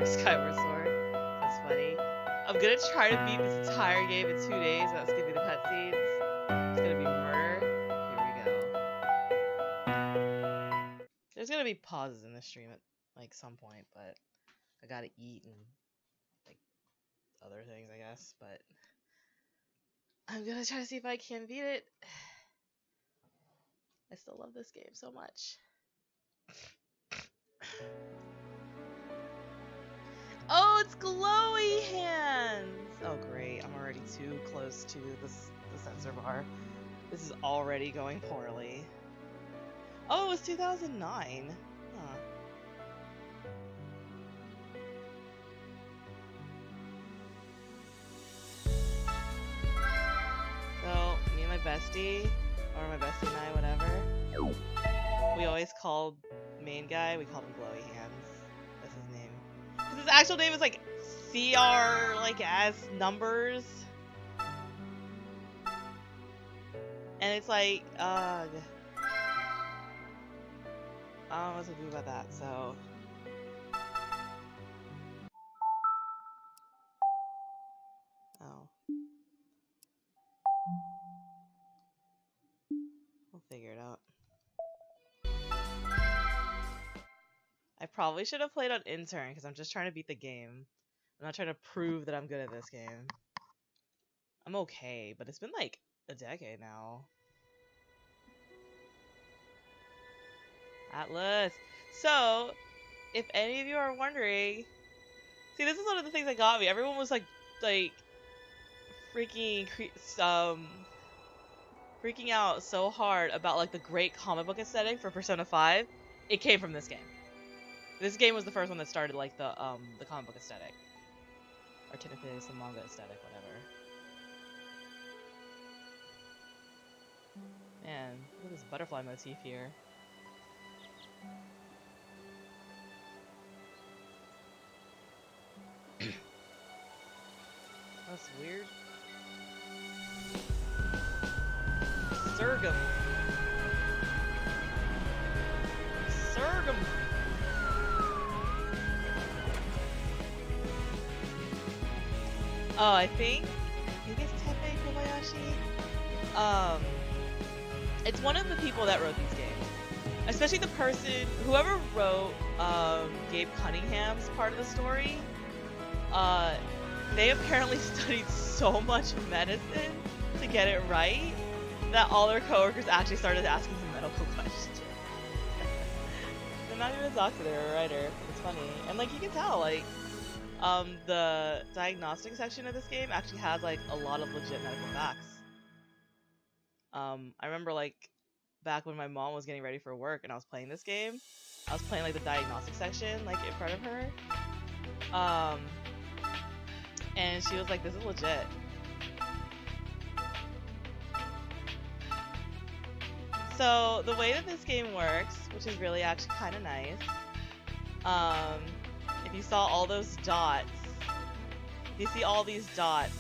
Skyward Sword. That's funny. I'm gonna try to beat this entire game in 2 days without skipping the cutscenes. It's gonna be murder. Here we go. There's gonna be pauses in the stream at like some point, but I gotta eat and like other things, I guess. But I'm gonna try to see if I can beat it. I still love this game so much. Oh, it's glowy hands! Oh great, I'm already too close to the sensor bar. This is already going poorly. Oh, it was 2009. Huh. So, me and my bestie, or my bestie and I, whatever, we always called main guy, we called him Glowy Hands. That's his name. Because his actual name is like CR, like as numbers. And it's like, I don't know what to do about that, so. Oh. We'll figure it out. I probably should have played on intern because I'm just trying to beat the game. I'm not trying to prove that I'm good at this game. I'm okay, but it's been like a decade now. Atlas. So, if any of you are wondering, see, this is one of the things that got me. Everyone was like freaking out so hard about like the great comic book aesthetic for Persona 5. It came from this game. This game was the first one that started like the comic book aesthetic, or technically it's the manga aesthetic, whatever. Man, look at this butterfly motif here. That's weird. Surgum. Surgum. Oh, I think it's Teppei Kobayashi. It's one of the people that wrote these games. Especially the person, whoever wrote Gabe Cunningham's part of the story. They apparently studied so much medicine to get it right that all their coworkers actually started asking some medical questions. They're not even a doctor, they're a writer. It's funny. And like you can tell, like the diagnostic section of this game actually has like a lot of legit medical facts. I remember like back when my mom was getting ready for work and I was playing this game, I was playing like the diagnostic section like in front of her. And she was like, this is legit. So the way that this game works, which is really actually kind of nice, if you saw all those dots, you see all these dots.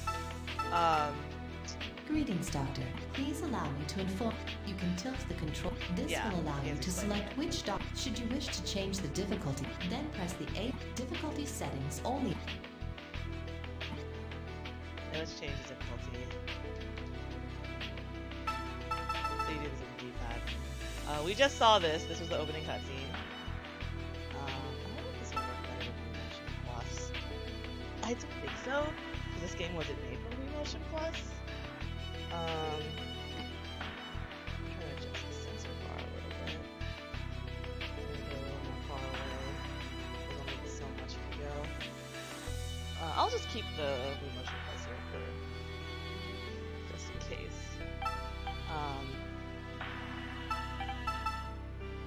Greetings, Doctor. Please allow me to inform. You can tilt the control. This will allow you to select which dot. Should you wish to change the difficulty, then press the A. Difficulty settings only. Let's change the difficulty. So you do this with the D-pad. We just saw this. This was the opening cutscene. I wonder if this will work better with Remotion Plus. I don't think so, because this game wasn't made for Remotion Plus. I'm trying to adjust the sensor bar a little bit. Maybe a little more far away. There's only so much you can go. I'll just keep the Remotion Plus here for just in case.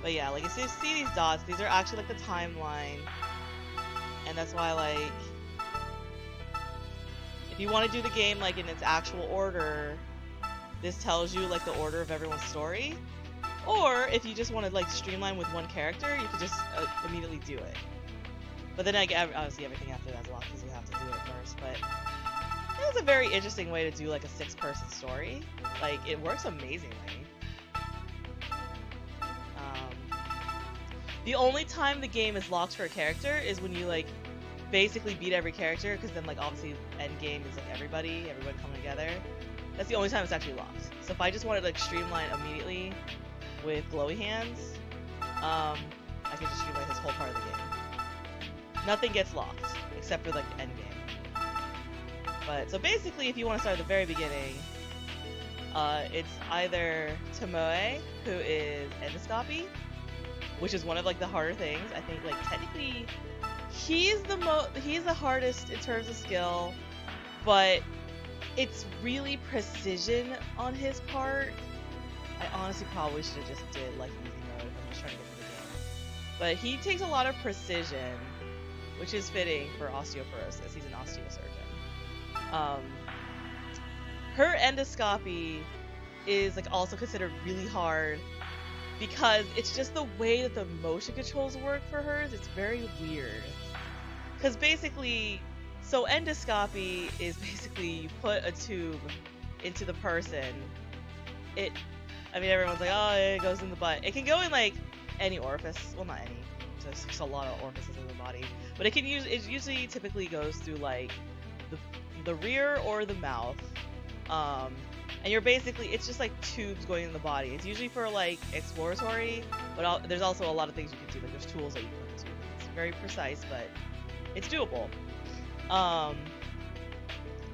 But yeah, like you see these dots, these are actually like the timeline, and that's why like if you want to do the game like in its actual order, this tells you like the order of everyone's story. Or if you just want to like streamline with one character, you can just immediately do it. But then obviously everything after that's locked because you have to do it first. But it's a very interesting way to do like a 6-person story. Like it works amazingly. The only time the game is locked for a character is when you like basically beat every character, because then like obviously endgame is like everyone coming together. That's the only time it's actually locked. So if I just wanted to like streamline immediately with glowy hands, I could just streamline this whole part of the game. Nothing gets locked except for like endgame. But so basically, if you want to start at the very beginning, it's either Tomoe, who is endoscopy, which is one of like the harder things. I think like technically he's the hardest in terms of skill, but it's really precision on his part. I honestly probably should have just did like easy mode if I'm just trying to get through the game. But he takes a lot of precision, which is fitting for osteoporosis. He's an osteosurgeon. Her endoscopy is like also considered really hard because it's just the way that the motion controls work for hers. It's very weird. Because basically, so endoscopy is basically you put a tube into the person. I mean, everyone's like, oh, it goes in the butt. It can go in like any orifice. Well, not any. There's just a lot of orifices in the body. But it usually typically goes through like the rear or the mouth. And you're basically, it's just like tubes going in the body. It's usually for like exploratory, but there's also a lot of things you can do. Like there's tools that you can put in. It's very precise, but it's doable.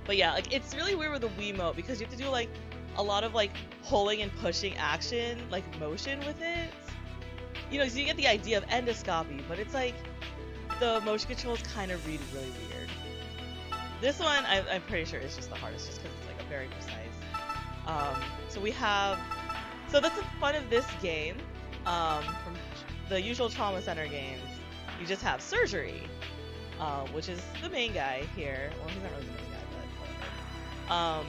But yeah, like it's really weird with the Wiimote because you have to do like a lot of like pulling and pushing action, like motion with it. You know, so you get the idea of endoscopy, but it's like the motion controls kind of read really weird. This one, I'm pretty sure is just the hardest, just because it's like a very precise. So that's the fun of this game. From the usual Trauma Center games, you just have surgery, which is the main guy here. Well, he's not really the main guy, but whatever.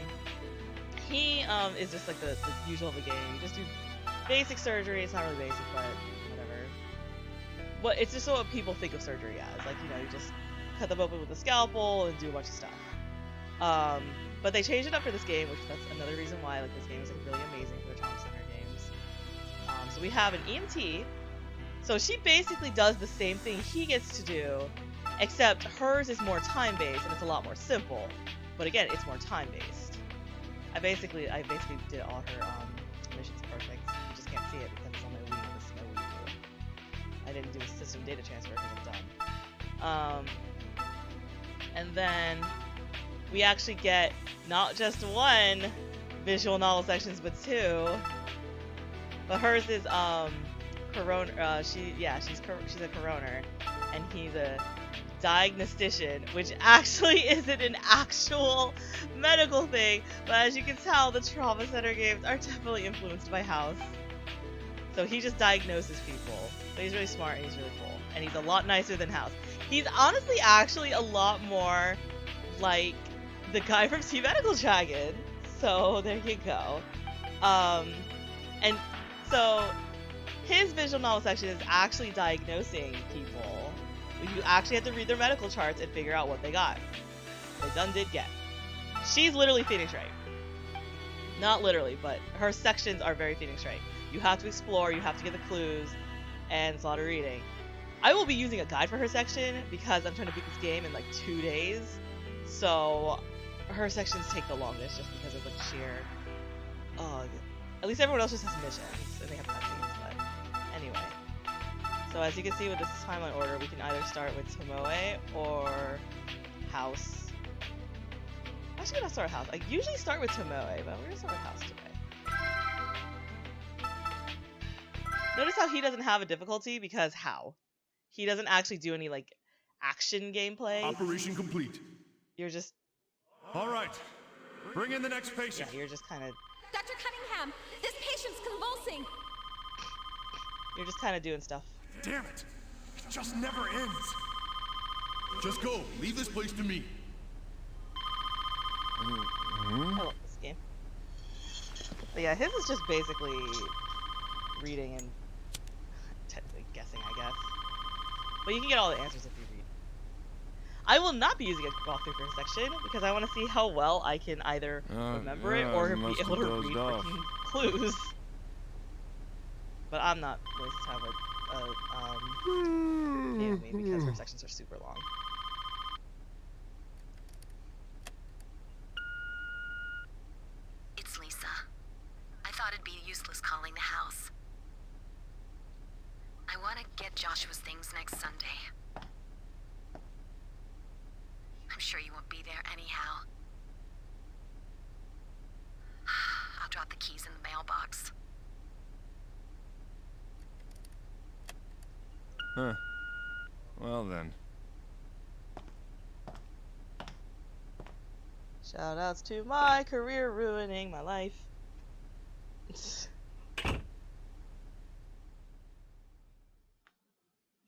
He is just like the usual of the game. You just do basic surgery. It's not really basic, but whatever. But it's just what people think of surgery as. Like, you know, you just cut them open with a scalpel and do a bunch of stuff. But they changed it up for this game, which that's another reason why like this game is like really amazing for the Trauma Center games. So we have an EMT. So she basically does the same thing he gets to do, except hers is more time-based and it's a lot more simple. But again, it's more time-based. I basically did all her missions perfect. You just can't see it because it's on my Wii. This is my Wii U. I didn't do a system data transfer because I'm dumb. And then we actually get not just one visual novel sections, but two. But hers is coroner. She's a coroner, and he's a diagnostician, which actually isn't an actual medical thing. But as you can tell, the Trauma Center games are definitely influenced by House. So he just diagnoses people. But he's really smart and he's really cool, and he's a lot nicer than House. He's honestly actually a lot more like the guy from Team Medical Dragon. So there you go. And so his visual novel section is actually diagnosing people. You actually have to read their medical charts and figure out what they got. They done did get. She's literally Phoenix Wright. Not literally, but her sections are very Phoenix Wright. You have to explore, you have to get the clues, and it's a lot of reading. I will be using a guide for her section because I'm trying to beat this game in like 2 days. So her sections take the longest just because of like sheer... at least everyone else just has missions and they have cutscenes, but anyway. So as you can see with this timeline order, we can either start with Tomoe or House. Actually, we're gonna start with House. I usually start with Tomoe, but we're gonna start with House today. Notice how he doesn't have a difficulty because how? He doesn't actually do any like action gameplay. Operation complete. You're just... All right. Bring in the next patient. Yeah, you're just kind of... Dr. Cunningham, this patient's convulsing. You're just kind of doing stuff. Damn it. It just never ends. Just go. Leave this place to me. I love this game. But yeah, his is just basically reading and technically guessing, I guess. But you can get all the answers if you read. I will not be using a walkthrough for a section because I want to see how well I can either remember it or be able to read freaking clues. But I'm not wasting time with Naomi because her sections are super long. who's calling the house. I want to get Joshua's things next Sunday. I'm sure you won't be there anyhow. I'll drop the keys in the mailbox. Huh. Well then. Shoutouts to my career ruining my life. It's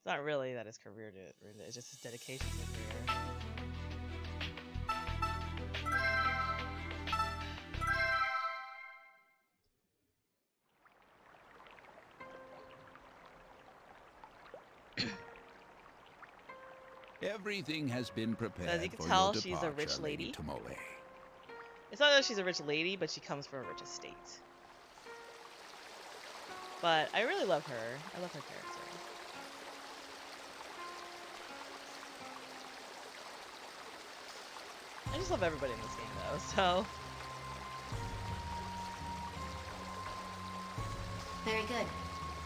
not really that his career did ruin it, it's just his dedication to his career. Everything has been prepared. As you can for tell, your she's a rich departure, lady. Lady Tomoe. It's not that she's a rich lady, but she comes from a rich estate. But I really love her. I love her character. I just love everybody in this game though, so... Very good.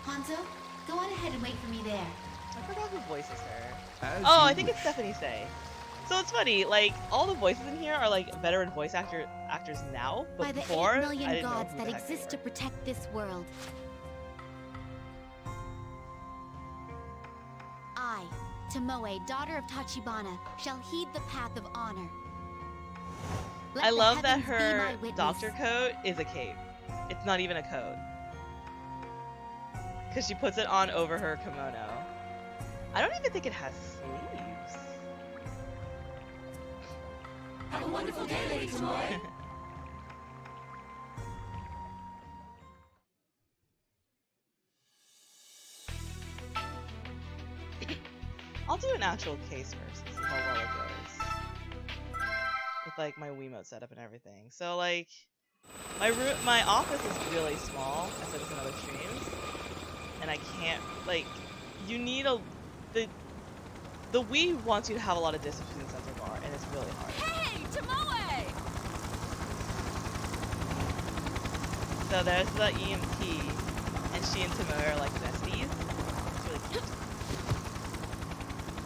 Hanzo, go on ahead and wait for me there. I forgot who voices her. As Oh, you I think it's wish. Stephanie Say. So it's funny, like, all the voices in here are like veteran voice actors now, but By the before, 8 I million didn't know gods who that the heck they exist to were. protect this world. I, Tomoe, daughter of Tachibana, shall heed the path of honor. Let I the love that heavens be her my witness. doctor coat is a cape. It's not even a coat. Because she puts it on over her kimono. I don't even think it has sleeves. Have a wonderful day, Lady Tomoe. I'll do an actual case first and see how well it goes. With like my Wiimote setup and everything. So like, my office is really small. I said this in other streams, and I can't like. You need the Wii wants you to have a lot of discipline in center bar, and it's really hard. Hey, Tomoe! So there's the EMT, and she and Tomoe are like besties. It's really cute.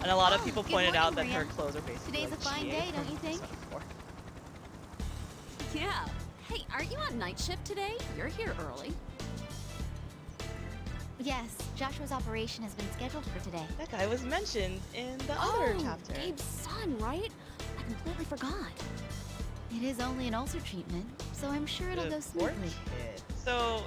And a lot of people Good pointed out that morning, her Maria. clothes are basically Today's like a fine Chie day, don't from you think? Persona 4. Yeah. Hey, aren't you on night shift today? You're here early. Yes, Joshua's operation has been scheduled for today. That guy was mentioned in the other Oh, chapter. Gabe's son, right? I completely forgot. It is only an ulcer treatment, so I'm sure it'll The go poor smoothly. kid. So,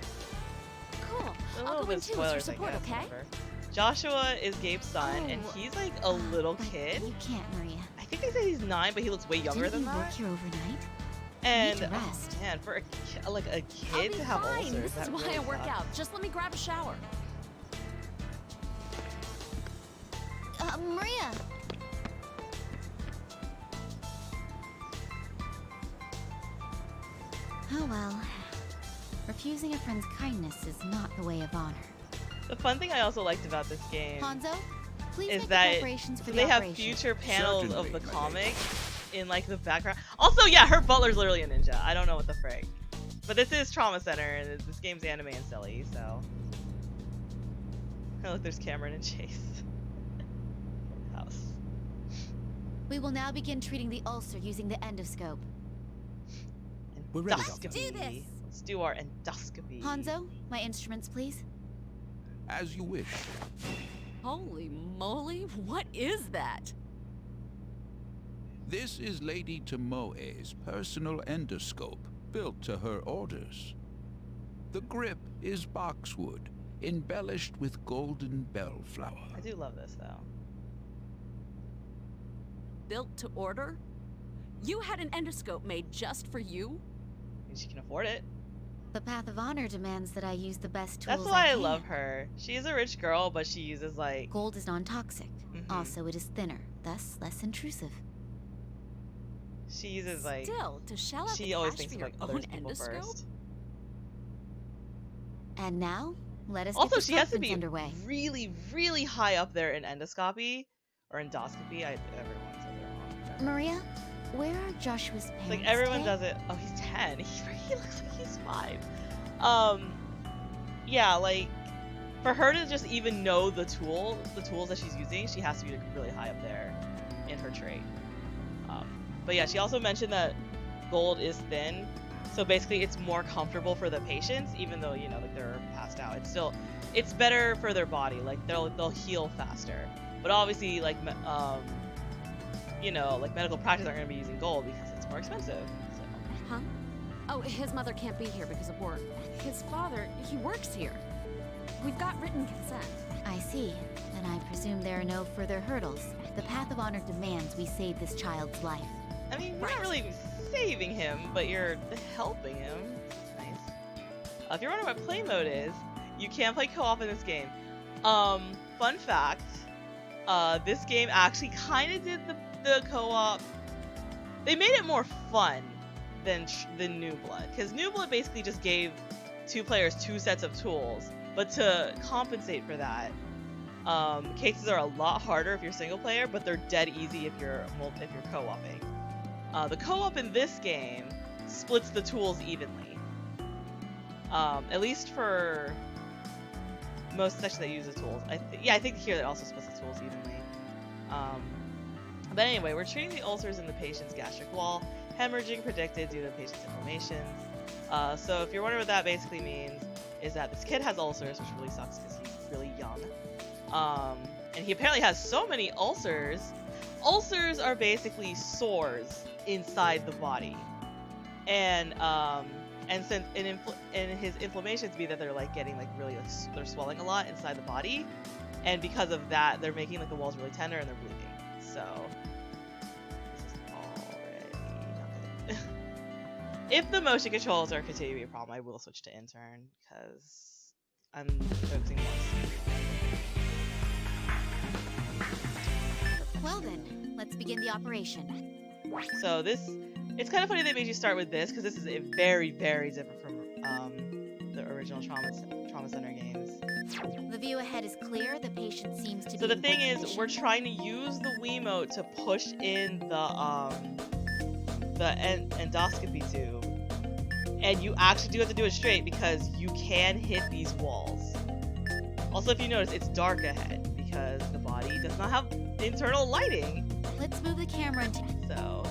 Cool. a I'll little go bit in of too as your spoilers, I support, guess. okay? Whatever. Joshua is Gabe's son, and Oh. he's like a little But kid. You can't, Maria. I think they say he's 9, but he looks way younger Didn't than you work that. here overnight? And to rest. oh man, for a like a I'll kid be to have fine. ulcers, This that is why really I work sucks. out. Just let me grab a shower. Maria! Oh well. Refusing a friend's kindness is not the way of honor. The fun thing I also liked about this game Hanzo, please is make that the preparations for so the they have operation. future panels of Certainly, the my lady. comic in like the background. Also, yeah, her butler's literally a ninja. I don't know what the frick. But this is Trauma Center, and this game's anime and silly, so. Oh, look, there's Cameron and Chase. House. We will now begin treating the ulcer using the endoscope. We're ready, Endoscopy. Doctor. Do this. Let's do our endoscopy. Hanzo, my instruments, please. As you wish. Holy moly, what is that? This is Lady Tomoe's personal endoscope, built to her orders. The grip is boxwood, embellished with golden bellflower. I do love this though. Built to order? You had an endoscope made just for you? I mean, she can afford it. The path of honor demands that I use the best tools That's why I can. love her. She is a rich girl, but she uses like Gold is non-toxic. Mhm. Also, it is thinner, thus less intrusive. she uses like Still, to shell out she the always cash thinks for of your like other own people endoscope? first. And now, let us Also, get the she has to treatment be underway. really, really high up there in endoscopy or endoscopy. Everyone said they're wrong. Maria, where are Joshua's parents? Like everyone today? does it. Oh, he's 10. He looks like he's 5. yeah, like for her to just even know the tools that she's using, she has to be really high up there in her trait. But yeah, she also mentioned that gold is thin, so basically it's more comfortable for the patients, even though, you know, like they're passed out. It's better for their body, like they'll heal faster. But obviously, like you know, like medical practice aren't gonna be using gold because it's more expensive. So. Huh? Oh, his mother can't be here because of work. His father, he works here. We've got written consent. I see. Then I presume there are no further hurdles. The Path of Honor demands we save this child's life. I mean, you're not really saving him, but you're helping him. Nice. If you're wondering what play mode is, you can play co-op in this game. Fun fact, this game actually kind of did the co-op. They made it more fun than New Blood, because New Blood basically just gave 2 players 2 sets of tools, but to compensate for that, cases are a lot harder if you're single player, but they're dead easy if you're co-oping. The co-op in this game splits the tools evenly. At least for most sections that use the tools. I think here it also splits the tools evenly. But anyway, we're treating the ulcers in the patient's gastric wall. Hemorrhaging predicted due to the patient's inflammations. So if you're wondering what that basically means, is that this kid has ulcers, which really sucks because he's really young. And he apparently has so many ulcers. Ulcers are basically sores inside the body, and since in his inflammations be that they're like getting like really they're swelling a lot inside the body, and because of that they're making like the walls really tender and they're bleeding. So this is already not good. If the motion controls are continuing to be a problem, I will switch to intern because I'm focusing more on Well then, let's begin the operation. So it's kind of funny they made you start with this, because this is very, very different from the original Trauma Center games. The view ahead is clear. The patient seems to be. So the in thing good is, condition. we're trying to use the Wiimote to push in the endoscopy tube, and you actually do have to do it straight because you can hit these walls. Also, if you notice, it's dark ahead because the body does not have internal lighting. Let's move the camera into. So.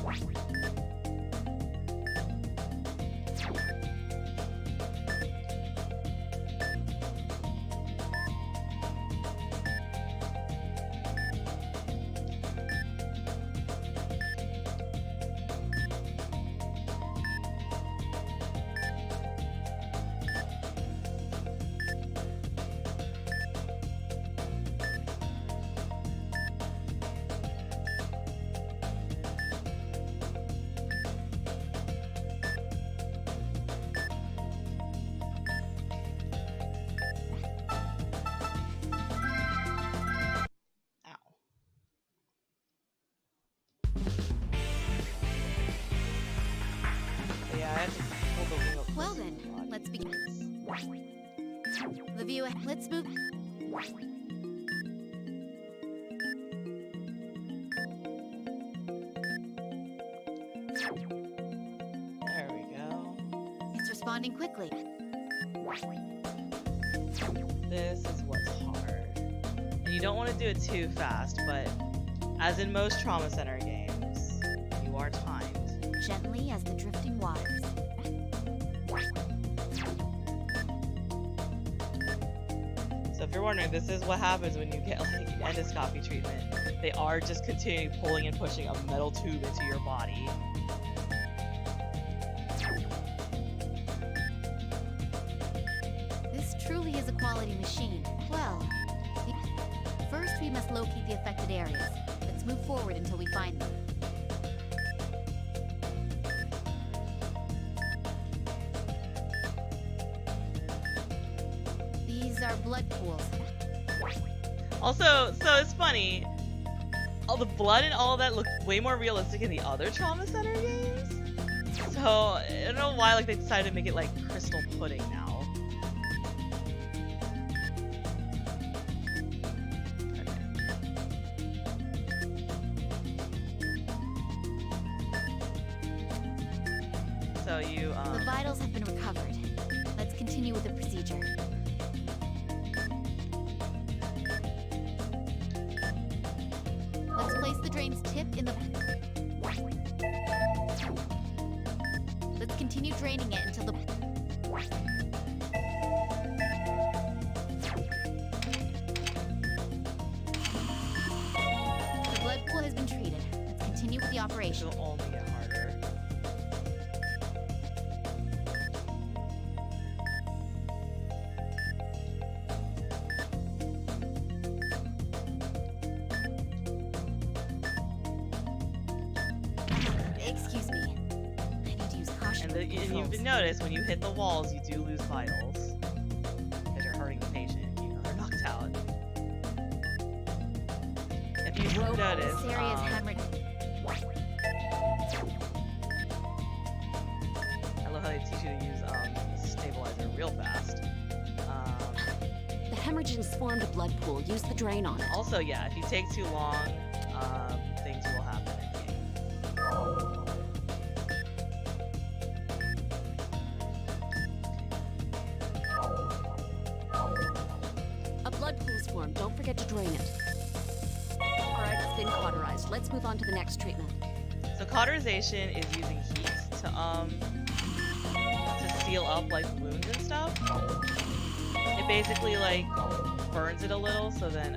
Well then, let's begin. The view ahead. Let's move. There we go. It's responding quickly. This is what's hard. And you don't want to do it too fast, but as in most Trauma Center games, you are timed. Gently as the drifting waters. So if you're wondering, this is what happens when you get like endoscopy treatment. They are just continuing pulling and pushing a metal tube into your body. This truly is a quality machine. Well, first we must locate the affected areas. Let's move forward until we find them. These are blood pools. Also, so it's funny, all the blood and all of that looked way more realistic in the other Trauma Center games. So I don't know why like they decided to make it like crystal pudding now. So you The vitals have been recovered. Let's continue with the procedure. in the... Let's continue draining it until the... The blood pool has been treated. Let's continue with the This operation. will only get harder. Excuse me. I need to use caution. And with you've controls. noticed when you hit the walls, you do lose vitals. Because you're hurting the patient. You know, they're knocked out. If you've Whoa, noticed, this area is hemorrhaging. I love how they teach you to use the stabilizer real fast. The hemorrhaging formed a blood pool. Use the drain on it. Also, yeah, if you take too long, things will happen in game. A blood pool's formed. Don't forget to drain it. Alright, it's been cauterized. Let's move on to the next treatment. So cauterization is using heat to seal up like wounds and stuff. It basically like burns it a little, so then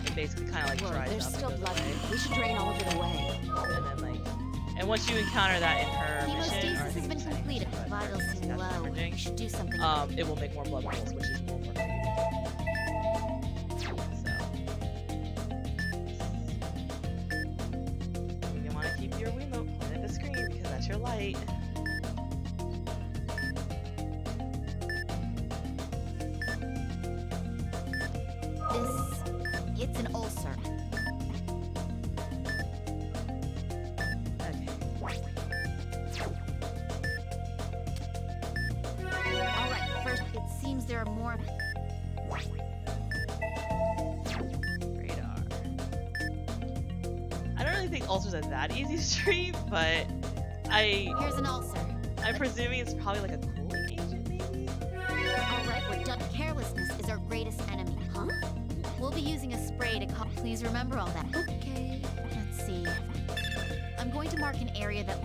it basically kind of like Whoa, dries there's up still and goes blood. away. We should drain all of it away. And then like, and once you encounter that in her mission, or I Hemostasis think has been it's completed. but Vitals her- seem that's low. hemorrhaging, We should do something. it will make more blood pools, which is more work for you. So you want to keep your Wiimote pointed at the screen because that's your light. It's an ulcer. Okay. Alright, first, it seems there are more. Radar. I don't really think ulcers are that easy to treat, but Here's an ulcer. I'm presuming it's probably like a cooling agent, maybe? Alright, we're done. Carelessness is our greatest enemy. Huh? We'll be using a spray to please remember all that. Okay. Let's see. I'm going to mark an area that.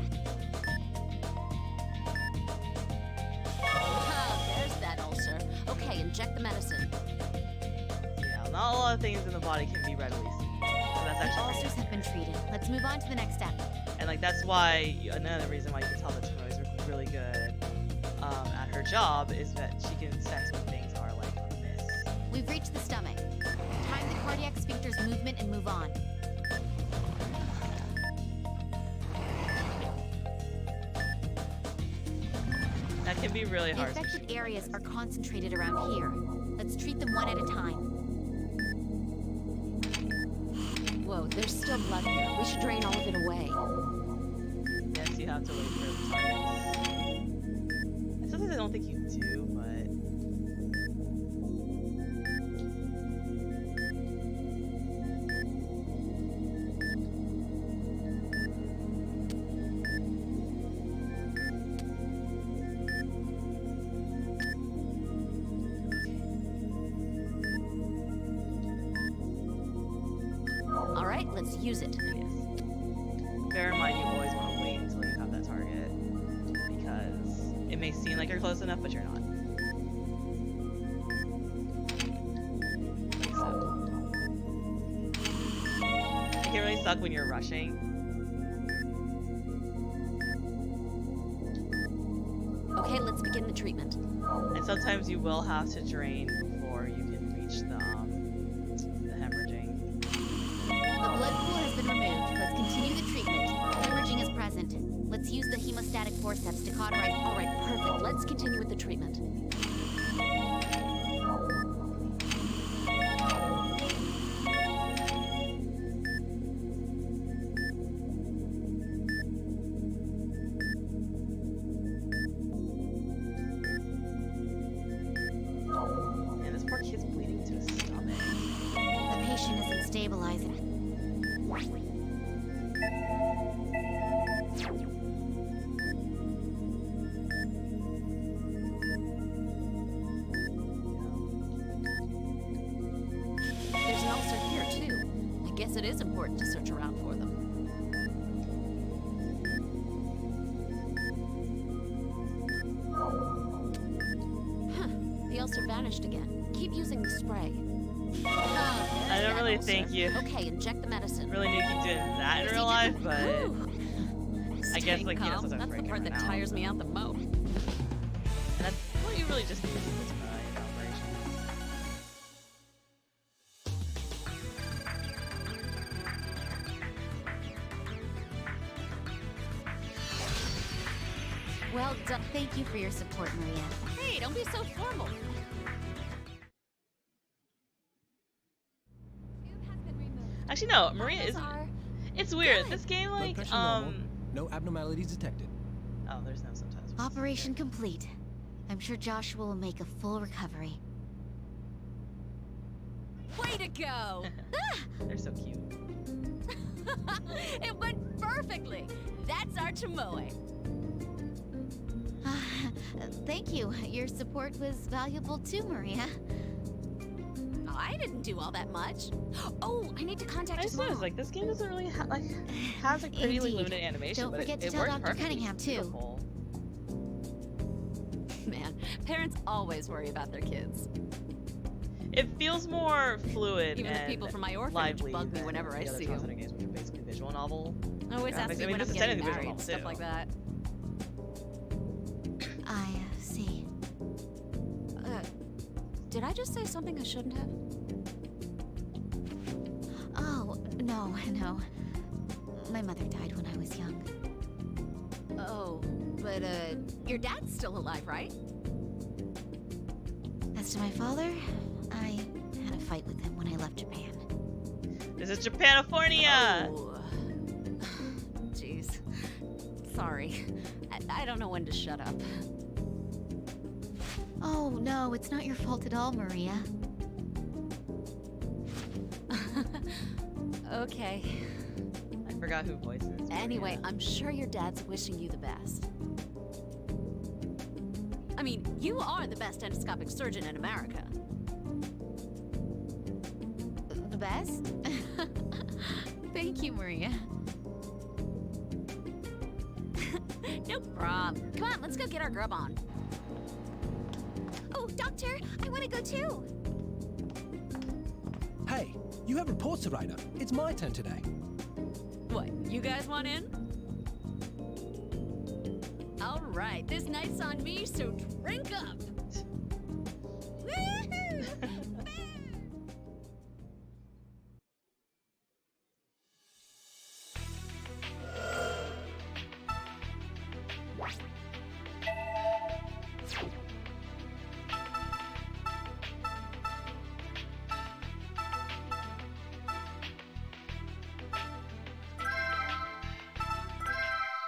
Ah, there's that ulcer. Okay, inject the medicine. Yeah, not a lot of things in the body can be readily seen. So that's The actually ulcers pretty have been treated. Let's move on to the next step. And like that's why another reason why you can tell that Tomoe is really good at her job is that she can sense when things are like amiss. We've reached the stomach. Time the cardiac sphincter's movement and move on. That can be really The hard. affected especially areas with are concentrated around here. Let's treat them one at a time. Whoa, there's still blood here. We should drain all of it away. Yes, you have to wait for the targets. And sometimes I don't think you do, but Alright, let's use it. yes. Bear in mind, you always want to wait until you have that target because it may seem like you're close enough, but you're not. Like so. It can really suck when you're rushing. Okay, let's begin the treatment. And sometimes you will have to drain before you can reach the hemorrhaging. The blood pool has been removed. Let's continue the treatment. Hemorrhaging is present. Let's use the hemostatic forceps to cauterize. Alright, perfect. Let's continue with the treatment. And this poor kid's bleeding to his stomach. The patient isn't stabilizing. Elsa vanished again. Keep using the spray. I don't really think you Okay, inject the medicine. really need to keep doing that in real life, but I guess, like, you know, Calm. sometimes That's the break part every that now. tires me out the most. And that's what you really just need in this operation. Well done. Thank you for your support, Maria. Hey, don't be so formal. Actually, no, Maria Vitals isn't. are It's weird. good. This game, Blood like, pressure normal. No abnormalities detected. Oh, there's no subtitles. Operation complete. I'm sure Joshua will make a full recovery. Way to go! They're so cute. It went perfectly. That's our Tomoe. Thank you. Your support was valuable too, Maria. I didn't do all that much. Oh, I need to contact I his suppose, mom. like, this game doesn't really has a pretty like, Indeed. limited animation, Don't but forget to it tell works Dr. perfectly. Cunningham, It's too. beautiful. Man, parents always worry about their kids. It feels more fluid Even the and people from my orphanage lively bug me than whenever the I other see Cross you. Hunter games, which are basically visual novel. Always ask graphics. me I mean, when this I'm is getting technically visual married, novel, stuff too. like that. I see. Did I just say something I shouldn't have? Oh, no. My mother died when I was young. Oh, but your dad's still alive, right? As to my father, I had a fight with him when I left Japan. This is Japanifornia! Oh. Jeez. Sorry. I don't know when to shut up. Oh, no, it's not your fault at all, Maria. Okay. I forgot who voices. Anyway, Maria. I'm sure your dad's wishing you the best. I mean, you are the best endoscopic surgeon in America. The best? Thank you, Maria. No problem. Come on, let's go get our grub on. Oh, doctor, I want to go too. Hey, you have reports to write up. It's my turn today. What, you guys want in? All right, this night's on me, so drink up. Woohoo!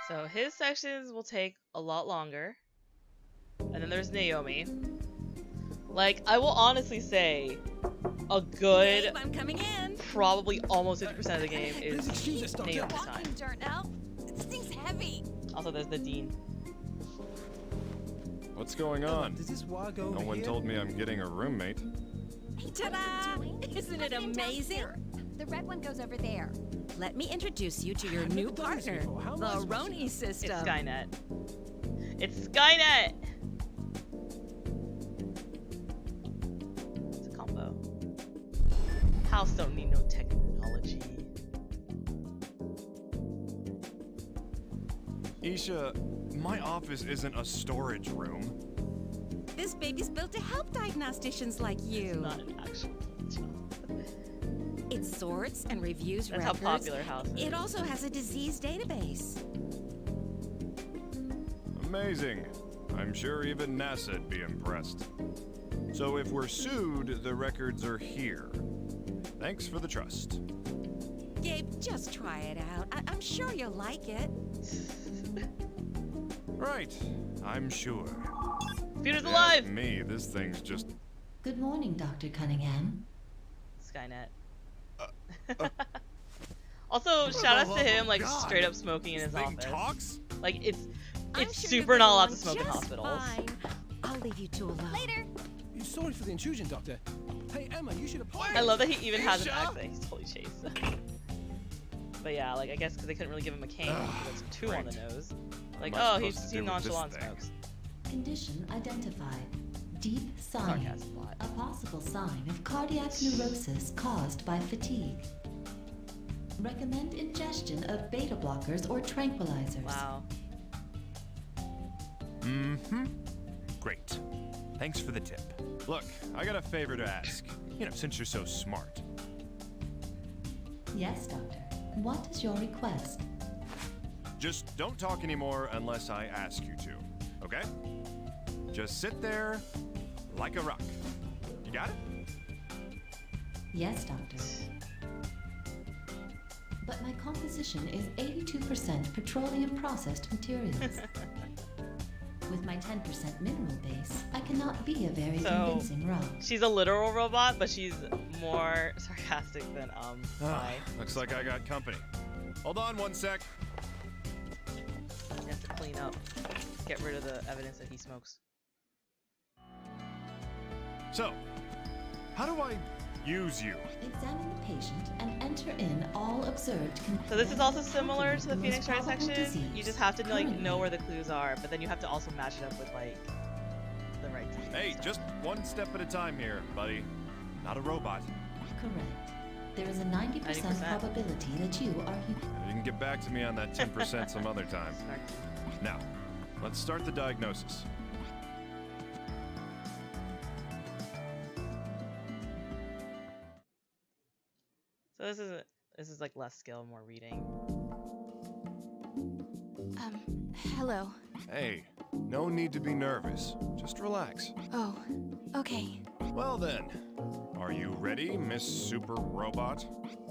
So his sections will take a lot longer. And then there's Naomi. Like, I will honestly say a good, Babe, I'm coming in. probably almost 50% of the game Please is excuse us, Doctor. Naomi's time. Walking dirt now. This thing's heavy. Also, there's the Dean. What's going on? Does this wire go No over one here? told me I'm getting a roommate. Ta-da! Isn't it amazing? The red one goes over there. Let me introduce you to your I've new never done this partner, before. How am I the supposed to Roni know? It's system. Skynet. It's Skynet! It's a combo. House don't need no technology. Isha, my office isn't a storage room. This baby's built to help diagnosticians like It's you. not an actual job. It sorts and reviews That's how records. popular House is. It also has a disease database. Amazing. I'm sure even NASA'd be impressed. So if we're sued, the records are here. Thanks for the trust. Gabe, just try it out. I'm sure you'll like it. Right, I'm sure. Computer's Yeah, alive! me, this thing's just... Good morning, Dr. Cunningham. Skynet. Also, shout outs to him, like, God. straight up smoking in his Thing office. talks? Like, it's I'm sure super you'll not get allowed to along smoke in just hospitals. Fine. I'll leave you two alone. Later. Sorry for the intrusion, Doctor. Hey, Emma, you should apply. I love that he even has an Isha? accent. He's totally Chase. But yeah, like, I guess because they couldn't really give him a cane, Ugh, so that's two on the great. nose. What Like, am I oh, supposed to he do with this nonchalant thing? smokes. Condition identified. Deep sighing, Sarcasm lot. a possible sign of cardiac neurosis caused by fatigue. Recommend ingestion of beta blockers or tranquilizers. Wow. Great. Thanks for the tip. Look, I got a favor to ask. You know, since you're so smart. Yes, Doctor. What is your request? Just don't talk anymore unless I ask you to, okay? Just sit there like a rock. You got it? Yes, Doctor. But my composition is 82% petroleum processed materials. With my 10% mineral base, I cannot be a very convincing rock. She's a literal robot, but she's more sarcastic than I. Looks like I got company. Hold on one sec. You have to clean up. Get rid of the evidence that he smokes. So, how do I use you? Examine the patient and enter in all observed. So this is also similar to the Phoenix Wright section. You just have to like know where the clues are, but then you have to also match it up with like the right disease. Hey, just one step at a time here, buddy. Not a robot. Correct. There is a 90% probability that you are You can get back to me on that 10% some other time. Now, let's start the diagnosis. So this is like less skill, more reading. Hello. Hey, no need to be nervous. Just relax. Oh, okay. Well then, are you ready, Miss Super Robot?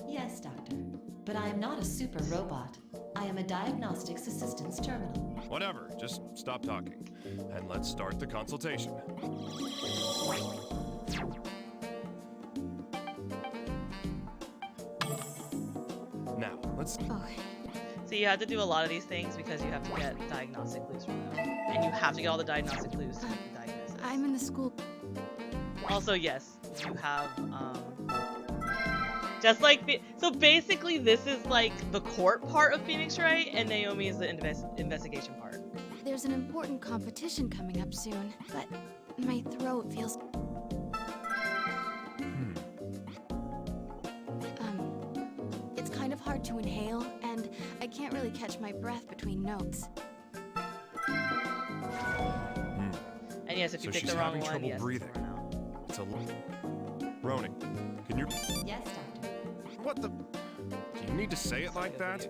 Yes, Doctor. But I am not a super robot. I am a diagnostics assistance terminal. Whatever, just stop talking. And let's start the consultation. Now, let's... So you have to do a lot of these things because you have to get diagnostic clues from them. And you have to get all the diagnostic clues to make the diagnosis. I'm in the school. Also, yes, you have, just like, so basically this is like the court part of Phoenix Wright, and Naomi is the investigation part. There's an important competition coming up soon, but my throat feels... It's kind of hard to inhale, and I can't really catch my breath between notes. And yes, if you so pick the wrong one, yes, breathing. It's a Ronan, can you... Yes, Doctor. What the... Do you need to say it like that?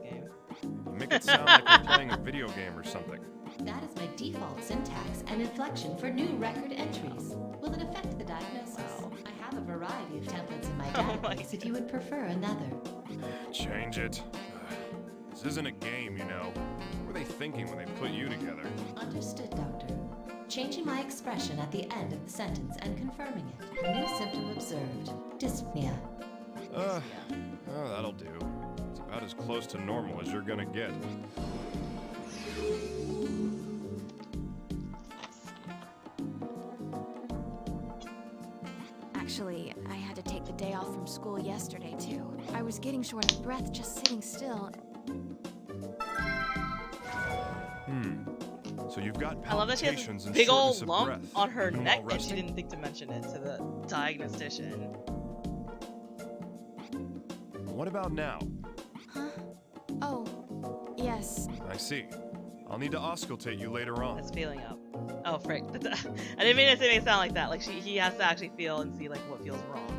You make it sound like we're playing a video game or something. That is my default syntax and inflection for new record entries. Will it affect the diagnosis? I have a variety of templates in my database if you would prefer another. Change it. This isn't a game, you know. What were they thinking when they put you together? Understood, Doctor. Changing my expression at the end of the sentence and confirming it. New symptom observed. Dyspnea. Oh, that'll do. It's about as close to normal as you're gonna get. Actually, I had to take the day off from school yesterday, too. I was getting short of breath just sitting still. So you've got I love that she has palpitations this and big shortness old of lump breath, on her even neck, while and she resting? didn't think to mention it to the diagnostician. What about now? Huh? Oh, yes. I see. I'll need to auscultate you later on. That's feeling up. Oh, frick. I didn't mean it to make it sound like that. Like, he has to actually feel and see, like, what feels wrong.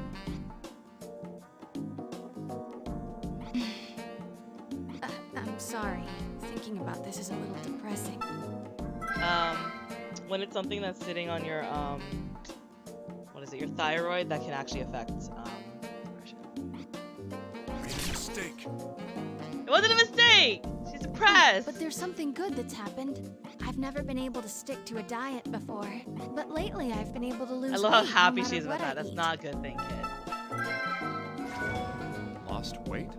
I'm sorry. Thinking about this is a little depressing. When it's something that's sitting on your, what is it, your thyroid, that can actually affect, depression. I made a mistake. It wasn't a mistake! She's depressed! But there's something good that's happened. I've never been able to stick to a diet before, but lately I've been able to lose I love how weight happy no she is matter about that. what I That's eat. not a good thing, kid. Lost weight?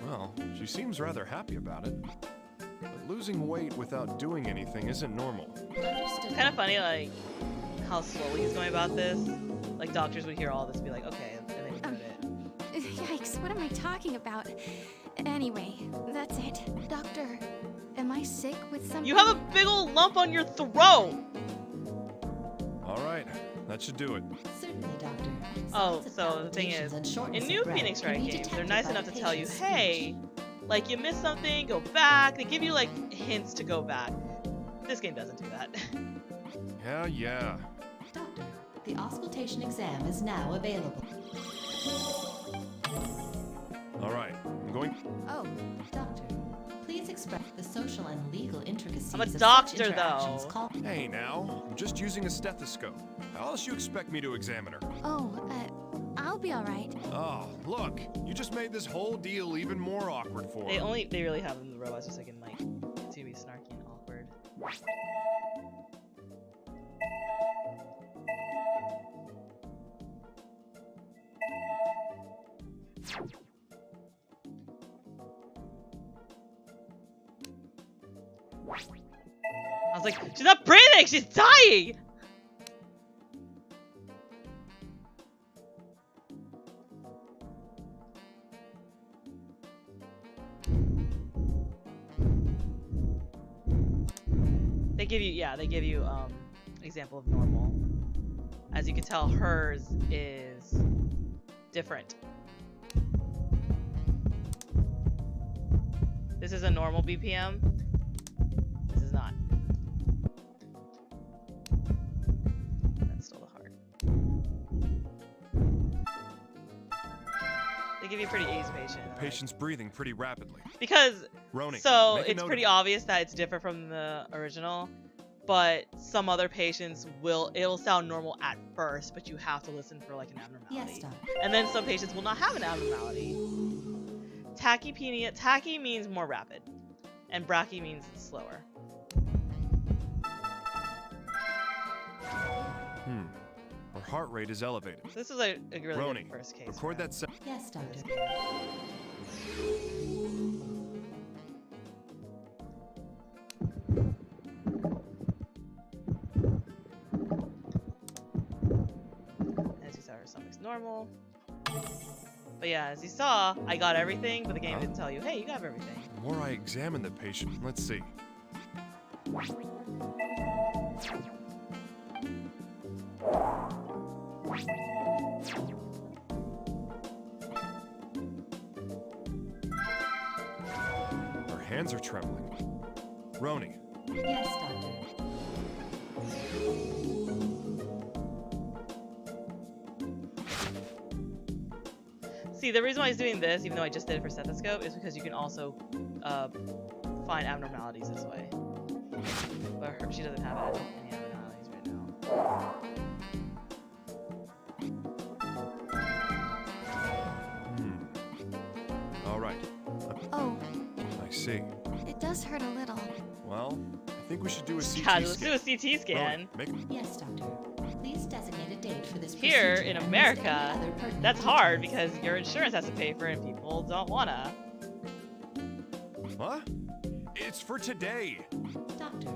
Well, she seems rather happy about it. But losing weight without doing anything isn't normal. It's kind of funny, like, how slowly he's going about this. Like, doctors would hear all this and be like, okay, and they would do it. Yikes, what am I talking about? Anyway, that's it. Doctor, am I sick with something? You have a big old lump on your throat! All right, That should do it. Certainly, Doctor. Oh, Signs of so the thing is, palpitations and shortness in of new breath Phoenix can Wright be games, they're detected nice by enough the to tell you, patient's hey, like you missed something, go back. They give you like hints to go back. This game doesn't do that. Yeah. Doctor, the auscultation exam is now available. All right, I'm going. Oh, Doctor, please express the social and legal intricacies I'm a of such doctor, interactions though. called... Hey now, I'm just using a stethoscope. How else you expect me to examine her? Oh, I'll be alright. Oh, look, you just made this whole deal even more awkward for her. They really have them, the robots, just like in like to be snarky and awkward. I was like, she's not breathing! She's dying! They give you example of normal. As you can tell, hers is different. This is a normal BPM. This is not. That's still the heart. They give you a pretty easy patient. Patient's breathing pretty rapidly. Because Roni, so make a it's note pretty of it. obvious that it's different from the original, but some other patients it'll sound normal at first, but you have to listen for like an abnormality. Yes, Doctor. And then some patients will not have an abnormality. Tachypnea. Tachy means more rapid, and brachy means it's slower. Her heart rate is elevated. So this is a really Roni, good first case. record that sound. Yes, Doctor. As you saw, her stomach's normal. But yeah, as you saw, I got everything, but the game didn't tell you, hey, you got everything. The more I examine the patient, let's see. Her hands are trembling. Roni, Yes, Doctor. See, the reason why he's doing this, even though I just did it for stethoscope, is because you can also find abnormalities this way. But she doesn't have any abnormalities right now. all right. Oh, I see. it does hurt a little. Well, I think we should do a CT Yeah, let's do scan. a CT scan. Roni, make Yes, Doctor. Please designate a date for this Here procedure in and list America, any other pertinent that's hard details. because your insurance has to pay for it and people don't wanna. What? It's for today. Doctor.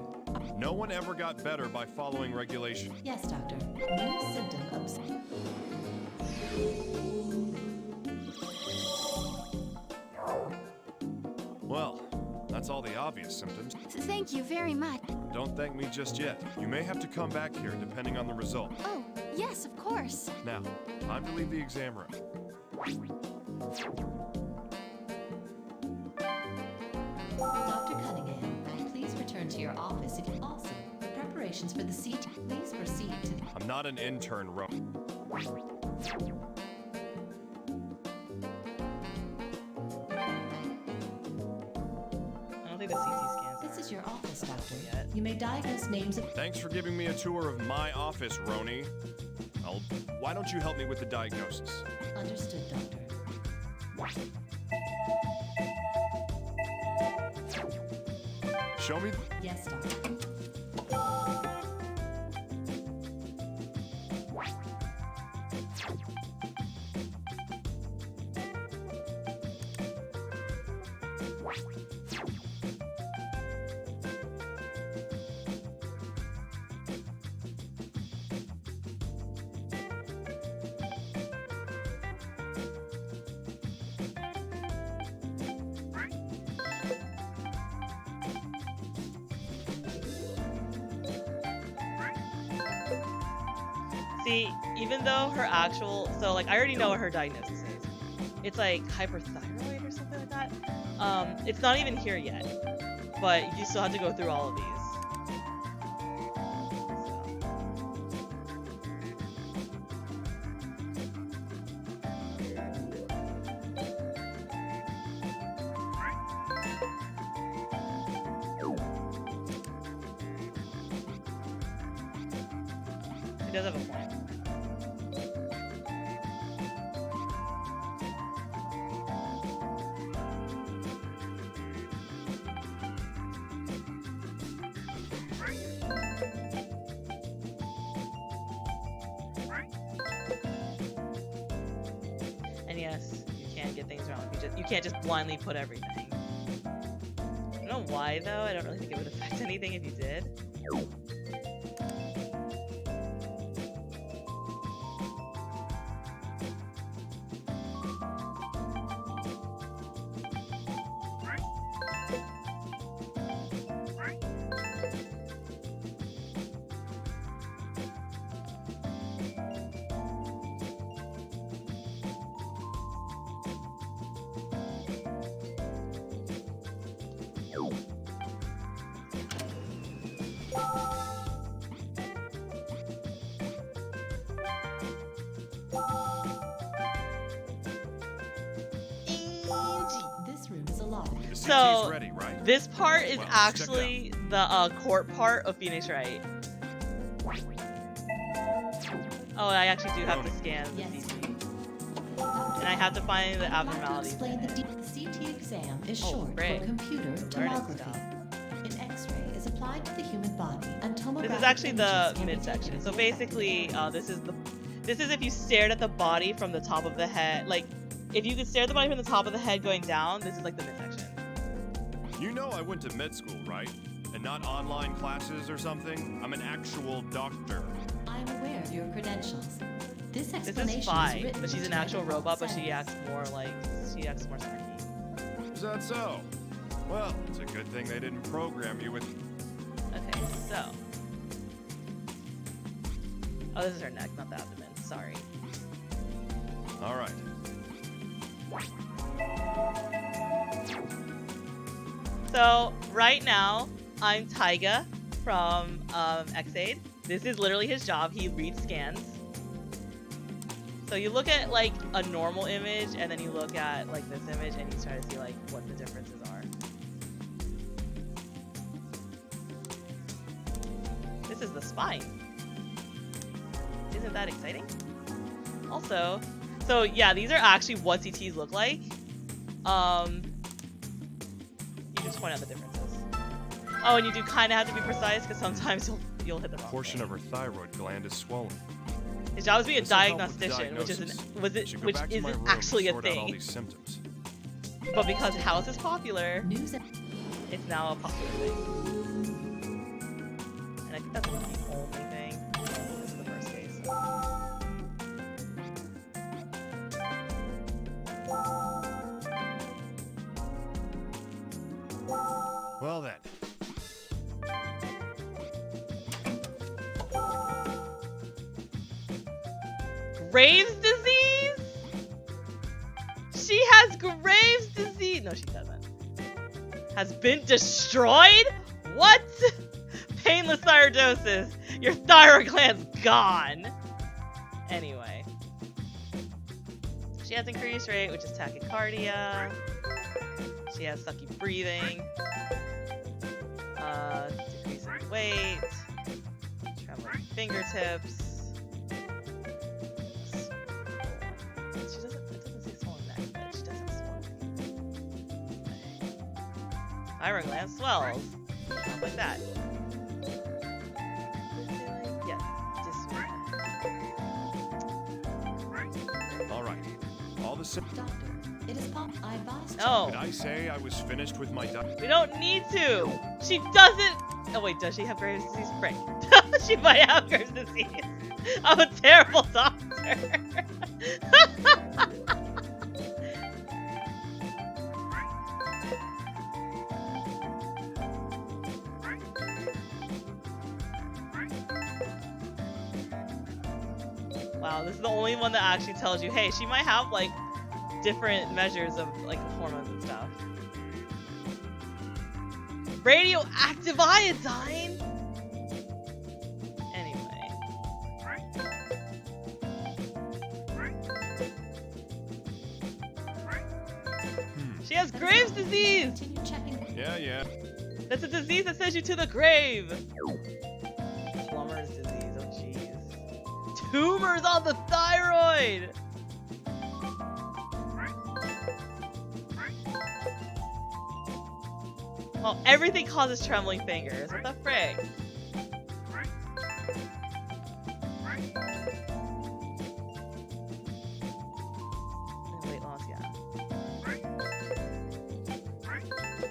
No one ever got better by following regulation. Yes, Doctor. New symptom observed. Well, that's all the obvious symptoms. Thank you very much. Don't thank me just yet. You may have to come back here depending on the result. Oh, yes, of course. Now, time to leave the exam room. Dr. Cunningham, please return to your office if you also. Preparations for the CT. Please proceed to the... I'm not an intern, Roni. I don't think the CT scans This is are your office, Doctor. yet. You may diagnose names of... Thanks for giving me a tour of my office, Roni. Why don't you help me with the diagnosis? Understood, Doctor. Show me. Yes, Doctor. See, even though her actual, so like I already know what her diagnosis is. It's like hyperthyroid or something like that. It's not even here yet, but you still have to go through all of these. He does have a point. And yes, you can get things wrong. You can't just blindly put everything. I don't know why though. I don't really think it would affect anything if you did. This room is allotted. The So, CT's ready, right? this part is Well, let's check it actually the court part of Phoenix Wright. Oh, I actually do have to scan the Yes. CT. And I have to find the abnormality. Explain the CT exam is Oh, short great. for computer Learning tomography. stuff. An X-ray is applied to the human body, and tomographic This is actually the images can be midsection. taken. So basically, this is if you stared at the body from the top of the head. Like, if you could stare at the body from the top of the head going down, this is like the midsection. You know I went to med school, right? And not online classes or something? I'm an actual doctor. I'm aware of your credentials. This This explanation is fine, written but she's into an actual medical robot, but she settings. acts more snarky. Is that so? Well, it's a good thing they didn't program you with... Okay, so. Oh, this is her neck, not the abdomen. Sorry. All right. So, right now, I'm Taiga from Xaid. This is literally his job. He reads scans. So you look at like a normal image, and then you look at like this image, and you try to see like what the differences are. This is the spine. Isn't that exciting? Also, so yeah, these are actually what CTs look like. You just point out the differences. Oh, and you do kind of have to be precise because sometimes you'll hit the wrong Portion thing. of her thyroid gland is swollen. His job is being a This'll help with the diagnostician, which diagnosis. Should go which back to my isn't room actually and a sort out all thing. these symptoms. But because House is popular, News and it's now a popular thing. And I think that's the only thing. This is the first case. Well then. Graves' disease? She has Graves' disease. No, she doesn't. Has been destroyed? What? Painless thyroidosis. Your thyroid gland's gone. Anyway. She has increased rate, which is tachycardia. She has sucky breathing. Decrease in weight. Trembling fingertips. She doesn't, it doesn't say swollen neck, but she does have swollen neck. Thyroid gland swells. Stuff like that. Yeah, All right. All the symptoms. doctor, it is I advise. No, Did I say I was finished with my diet? we don't need to. She doesn't. Oh wait, does she have Graves' disease? Frick. She might have Graves' disease. I'm a terrible doctor. Wow, this is the only one that actually tells you, hey, she might have like different measures of like hormones and stuff. Radioactive iodine? Anyway. She has Graves' disease! Continue checking. Yeah. That's a disease that sends you to the grave! Plumber's disease, oh jeez. Tumors on the thyroid! Well, everything causes trembling fingers. What the frick? Weight loss, yeah.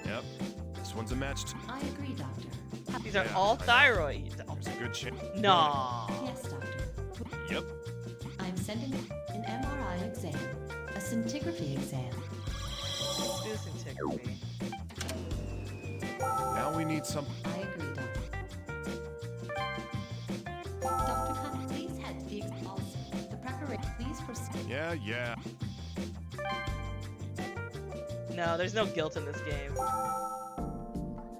Yep. This one's a match. I agree, Doctor. These are Yeah, all I know. thyroid. There's a good chance. No. Yes, Doctor. Yep. I'm sending an MRI exam, a scintigraphy exam. Let's do scintigraphy. Now we need some. I agree, Doctor. Dr. Khan, please head to the also. The preparation. Please proceed. Yeah. No, there's no guilt in this game.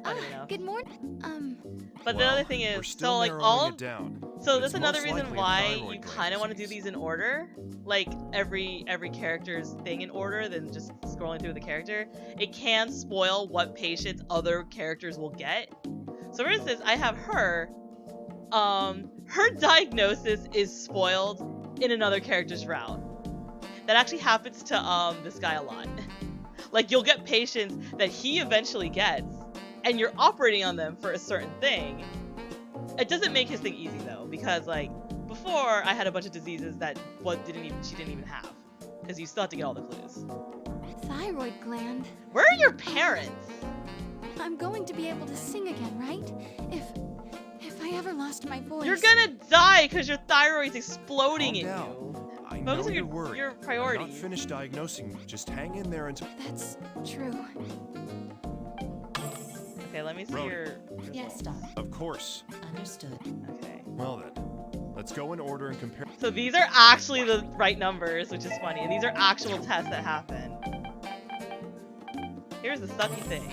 I don't know. Good morning. But the Well, other thing we're is, still so like narrowing all it down. So It's that's another most reason likely a why thyroid you gland kind of want to do disease. these in order, like every character's thing in order, than just scrolling through the character. It can spoil what patients other characters will get. So for instance, I have her. Her diagnosis is spoiled in another character's route. That actually happens to this guy a lot. Like you'll get patients that he eventually gets, and you're operating on them for a certain thing. It doesn't make his thing easy though, because like before I had a bunch of diseases that she didn't even have, because you still have to get all the clues. Thyroid gland. Where are your parents? I'm going to be able to sing again, right? If I ever lost my voice. You're gonna die because your thyroid's exploding in Calm you. I know Focus on you're worried. your I'm not priorities. finished diagnosing you. Just hang in there until. That's true. Okay, let me see Brody. your Yes, results. Doctor. Of course. Understood. Okay. Well then, let's go in order and compare. So these are actually the right numbers, which is funny, and these are actual tests that happen. Here's the sucky thing.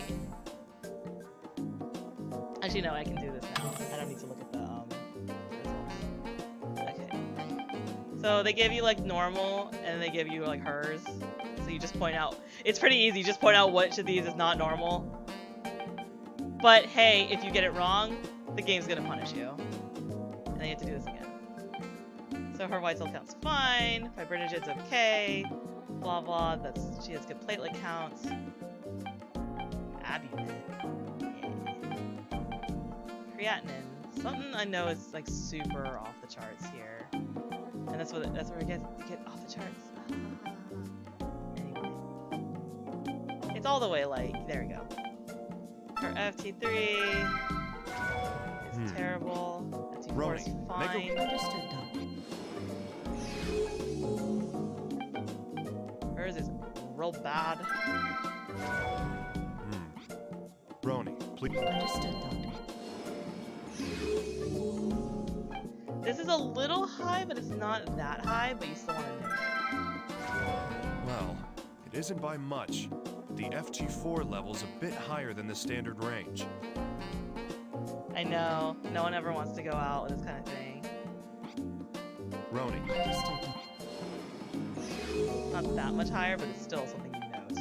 Actually, no, I can do this now. I don't need to look at the results. Okay. So they give you like normal, and they give you like hers. So you just point out. It's pretty easy. You just point out which of these is not normal. But hey, if you get it wrong, the game's gonna punish you, and then you have to do this again. So her white cell count's fine, fibrinogen's okay, blah blah, she has good platelet counts. Albumin. Yeah. Creatinine. Something I know is like super off the charts here. And that's where we get off the charts. Anyway. It's all the way like, there we go. Her FT3 is terrible. FT4 is Roni, fine. Understood, Doctor. Hers is real bad. Roni, please. Understood, Doctor. This is a little high, but it's not that high, but you still want to know. Well, it isn't by much. The FT4 level's a bit higher than the standard range. I know. No one ever wants to go out with this kind of thing. Roni, Understood, Doctor. Not that much higher, but it's still something you note.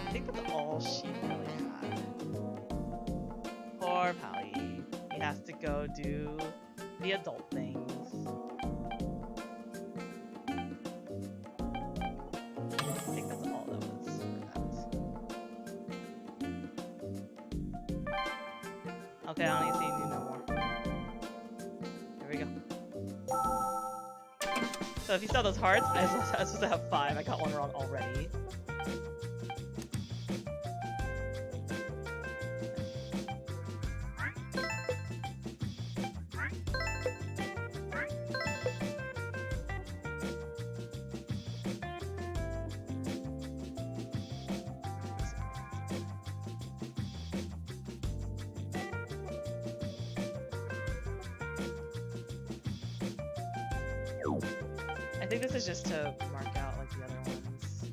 I think that's all she really had. Poor Pally. He has to go do the adult things. I think that's all that was for that. Okay, I don't need to see you no more. Here we go. So if you saw those hearts, I was supposed to have 5. I got one wrong already. think this is just to mark out like the other ones.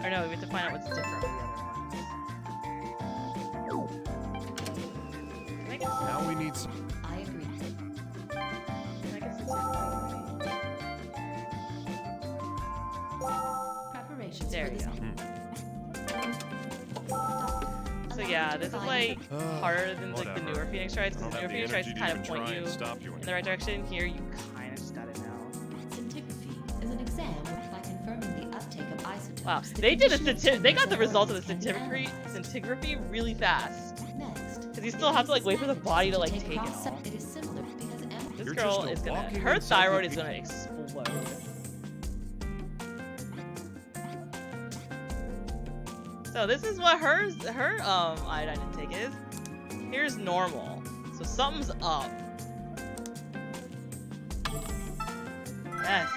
Or no, we have to find out what's different with the other ones. Can I get some? Now we need some. I agree. Can I get some? Preparations There for you this. go. Doctor, So allow yeah, me to this is provide like you harder than like the Whatever. newer Phoenix Wrights, I because don't the newer have the Phoenix Wrights energy to kind even of try point and you stop you in the right direction. Here, you kind of just gotta know. Scintigraphy is an exam where by confirming the uptake of isotopes. Wow, the they did a condition of they got the temperature results of the hormones can scintigraphy really fast. Next, Because you still have to like wait for the body to like take it all. It is similar because This You're girl just a is gonna, walking her thyroid is encyclopedia. gonna explode. So this is what her iodine intake is. Here's normal. So something's up. Yes.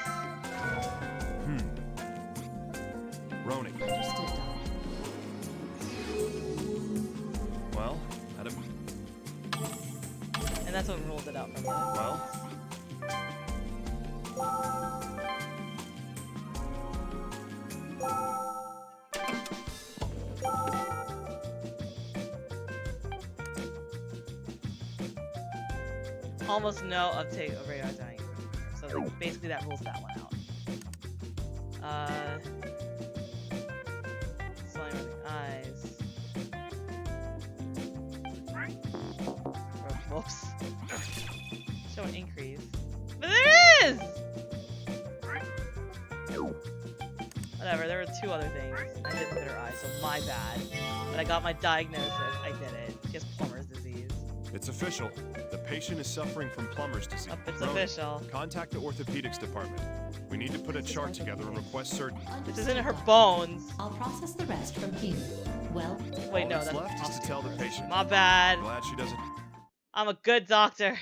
Roni. understood, Doctor. Well, Adam. And that's what ruled it out from the Well. almost no uptake of radioiodine. So like, basically that rules that one out. Slime on the eyes. Whoops. Show an increase. But there is! Whatever, there were two other things. I didn't look at her eyes, so my bad. But I got my diagnosis. I did it. She has plumber's disease. It's official. The patient is suffering from plumber's disease. Oh, it's Roni, official. Contact the orthopedics department. We need to put a chart together and request surgery. This isn't her bones. I'll process the rest from here. Well, Wait, All no, that's that's left is to tell the patient. my bad. Glad she doesn't. I'm a good doctor.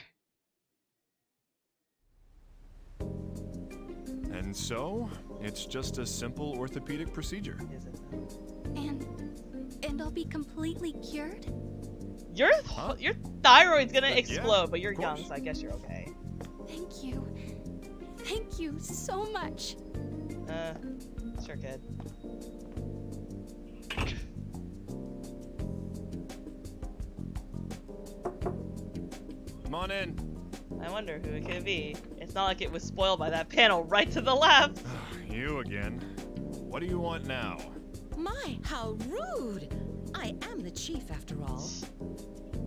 And so, it's just a simple orthopedic procedure. Is it? And I'll be completely cured? Your Huh? your thyroid's gonna Yeah, explode, but you're of young, course. so I guess you're okay. Thank you. Thank you so much. Sure kid. Come on in. I wonder who it could be. It's not like it was spoiled by that panel right to the left. You again. What do you want now? My, how rude! I am the chief, after all.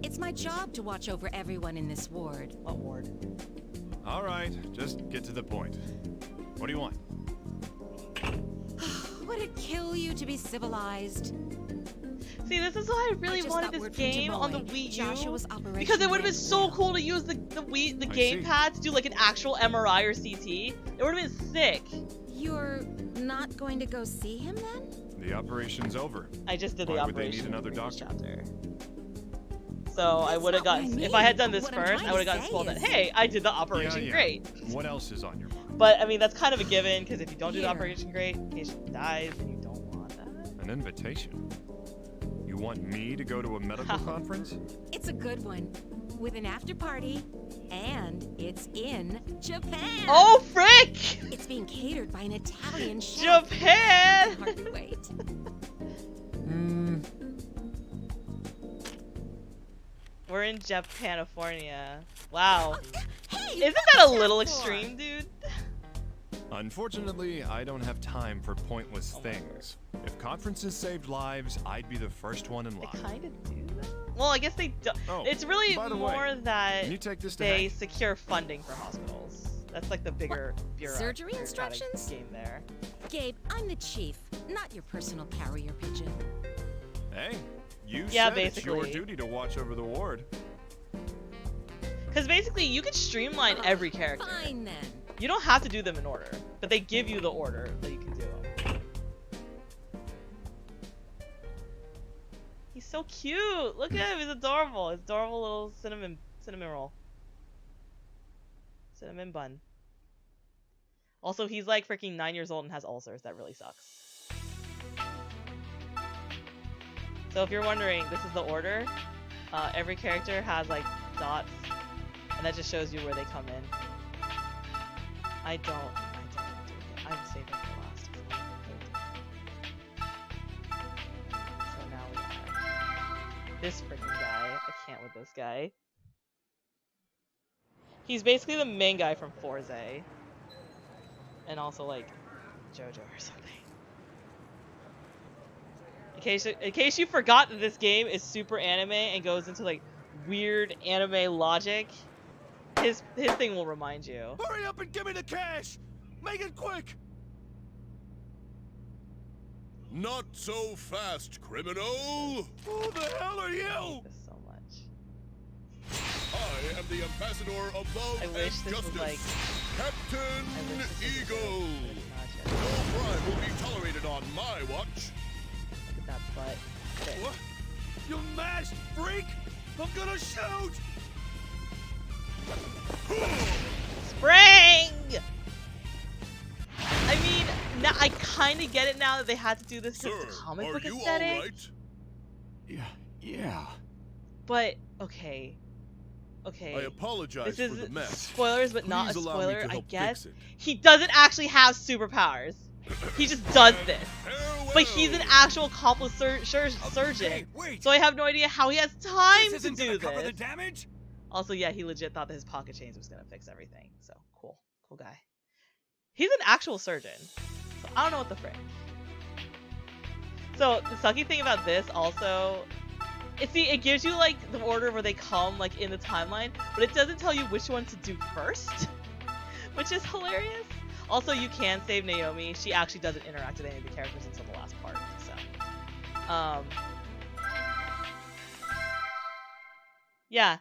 It's my job to watch over everyone in this ward. What ward? All right, just get to the point. What do you want? Would it kill you to be civilized? See, this is why I really just wanted got this word from game on the Jamoy. Wii U. Joshua's operation Because it would have been went so well. cool to use the I gamepad to do like an actual MRI or CT. It would have been sick. You're not going to go see him then? The operation's over. I just did the Why would they operation. need another in the previous doctor? chapter. So I That's would have not what I gotten, if mean. I had done this What I'm first, trying I would have to gotten say spoiled that, is- hey, I did the operation Yeah. great. What else is on your mind? But I mean, that's kind of a given, because if you don't do the Here. operation great, the patient dies, and you don't want that. An invitation? You want me to go to a medical conference? It's a good one. With an after party. And it's in Japan! Oh, frick! It's being catered by an Italian chef. Japan! Hardly wait. We're in Japanifornia. Wow. Hey, Isn't what's that a that little for? extreme, dude? Unfortunately, I don't have time for pointless things. If conferences saved lives, I'd be the first one in They line. kind of do that. Well, I guess they do. Oh, It's really by the way, more that Can you take this to they Hank? secure funding for hospitals. That's like the bigger Surgery bureaucratic instructions? game there. Gabe, I'm the chief, not your personal carrier pigeon. Hey, you Yeah, said it's your basically. duty to watch over the ward. Because basically, you can streamline every character. Fine then. You don't have to do them in order, but they give you the order that you can do them. He's so cute. Look at him. He's adorable. His adorable little cinnamon roll. Cinnamon bun. Also, he's like freaking 9 years old and has ulcers. That really sucks. So if you're wondering, this is the order. Every character has like dots, and that just shows you where they come in. I don't do it. I'm saving for last. So now we have this freaking guy. I can't with this guy. He's basically the main guy from Forza. And also like JoJo or something. In case you forgot that this game is super anime and goes into like weird anime logic, his thing will remind you. Hurry up and give me the cash! Make it quick! Not so fast, criminal! Who the hell are you? This so much. I am the ambassador of love I wish and this justice, was like Captain Eagle. Not No crime will be tolerated on my watch. Look at that butt. Okay. What? You masked freak! I'm gonna shoot! Spring! I mean, now I kind of get it now that they had to do this because it's a comic book aesthetic. All right? Yeah. But okay. I apologize This for the is mess. spoilers, but not a Please allow me spoiler, to I help guess. fix it. He doesn't actually have superpowers. He just does this. But he's an actual accomplished surgeon. Hey, wait! So I have no idea how he has time This to isn't do gonna cover the this. damage? Also, yeah, he legit thought that his pocket change was gonna fix everything. So cool guy. He's an actual surgeon. So I don't know what the frick. So the sucky thing about this also, it gives you like the order where they come like in the timeline, but it doesn't tell you which one to do first, which is hilarious. Also, you can save Naomi. She actually doesn't interact with any of the characters until the last part. So, yeah.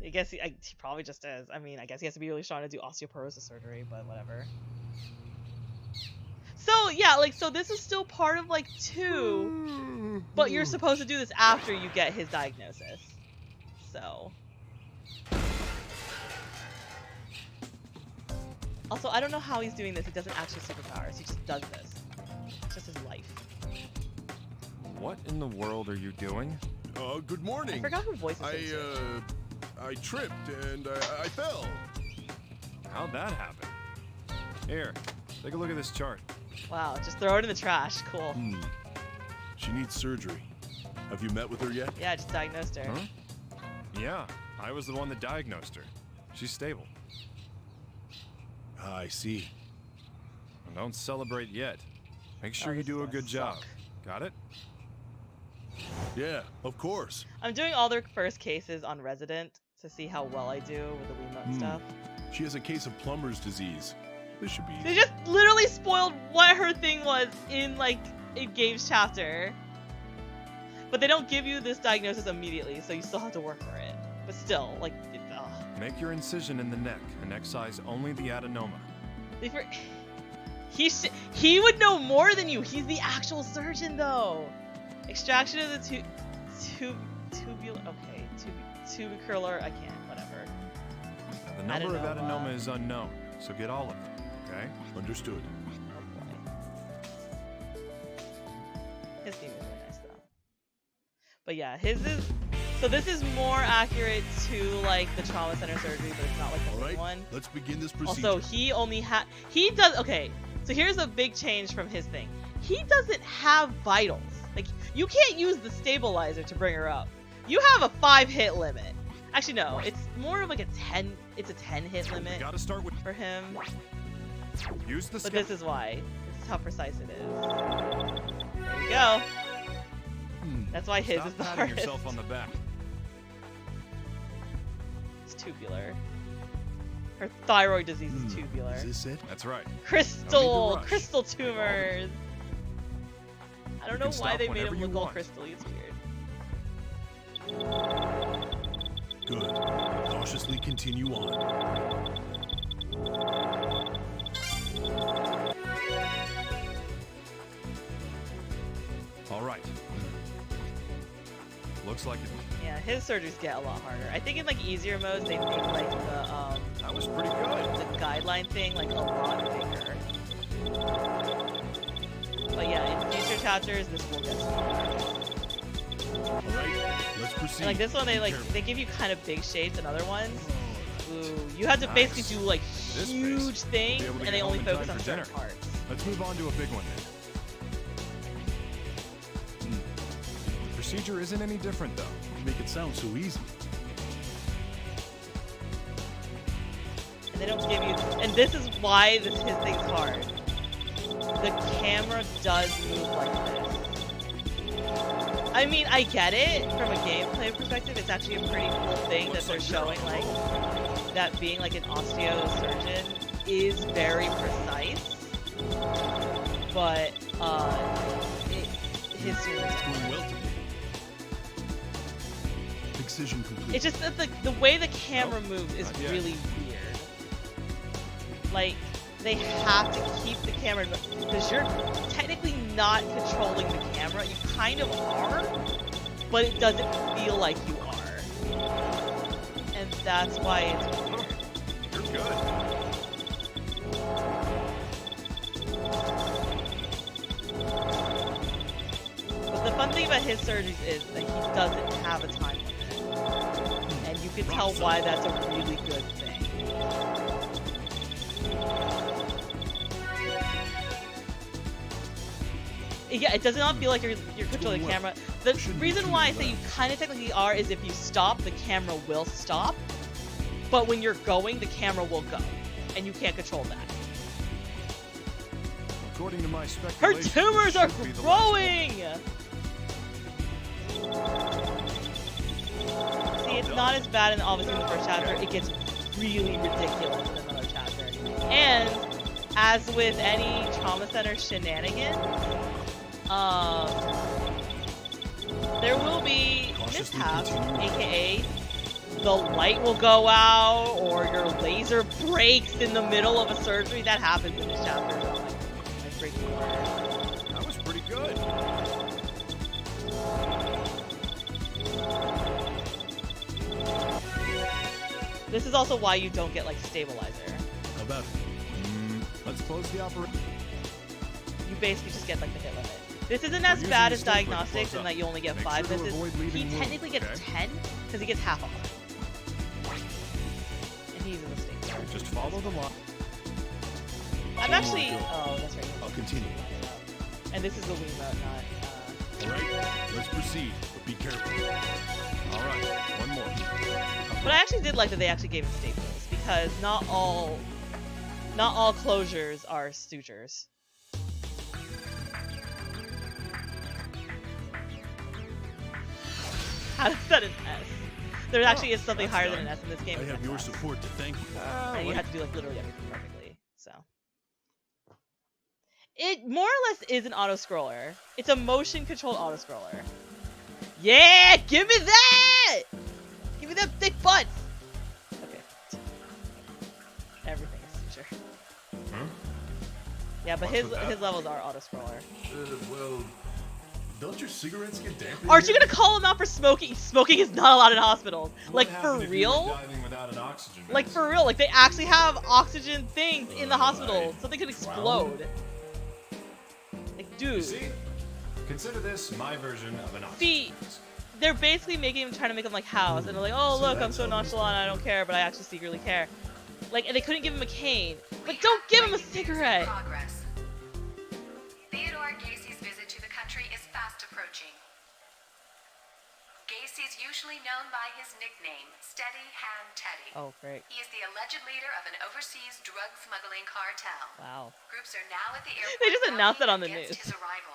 I guess he probably just is. I mean, I guess he has to be really strong to do osteoporosis surgery, but whatever. So, yeah, like, so this is still part of, like, 2, but you're supposed to do this after you get his diagnosis. So. Also, I don't know how he's doing this. He doesn't actually superpowers. He just does this. It's just his life. What in the world are you doing? Good morning. I forgot who voices him. I tripped and I fell. How'd that happen? Here, take a look at this chart. Wow, just throw it in the trash. Cool. She needs surgery. Have you met with her yet? Yeah, I just diagnosed her. Huh? Yeah, I was the one that diagnosed her. She's stable. I see. And don't celebrate yet. Make sure you this is do a gonna good job. suck. Got it? Yeah, of course. I'm doing all their first cases on Resident to see how well I do with the Wiimote and stuff. She has a case of plumber's disease. This should be They just literally spoiled what her thing was in, like, a game's chapter. But they don't give you this diagnosis immediately, so you still have to work for it. But still, like, ugh. Make your incision in the neck and excise only the adenoma. He would know more than you. He's the actual surgeon, though. Extraction of the tubercular. I can't. Whatever. Now, the number of adenoma is unknown, so get all of them. Okay? understood. Oh boy. His theme is really nice though. But yeah, his is. So this is more accurate to like the trauma center surgery, but it's not like the All main right, one. let's begin this procedure. Also, he only does. Okay, so here's a big change from his thing. He doesn't have vitals. Like, you can't use the stabilizer to bring her up. You have a 5-hit limit. Actually, no, it's more of like a 10. It's a 10-hit limit We gotta start with for him. use the But this is why. This is how precise it is. There you go. That's why his Stop is the patting hardest. yourself on the back. It's tubular. Her thyroid disease is tubular. Is this it? That's right. Crystal! rush. Crystal tumors! I don't You know can why stop they made whenever him you look all want. crystally. It's weird. Good. Cautiously continue on. All right. Looks like it. Yeah, his surgeries get a lot harder. I think in like easier modes they make like the That was pretty good. the guideline thing like a lot bigger. But yeah, in future chapters this will get smaller. Alright, let's proceed. And, like this one they give you kind of big shapes and other ones. Ooh, you have to basically do like This huge pace, things we'll be able to and get they home only in focus time on for certain dinner. parts. Let's move on to a big one then. The procedure isn't any different though. You make it sound so easy. And they don't give you, and this is why his thing's hard. The camera does move like this. I mean, I get it from a gameplay perspective. It's actually a pretty cool thing that they're showing, like that being like an osteosurgeon is very precise. But his surgery. It's going well to me. Excision complete. It's just that the way the camera moves is not yet. really weird. Like, they have to keep the camera, because you're technically not controlling the camera. You kind of are, but it doesn't feel like you are. And that's why it's weird. You're good. But the fun thing about his surgeries is that he doesn't have a time limit. And you can tell why that's a really good thing. Yeah, it does not feel like you're controlling the camera. The reason why I say you kind of technically are is if you stop, the camera will stop. But when you're going, the camera will go. And you can't control that. According to my Her speculation, tumors this are should be the last one. growing! See, it's not as bad in obviously in the first chapter. It gets really ridiculous in another chapter. And as with any trauma center shenanigan, there will be mishaps, aka the light will go out or your laser breaks in the middle of a surgery. That happens in this chapter. My freaking word. That was pretty good. This is also why you don't get like stabilizer. How about it? Let's close the operation. You basically just get like the hit limit. This isn't as using bad the as stapler to diagnostics close in up. that you only get Make 5 sure to visits. avoid He leaving technically wounds, gets okay? 10 because he gets half a heart. And he uses a stapler. Just follow the line. I'm actually. Oh, that's right. I'll continue. And this is the Wiimote, not. Alright, let's proceed, but be careful. All right, one more. But I actually did like that they actually gave him staples because not all closures are sutures. How is that an S? There actually is something that's higher done. than an S in this game. I but have that's your S. support to thank you. And you have to do like literally everything perfectly. So it more or less is an auto scroller. It's a motion controlled auto scroller. Yeah, give me that! Give me that thick butt! Okay. Everything is future. Huh? Yeah, but What's with that? his levels are auto scroller. Well, don't your cigarettes get damp? in Aren't you here? gonna call him out for smoking? Smoking is not allowed in hospitals. What Like for happened if you real? were diving without an oxygen Like mask? for real? Like they actually have oxygen things in the hospital. Alright. Something could explode. Like, You dude. see? Consider this my version of an oxygen See, mask. they're basically trying to make him like House, and they're like, oh So look, I'm that's so how this nonchalant, I don't care, but I actually secretly care. Like, and they couldn't give him a cane, but don't give him a cigarette. Progress. Theodore Gacy's visit to the country is fast approaching. Gacy's usually known by his nickname, Steady Hand Teddy. Oh, great. He is the alleged leader of an overseas drug smuggling cartel. Wow. Groups are now at the airport. They just announced that on the rallying against news. his arrival.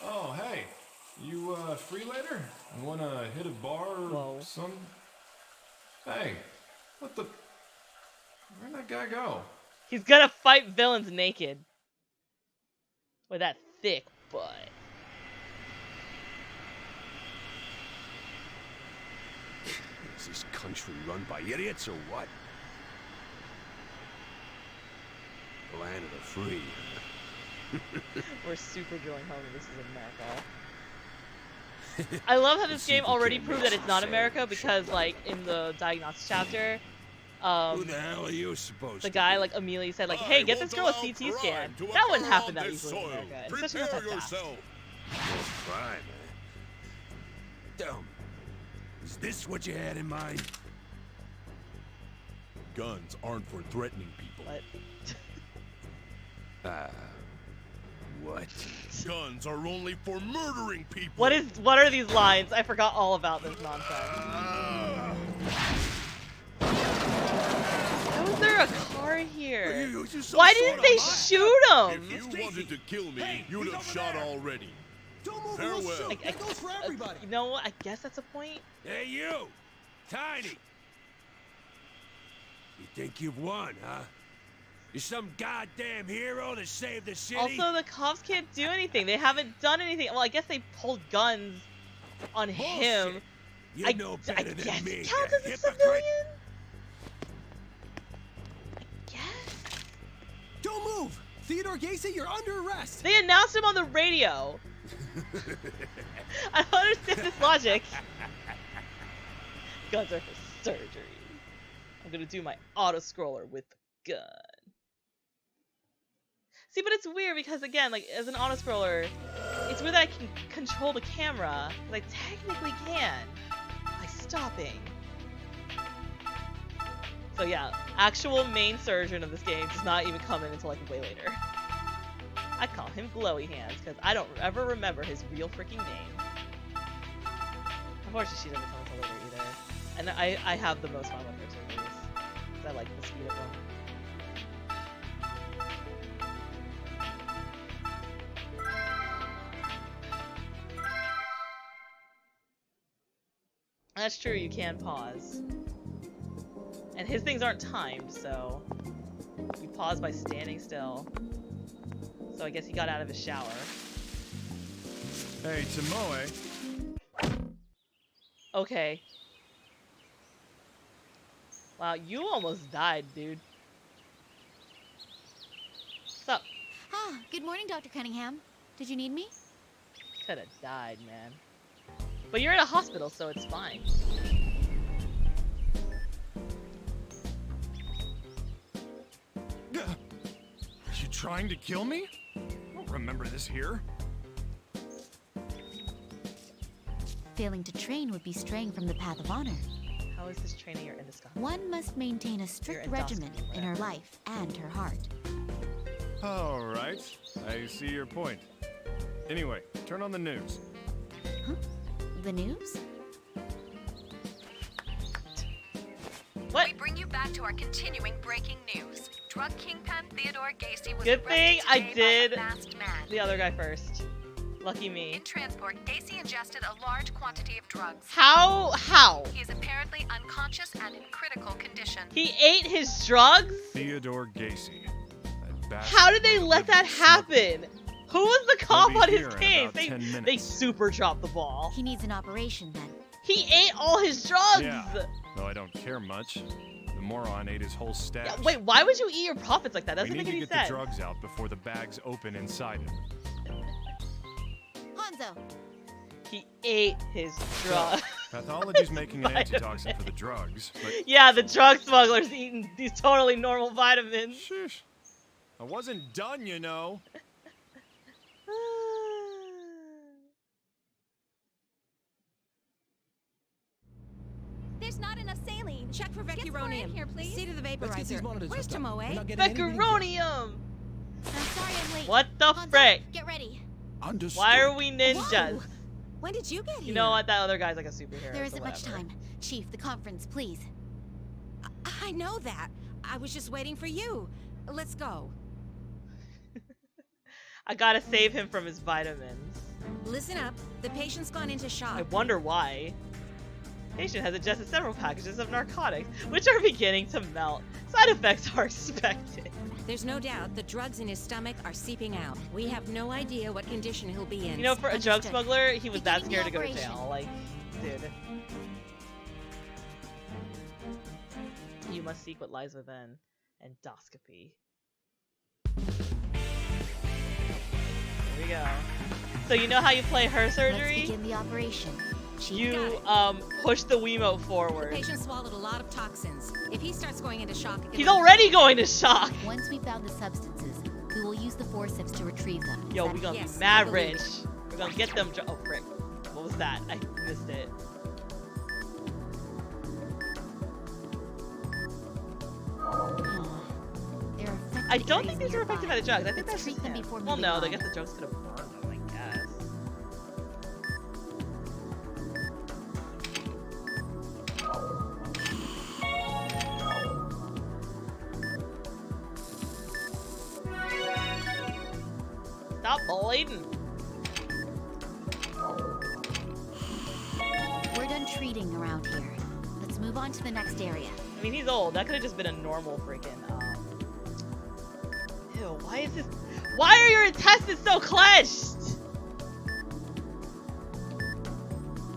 Oh, hey. You, free later? Wanna hit a bar or Whoa. some? Hey. What the? Where'd that guy go? He's gonna fight villains naked. With that thick butt. Is this country run by idiots or what? Land of the free. We're super drilling home that this is America. I love how this game already proved that it's not America because, like, in the diagnostics chapter, Who the hell are you supposed the to guy like immediately said like, "Hey, get this girl a CT scan." That wouldn't happen that easily in America, and especially not that fast. Crime, Tell me, is this what you had in mind? Guns aren't for threatening people. What? What? Guns are only for murdering people. What are these lines? I forgot all about this nonsense. Why was there a car here? Why didn't they shoot him? If you wanted to kill me, you'd have shot already. Farewell. That goes for everybody. You know what? I guess that's a point. Hey, you! Tiny! You think you've won, huh? You're some goddamn hero to save the city? Also, the cops can't do anything. They haven't done anything. Well, I guess they pulled guns on him. You know better than guess me, it counts you as a hypocrite. civilian? I guess. Don't move! Theodore Gacy, you're under arrest! They announced him on the radio. I don't understand this logic. Guns are for surgery. I'm gonna do my auto-scroller with the gun. See, but it's weird because, again, like, as an auto-scroller, it's weird that I can control the camera, but I technically can, by stopping. So yeah, actual main surgeon of this game does not even come in until, like, way later. I call him Glowy Hands, because I don't ever remember his real freaking name. Unfortunately, she doesn't come until later either. And I have the most fun with her too, because I like the speed of them. That's true, you can pause. And his things aren't timed, so you pause by standing still. So I guess he got out of his shower. Hey, Tomoe. Okay. Wow, you almost died, dude. What's up? Ah, good morning, Dr. Cunningham. Did you need me? Could have died, man. But you're in a hospital, so it's fine. Are you trying to kill me? I don't remember this here. Failing to train would be straying from the path of honor. How is this training your endoscopy? One must maintain a strict regimen in her life and her heart. All right, I see your point. Anyway, turn on the news. Huh? The news? What? We bring you back to our continuing breaking news. Drug kingpin Theodore Gacy was Good thing I arrested today did by a masked man. the other guy first. Lucky me. In transport, Gacy ingested a large quantity of drugs. How? He is apparently unconscious and in critical condition. He ate his drugs? Theodore Gacy. How did they let that happen? Who was the cop We'll on be his here in case? about 10 They minutes. super dropped the ball. He needs an operation then. He ate all his drugs! Yeah, though I don't care much. The moron ate his whole stash. Yeah, wait, why would you eat your profits like that? That doesn't we make need any to get sense. the drugs out before the bags open inside him. Hanzo! He ate his drugs. Pathology's making an antitoxin for the drugs, but Yeah, the drug smuggler's eating these totally normal vitamins. Shush. I wasn't done, you know. There's not enough saline. Check for Get more in vecuronium. here, please. See to the Let's get these vaporizer. monitors Where's hooked up. We're Tomoe? not getting anything here. Macaronium! I'm sorry I'm late. What the Hanzo, frick? get ready. Understood. Why are we ninjas? Whoa. When did you get here? You know what? That other guy's like a superhero. There so isn't much whatever. time. Chief, the conference, please. I know that. I was just waiting for you. Let's go. I gotta save him from his vitamins. Listen up. The patient's gone into I shock. wonder why. Patient has ingested several packages of narcotics, which are beginning to melt. Side effects are expected. There's no doubt the drugs in his stomach are seeping out. We have no idea what condition he'll be in. You know, for a drug Understood. smuggler, he was that Beginning scared to go to the jail. Like, dude. You must seek what lies within. Endoscopy. Here we go. So you know how you play her Let's surgery? begin the operation. You push the Wiimote forward. The patient swallowed a lot of toxins. If he starts going into shock again, He's already going to shock. Once we found the substances, we will use the forceps to retrieve them. Yo, Is we that- gonna Yes, be mad I believe rich. We're gonna get them. Oh frick! What was that? I missed it. There are affected I don't areas think these are affected by nearby. the drugs. I think Let's that's treat just them him. before Well, moving no, on. I guess the drugs could have burned them. I guess. Stop bleeding. We're done treating around here. Let's move on to the next area. I mean, he's old. That could have just been a normal freaking. Ew, why is this? Why are your intestines so clenched?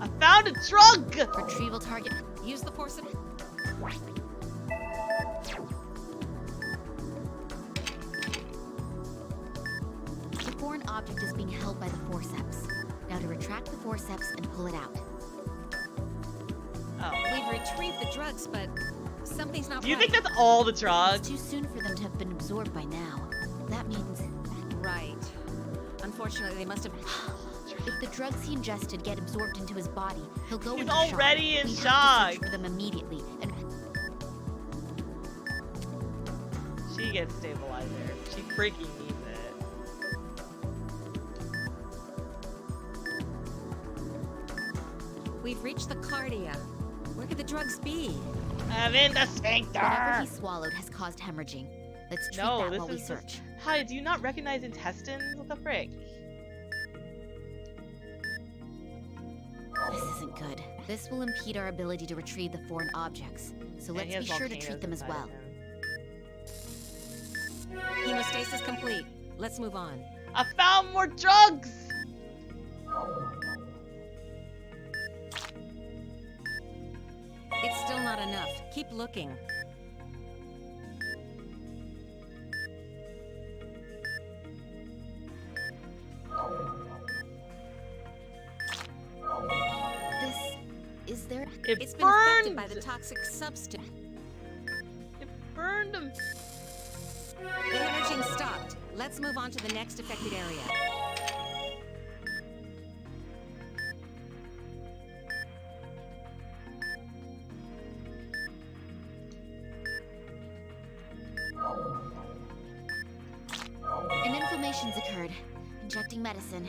I found a drug! Retrieval target. use the forceps. The foreign object is being held by the forceps. Now to retract the forceps and pull it out. Oh. We've retrieved the drugs, but something's not Do you right. think that's all the It's drugs? too soon for them to have been absorbed by now. That means Right. Unfortunately, they must have... if the drugs he ingested get absorbed into his body, he'll go He's into already shock. in We have to shock. search for them immediately. And She gets stabilizer. She freaking needs it. We've reached the cardia. Where could the drugs be? I'm in the sphincter! whatever he swallowed has caused hemorrhaging. Let's treat No, that this while we is search. just... Hi, do you not recognize intestines? What the frick? This isn't good. This will impede our ability to retrieve the foreign objects. So Yeah, let's he has be sure to volcanoes treat them as inside well. of him. Hemostasis complete. Let's move on. I found more drugs! It's still not enough. Keep looking. This is there. It's been burned! affected by the toxic substance. It burned him. The hemorrhaging stopped. Let's move on to the next affected area. An inflammation's occurred. Injecting medicine.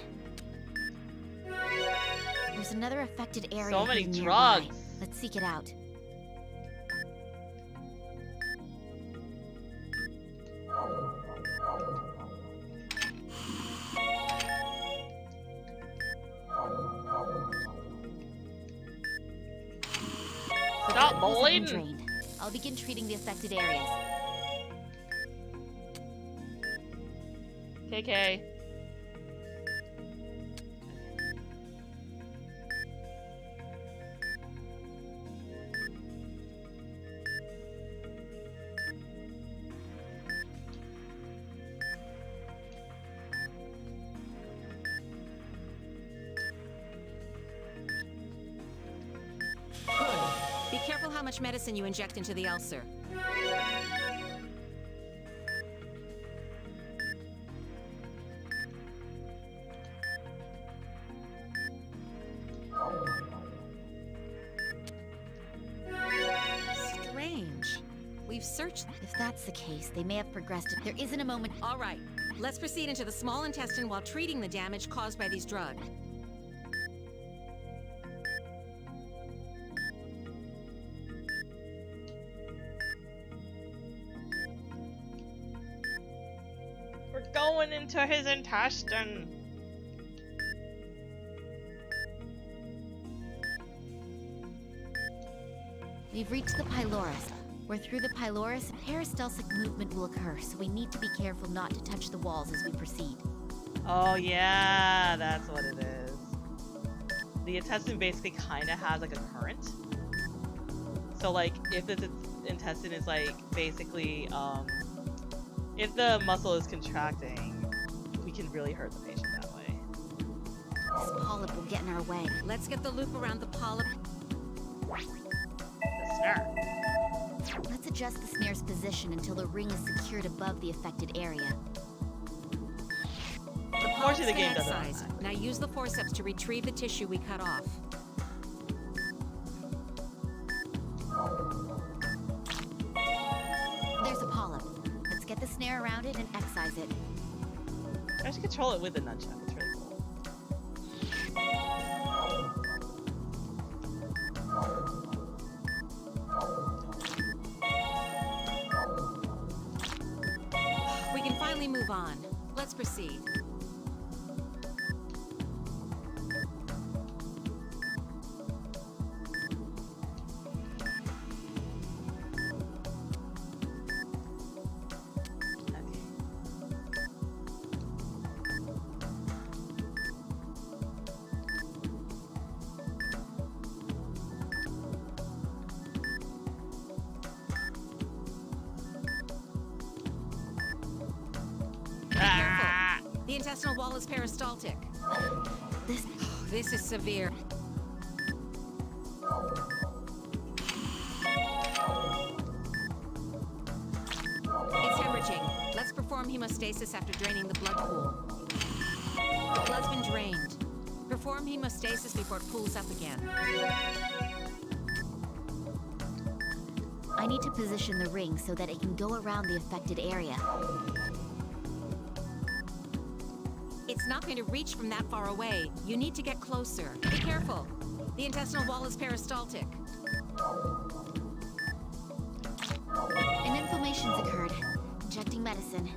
There's another affected area So many hidden nearby. drugs. Let's seek it out. Stop Blood has been bleeding! drained. I'll begin treating the affected areas. KK. Be careful how much medicine you inject into the ulcer. Strange. We've searched... If that's the case, they may have progressed. There isn't a moment. All right. Let's proceed into the small intestine while treating the damage caused by these drugs. We're going into his intestine. We've reached the pylorus. Where through the pylorus, peristaltic movement will occur, so we need to be careful not to touch the walls as we proceed. Oh yeah, that's what it is. The intestine basically kind of has like a current. So like, if this intestine is like basically, if the muscle is contracting, we can really hurt the patient that way. This polyp will get in our way. Let's get the loop around the polyp. The snare. Let's adjust the snare's position until the ring is secured above the affected area. Unfortunately, the game doesn't Size. Now use the forceps to retrieve the tissue we cut off. There's a polyp. Let's get the snare around it and excise it. I should control it with the nunchuck. It's really cool. We can finally move on. Let's proceed. The intestinal wall is peristaltic. This is severe. It's hemorrhaging. Let's perform hemostasis after draining the blood pool. The blood's been drained. Perform hemostasis before it pools up again. I need to position the ring so that it can go around the affected area. It's not going to reach from that far away. You need to get closer. Be careful. The intestinal wall is peristaltic. An inflammation's occurred. Injecting medicine.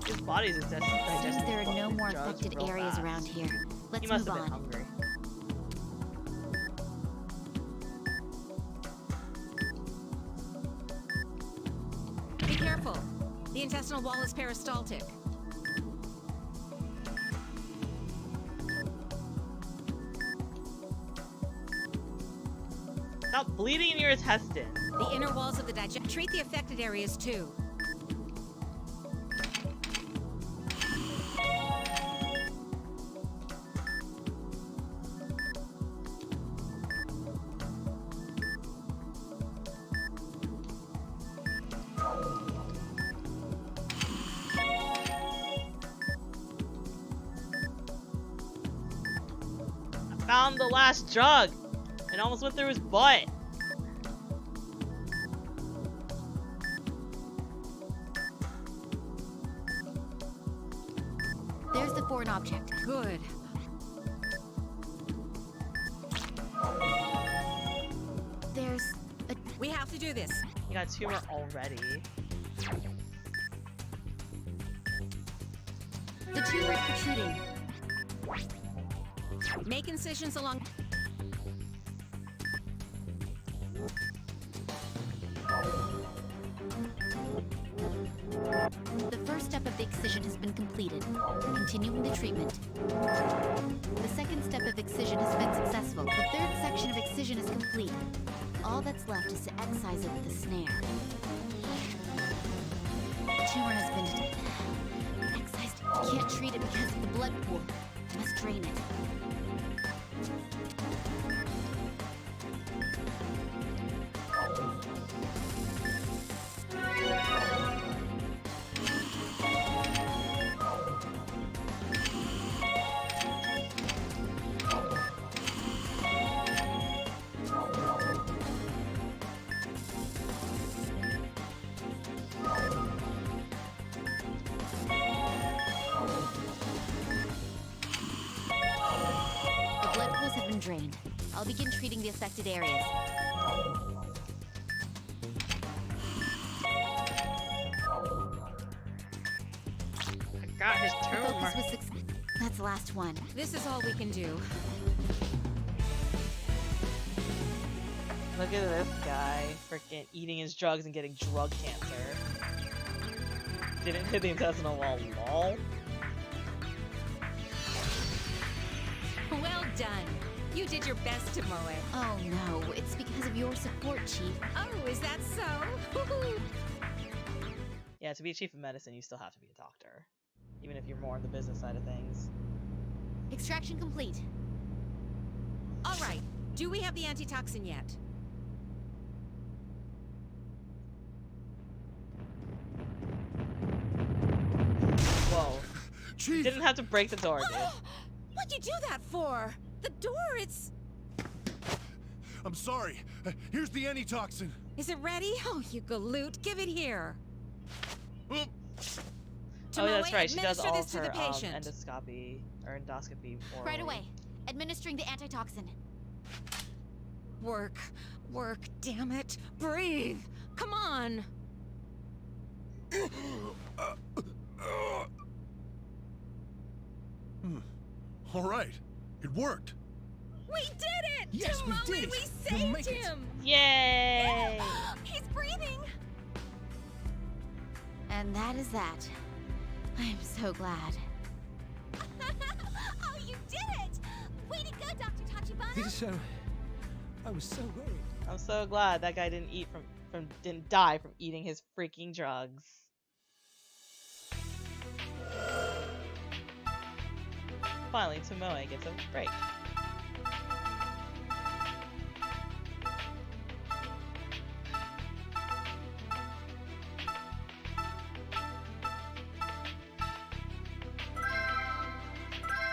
His body's digesting. Seems there are no more affected areas around here. Let's He must move have been on. hungry. Be careful. The intestinal wall is peristaltic. Stop bleeding in your intestine. The inner walls of the digest. Treat the affected areas too. I found the last drug. It almost went through his butt. There's the foreign object. Good. There's a... We have to do this. You got a tumor already. The tumor is protruding. Make incisions along. The first step of the excision has been completed. Continuing the treatment. The second step of excision has been successful. The third section of excision is complete. All that's left is to excise it with a snare. The tumor has been excised. Can't treat it because of the blood pool. Must drain it. Drained. I'll begin treating the affected areas. I got his tumor. Focus was success. That's the last one. This is all we can do. Look at this guy freaking eating his drugs and getting drug cancer. Didn't hit the intestinal wall, lol. done. You did your best, Tomoe. Oh no, it's because of your support, Chief. Oh, is that so? Woohoo! Yeah, to be a chief of medicine, you still have to be a doctor, even if you're more on the business side of things. Extraction complete. All right. Do we have the antitoxin yet? Whoa. Chief! Didn't have to break the door, dude. What'd you do that for? The door, it's... I'm sorry. Here's the antitoxin. Is it ready? Oh, you galoot. Give it here. Oh, Oh, that's Tomoe, right. She does administer all this of to her the patient. endoscopy or endoscopy orally. Right away. Administering the antitoxin. Work. Work. Damn it. Breathe. Come on. all right. It worked. We did it! Yes, we Tomoe, did it. We You'll saved make it. him! Yay! He's breathing! And that is that. I'm so glad. Oh, you did it! Way to go, Dr. Tachibana! I was so worried. I'm so glad that guy didn't didn't die from eating his freaking drugs. Finally, Tomoe gets a break.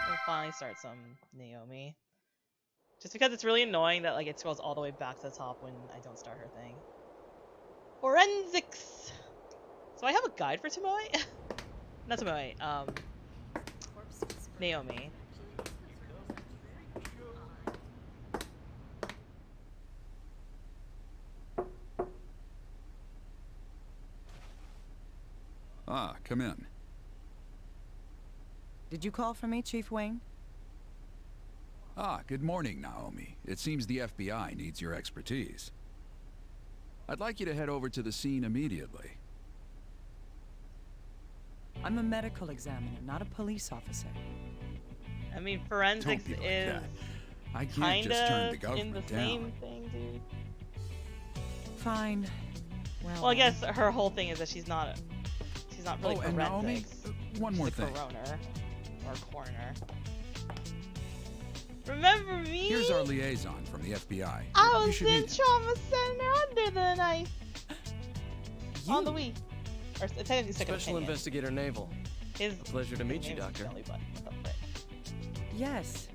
We'll finally start some Naomi. Just because it's really annoying that like it scrolls all the way back to the top when I don't start her thing. Forensics! So I have a guide for Tomoe? Not Tomoe, Naomi. Ah, come in. Did you call for me, Chief Wayne? Ah, good morning, Naomi. It seems the FBI needs your expertise. I'd like you to head over to the scene immediately. I'm a medical examiner, not a police officer. I mean, forensics Don't be like is that. I can't kind just turn the of government in the down. same thing, dude. Fine. Well, I guess her whole thing is that she's not really Oh, and Naomi, forensics. one more She's a thing. coroner or coroner. Remember me? Here's our liaison from the FBI. I You was should in meet him. trauma center under the knife. On the Wii. Or technically second Special opinion. Investigator Naval. His Pleasure to meet you, name is Doctor. Jelly Button. What the frick? Yes.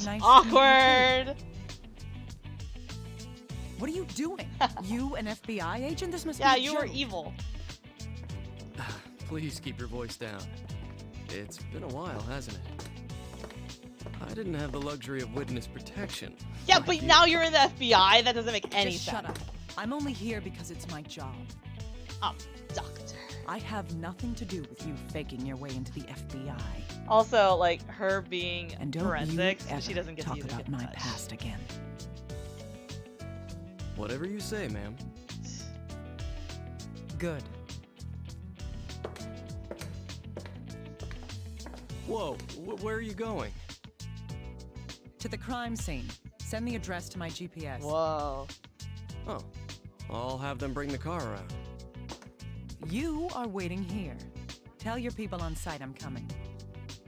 Nice. Awkward! What are you doing? You an FBI agent? This must Yeah, be a you were joke. evil. Please keep your voice down. It's been a while, hasn't it? I didn't have the luxury of witness protection. Yeah, but now you're in the FBI? That doesn't make any Just sense. shut up. I'm only here because it's my job. Doctor. I have nothing to do with you faking your way into the FBI. Also, like, her being And don't forensics, you ever she doesn't get talk to use about it. my past again. Whatever you say, ma'am. Good. Whoa, where are you going? To the crime scene. Send the address to my GPS. Whoa. Oh, I'll have them bring the car around. You are waiting here. Tell your people on site I'm coming.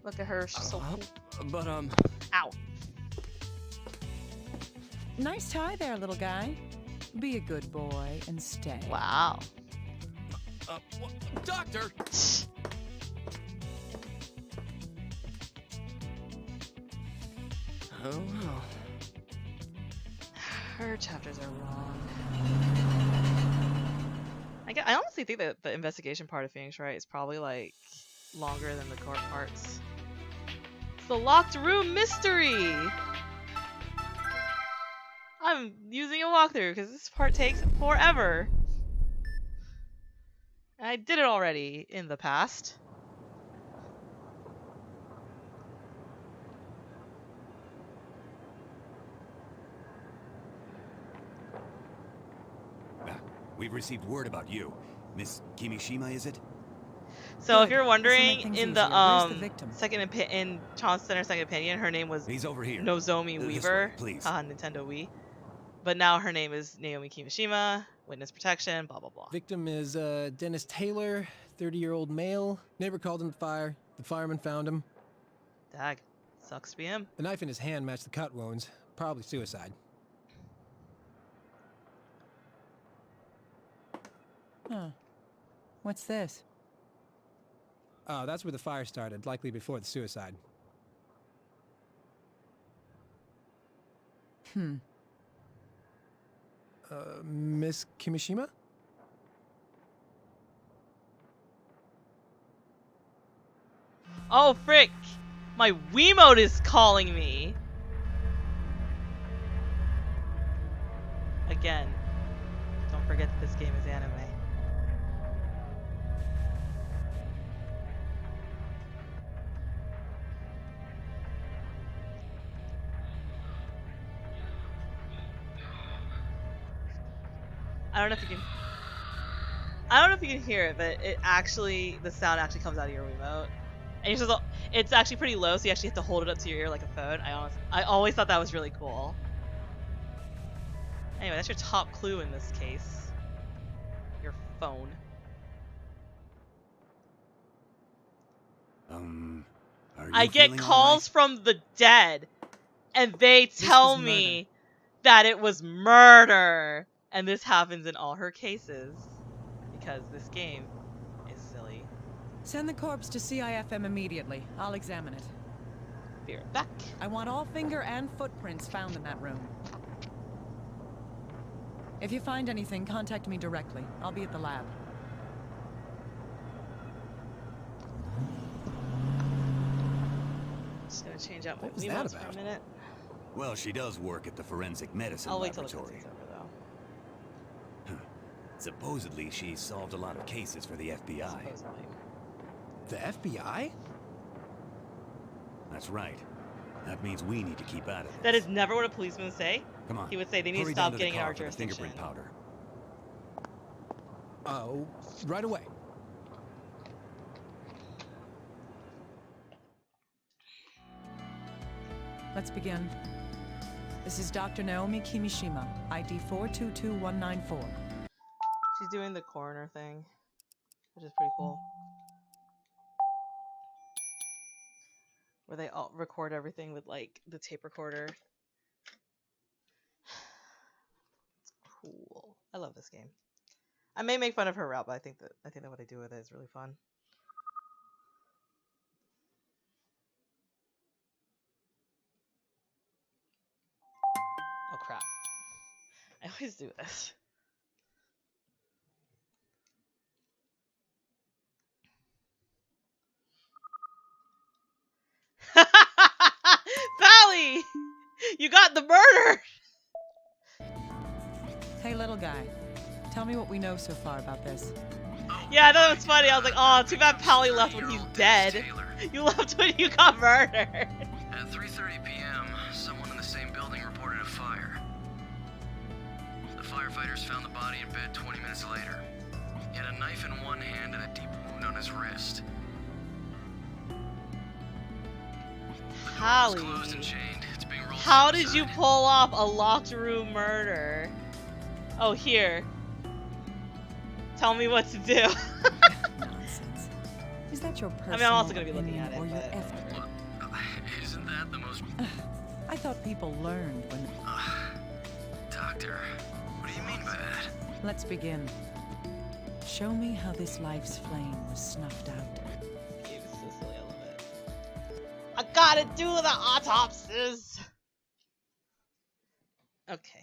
Look at her, she's so cool. But, Ow. Nice tie there, little guy. Be a good boy and stay. Wow. Doctor! Oh, well. Her chapters are long. I honestly think that the investigation part of Phoenix Wright is probably, like, longer than the court parts. It's the locked room mystery! I'm using a walkthrough because this part takes forever. I did it already in the past. We've received word about you. Miss Kimishima, is it? So if Good. you're This'll make wondering, things in easier. the Where's the victim? in Chance Center Second Opinion, her name was He's over here. Nozomi This Weaver. way, please. Haha, Nintendo Wii. But now her name is Naomi Kimishima. Witness protection. Blah blah blah. Victim is Dennis Taylor, 30-year-old male. Neighbor called in the fire. The fireman found him. Dag. Sucks to be him. The knife in his hand matched the cut wounds. Probably suicide. Huh. What's this? Oh, that's where the fire started, likely before the suicide. Miss Kimishima? Oh frick! My Wiimote is calling me! Again. Don't forget that this game is anime. I don't know if you can hear it, but the sound actually comes out of your Wiimote. And you're just, it's actually pretty low, so you actually have to hold it up to your ear like a phone. I always thought that was really cool. Anyway, that's your top clue in this case. Your phone. I get calls from the dead, and they tell me that it was murder. And this happens in all her cases, because this game is silly. Send the corpse to CIFM immediately. I'll examine it. Be right back. I want all finger and footprints found in that room. If you find anything, contact me directly. I'll be at the lab. Just gonna change out my What was that Wiimotes for a about? minute. Well, she does work at the forensic medicine I'll wait till the laboratory. cutscene's over though. Supposedly, she solved a lot of cases for the FBI. Supposedly. The FBI? That's right. That means we need to keep out of it. That is never what a policeman would say. Come on. He would say they need to Hurry stop down to getting the in car our for the jurisdiction. fingerprint powder. Oh, right away. Let's begin. This is Dr. Naomi Kimishima, ID 422194. She's doing the coroner thing, which is pretty cool. Where they all record everything with like the tape recorder. It's cool. I love this game. I may make fun of her route, but I think that what they do with it is really fun. Oh crap. I always do this. Valley! You got the murder! Hey, little guy. Tell me what we know so far about this. Yeah, I thought it was funny. I was like, oh, too bad Pally left when he's dead. You left when you got murdered. At 3:30 p.m., someone in the same building reported a fire. The firefighters found the body in bed 20 minutes later. He had a knife in one hand and a deep wound on his wrist. Pally, Closed and chained. It's being rolled how to the did you side. pull off a locked room murder? Oh, here. Tell me what to do. Nonsense. Is that your personal I mean, I'm also gonna be looking opinion at it, or your but effort? Isn't that the most... I thought people learned when... Doctor, what do you mean by that? Let's begin. Show me how this life's flame was snuffed out. Gabe is so silly, I love it. I gotta do the autopsies! Okay.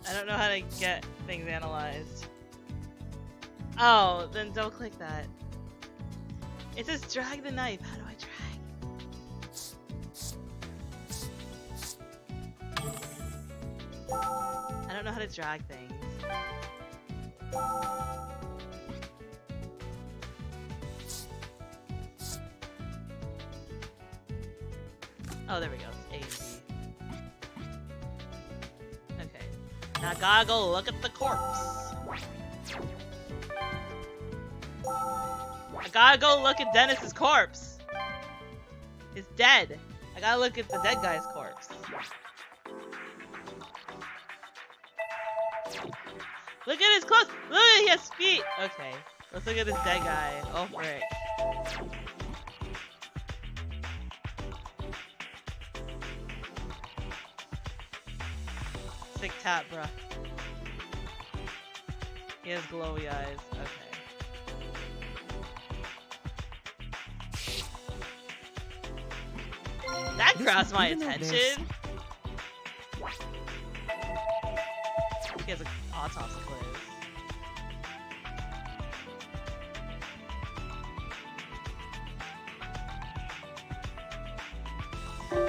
I don't know how to get things analyzed. Oh, then don't click that. It says drag the knife. How do I drag? I don't know how to drag things. Oh, there we go. A and B. Okay. Now I gotta go look at the corpse. I gotta go look at Dennis's corpse. It's dead. I gotta look at the dead guy's corpse. Look at his clothes. Look at he has feet. Okay. Let's look at this dead guy. Oh, frick. Sick tap, bruh. He has glowy eyes. Okay. That grabs my attention. He has an autopsy quiz.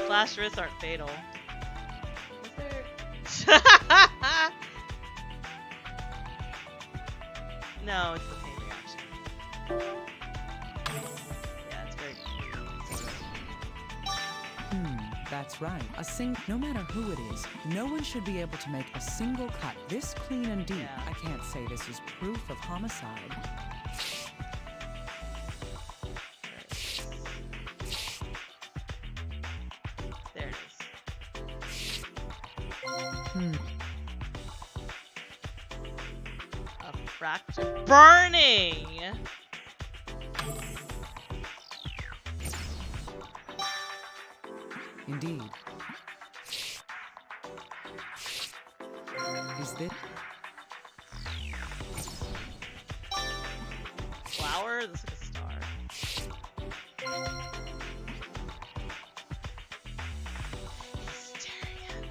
Flash wrists aren't fatal. Is there? No, it's the pain reaction. Yeah, it's very That's right. No matter who it is, no one should be able to make a single cut this clean and deep. Yeah. I can't say this is proof of homicide. There it is. A fracture. Burning! Indeed. Is this? Flower? This is like a star. He's staring at me.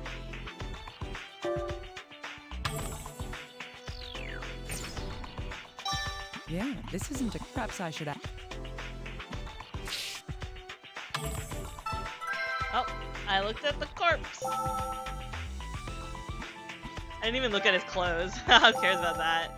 Yeah, this isn't a. Perhaps I should. Oh, I looked at the corpse. I didn't even look at his clothes. Who cares about that?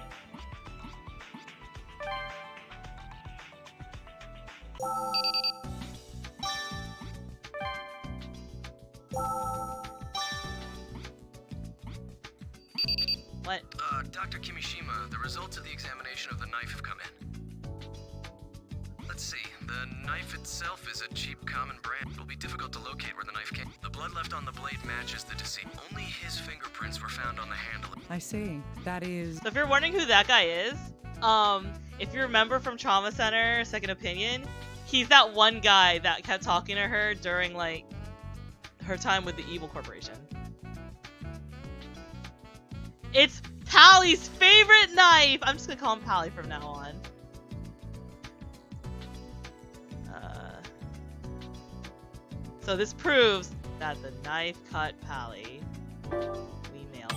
What? Dr. Kimishima, the results of the examination of the knife have come in. Let's see. The knife itself is a cheap, common brand. It will be difficult to locate where the knife came. The blood left on the blade matches the deceased. Only his fingerprints were found on the handle. I see. That is. So if you're wondering who that guy is, if you remember from Trauma Center, Second Opinion, he's that one guy that kept talking to her during, like, her time with the Evil Corporation. It's Pally's favorite knife! I'm just gonna call him Pally from now on. So this proves that the knife cut Pally. We nailed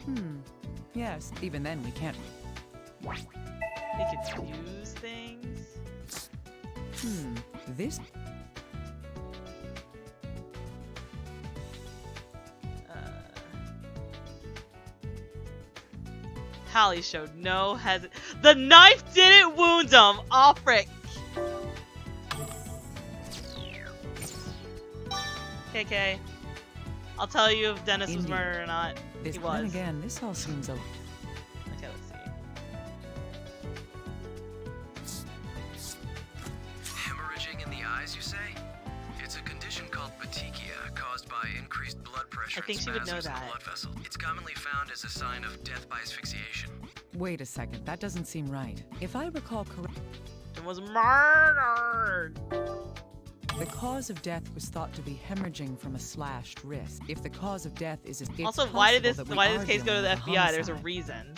it. Yes, even then we can't. We could use things. This. Pally showed no hesitation. The knife didn't wound him! Oh, frick. KK. I'll tell you if Dennis was murdered or not. This, He was. Then again, this all seems a. Okay, let's see. Hemorrhaging in the eyes, you say? It's a condition called petechia, caused by increased blood pressure I think and she would know spasms in the that. blood vessel. It's commonly found as a sign of death by asphyxiation. Wait a second, that doesn't seem right. If I recall correctly, It was murdered! the cause of death was thought to be hemorrhaging from a slashed wrist. If the cause of death is Also, why did this case go to the FBI? There's a reason.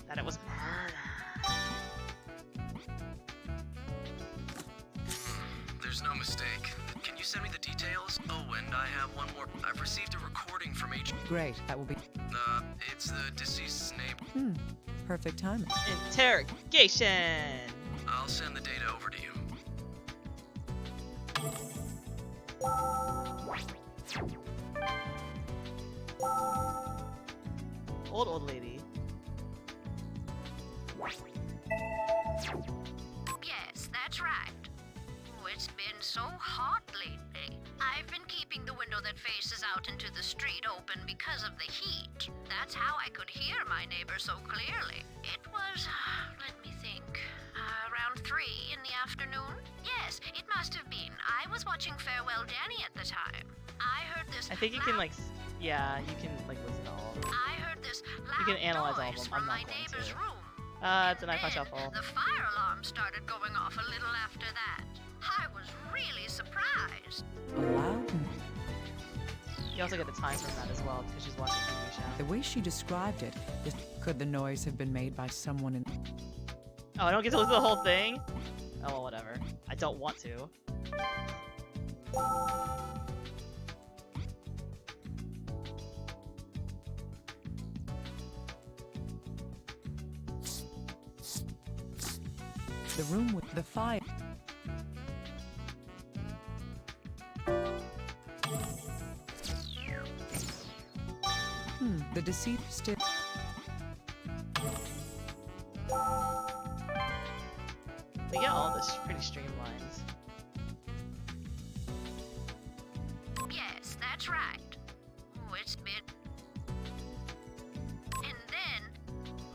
That it was murder. There's no mistake. Can you send me the details? Oh, and I have one more. I've received a recording from H. Great, that will be. It's the deceased's name. Perfect timing. Interrogation. I'll send the data over to you. Old lady. Yes, that's right. Oh, it's been so hot lately. I've been keeping the window that faces out into the street open because of the heat. That's how I could hear my neighbor so clearly. It was, let me think, around 3 in the afternoon? Yes, it must have been. I was watching Farewell Danny at the time. I heard this. I think you can like, yeah, you can like listen to all of them. I heard this loud You can analyze all of noise them. I'm from not my going neighbor's to. room. It's an icon Then shuffle. the fire alarm started going off a little after that. I was really surprised. Wow. You also get the time from that as well because she's watching TV show. The way she described it, could the noise have been made by someone in... Oh, I don't get to listen to the whole thing? Oh, well, whatever. I don't want to. The room with the fire. The deceit still... They get all this pretty streamlined. Yes, that's right. Oh, it's been... And then,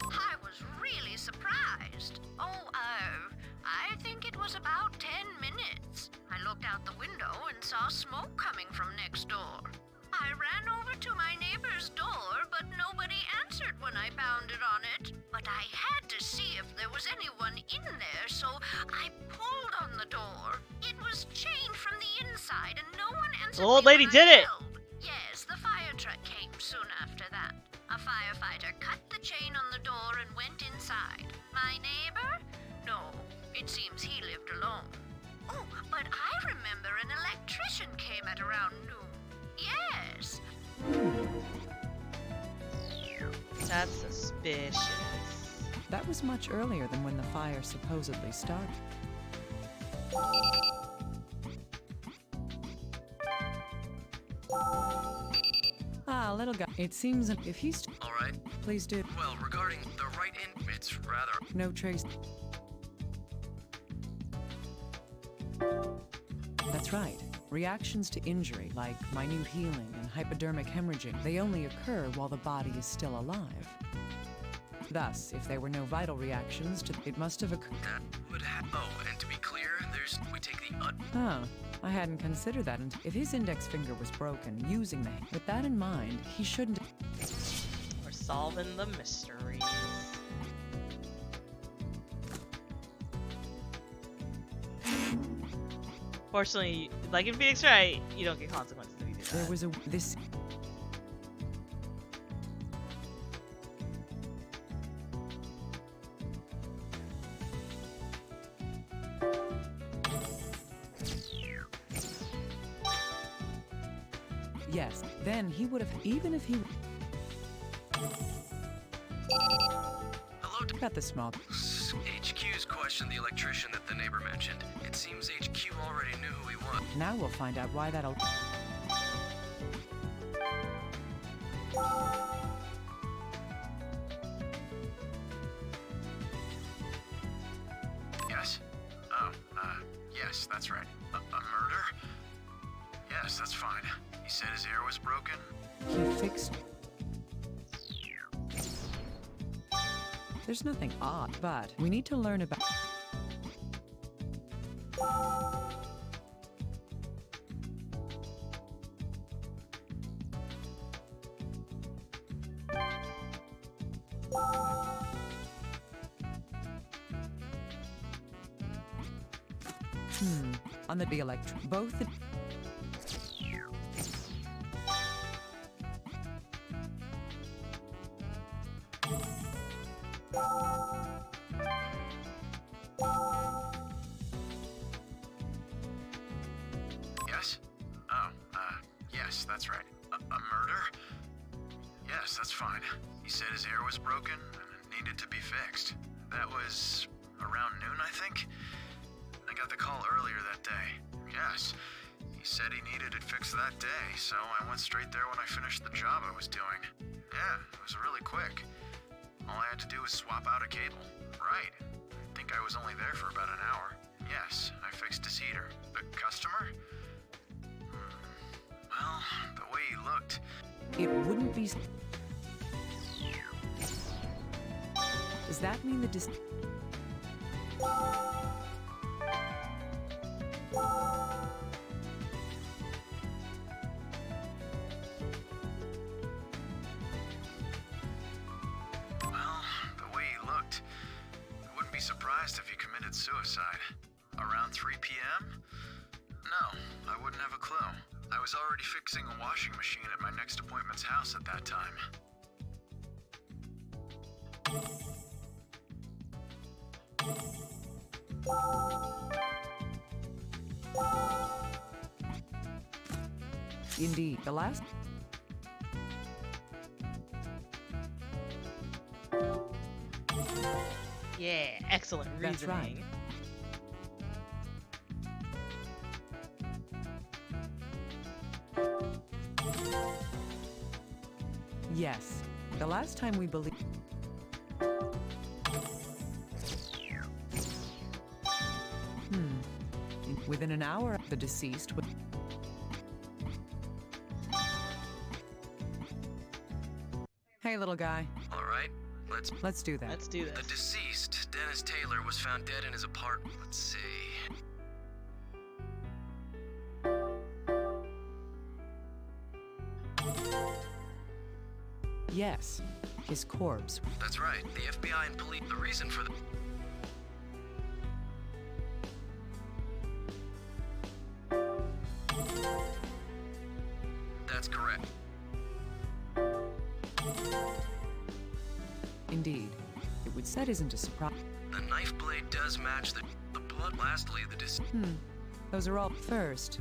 I was really surprised. Oh, I think it was about 10 minutes. I looked out the window and saw smoke coming from next door. I ran over to my neighbor's door, but nobody answered when I pounded on it. But I had to see if there was anyone in there, so I pulled on the door. It was chained from the inside, and no one answered. The old me lady when I did it! yelled. Yes, the fire truck came soon after that. A firefighter cut the chain on the door and went inside. My neighbor? No, it seems he lived alone. Oh, but I remember an electrician came at around noon. Yes. That's suspicious. That was much earlier than when the fire supposedly started. Little guy. It seems if he's... All right. Please do. Well, regarding the right end, it's rather... No trace. That's right. Reactions to injury, like minute healing and hypodermic hemorrhaging, they only occur while the body is still alive. Thus, if there were no vital reactions to it must have occurred. That would have... Oh, and to be clear, we take the Oh, I hadn't considered that. And if his index finger was broken, using the... With that in mind, he shouldn't... We're solving the mysteries. Fortunately, like in Phoenix Wright, you don't get consequences if you do that. There was a... This... Yes, then he would have... Even if he... Hello? Got the small... HQ's questioned the electrician that the neighbor mentioned. It seems HQ already knew who he was. Now we'll find out why that'll... Yes? Yes, that's right. A murder? Yes, that's fine. He said his ear was broken. He fixed... There's nothing odd, but we need to learn about... On the electric... Both the... Yes? Yes, that's right. A murder? Yes, that's fine. He said his air was broken and needed to be fixed. That was around noon, I think? I got the call earlier that day. Yes. He said he needed it fixed that day, so I went straight there when I finished the job I was doing. Yeah, it was really quick. All I had to do was swap out a cable. Right. I think I was only there for about an hour. Yes, I fixed his heater. The customer? Well, the way he looked... It wouldn't be... Does that mean the Well, the way he looked, I wouldn't be surprised if he committed suicide. Around 3 p.m.? No, I wouldn't have a clue. I was already fixing a washing machine at my next appointment's house at that time. Indeed, the last... Yeah, excellent reasoning. That's right. Yes, the last time we believed... Within an hour, the deceased would... Hey, little guy. All right, Let's do that. Let's do this. The deceased, Dennis Taylor, was found dead in his apartment. Let's see. Yes, his corpse. That's right. The FBI and police. The reason for the... That's correct. Indeed. It would set isn't a surprise. The knife blade does match the blood. Lastly, the Those are all first.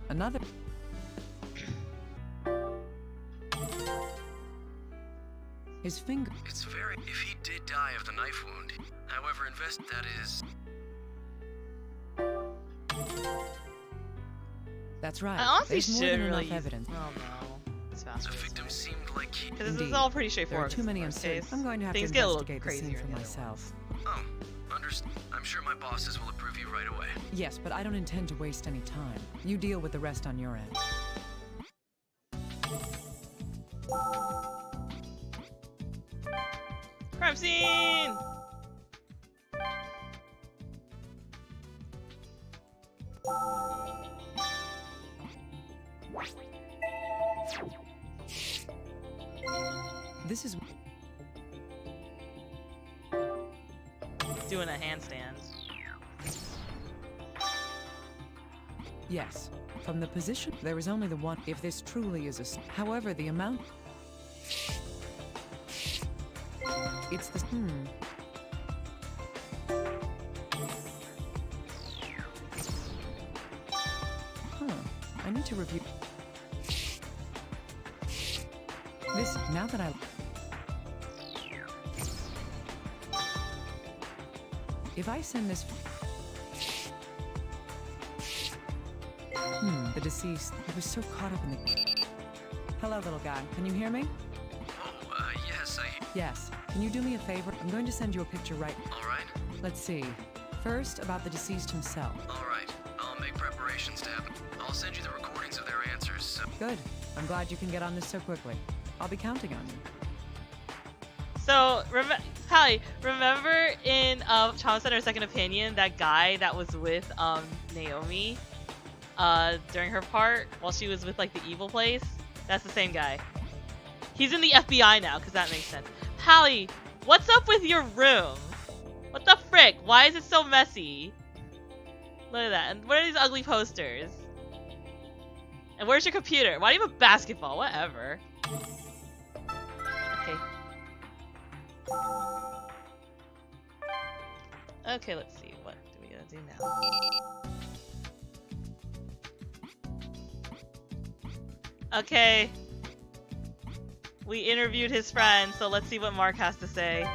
Another... His finger... It's very... If he did die of the knife wound, however, that is... That's right. I honestly There's more should than really enough evidence. Oh no, it's faster. The victim seemed like he... Because this is all pretty straightforward. There are too many in this uncertainties. case. I'm going to have Things to get a little investigate the scene crazier for in the other myself. Oh, understand. I'm sure my bosses will approve you right away. Yes, but I don't intend to waste any time. You deal with the rest on your end. Crime scene! This is... Doing a handstand. Yes. From the position, there is only the one. If this truly is a... However, the amount... It's the... I need to review... This... Now that I... If I send this... The deceased... I was so caught up in the... Hello, little guy. Can you hear me? Oh, yes, Yes. Can you do me a favor? I'm going to send you a picture right... All right. Let's see. First, about the deceased himself. All right. I'll make preparations to have... I'll send you the recordings of their answers, so... Good. I'm glad you can get on this so quickly. I'll be counting on you. So, Hallie, remember in Trauma Center Second Opinion, that guy that was with Naomi during her part while she was with like the evil place? That's the same guy. He's in the FBI now, because that makes sense. Hallie, what's up with your room? What the frick? Why is it so messy? Look at that. And what are these ugly posters? And where's your computer? Why do you have a basketball? Whatever. Okay. Okay, let's see. What do we gotta do now? Okay. We interviewed his friend, so let's see what Mark has to say.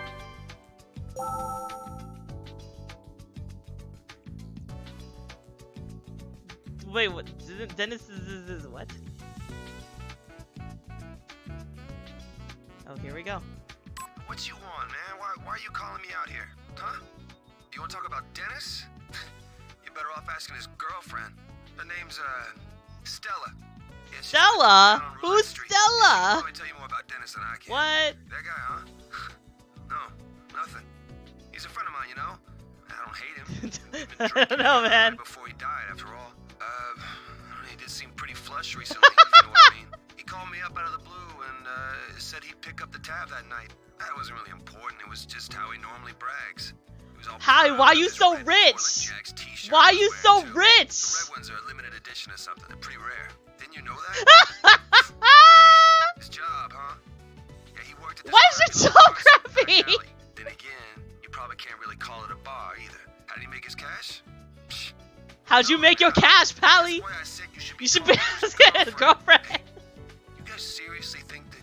Wait, what? Dennis is what? Oh, here we go. What you want, man? Why are you calling me out here? Huh? You want to talk about Dennis? You're better off asking his girlfriend. Her name's, Stella. Yeah, Stella? Who's Stella? She'll probably tell you more about Dennis than I can. What? That guy, huh? No, nothing. He's a friend of mine, you know? I don't hate him. I don't know, man. Before he died, after all. He did seem pretty flush recently, if you know what I mean. He called me up out of the blue and, said he'd pick up the tab that night. That wasn't really important. It was just how he normally brags. He was all Hi, why are you so rich? Why are you so rich? The red ones are a limited edition or something. They're pretty rare. Didn't you know that? His job, huh? Yeah, he worked at this Why is your job crappy? Then again, you probably can't really call it a bar either. How did he make his cash? How'd you make your cash, Pally? You should be asking his girlfriend. You guys seriously think that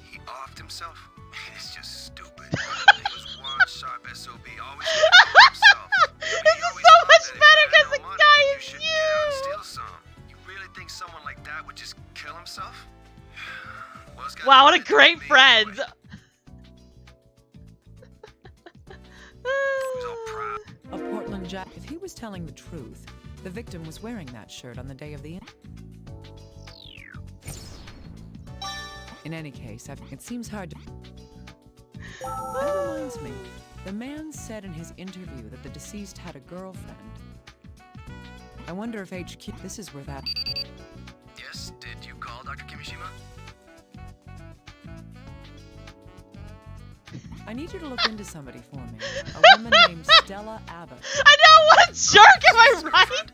he offed himself? It's just stupid. He was one sharp SOB, always himself. This is so much better because the guy is you. Steal some. You really think someone like that would just kill himself? Well, wow, what a great friend. A Portland Jack. If he was telling the truth, the victim was wearing that shirt on the day of the. In any case, it seems hard to. That reminds me. The man said in his interview that the deceased had a girlfriend. I wonder if HQ. This is where that. Yes, did you call Dr. Kimishima? I need you to look into somebody for me. A woman named Stella Abbott. I know, what a jerk, am I right?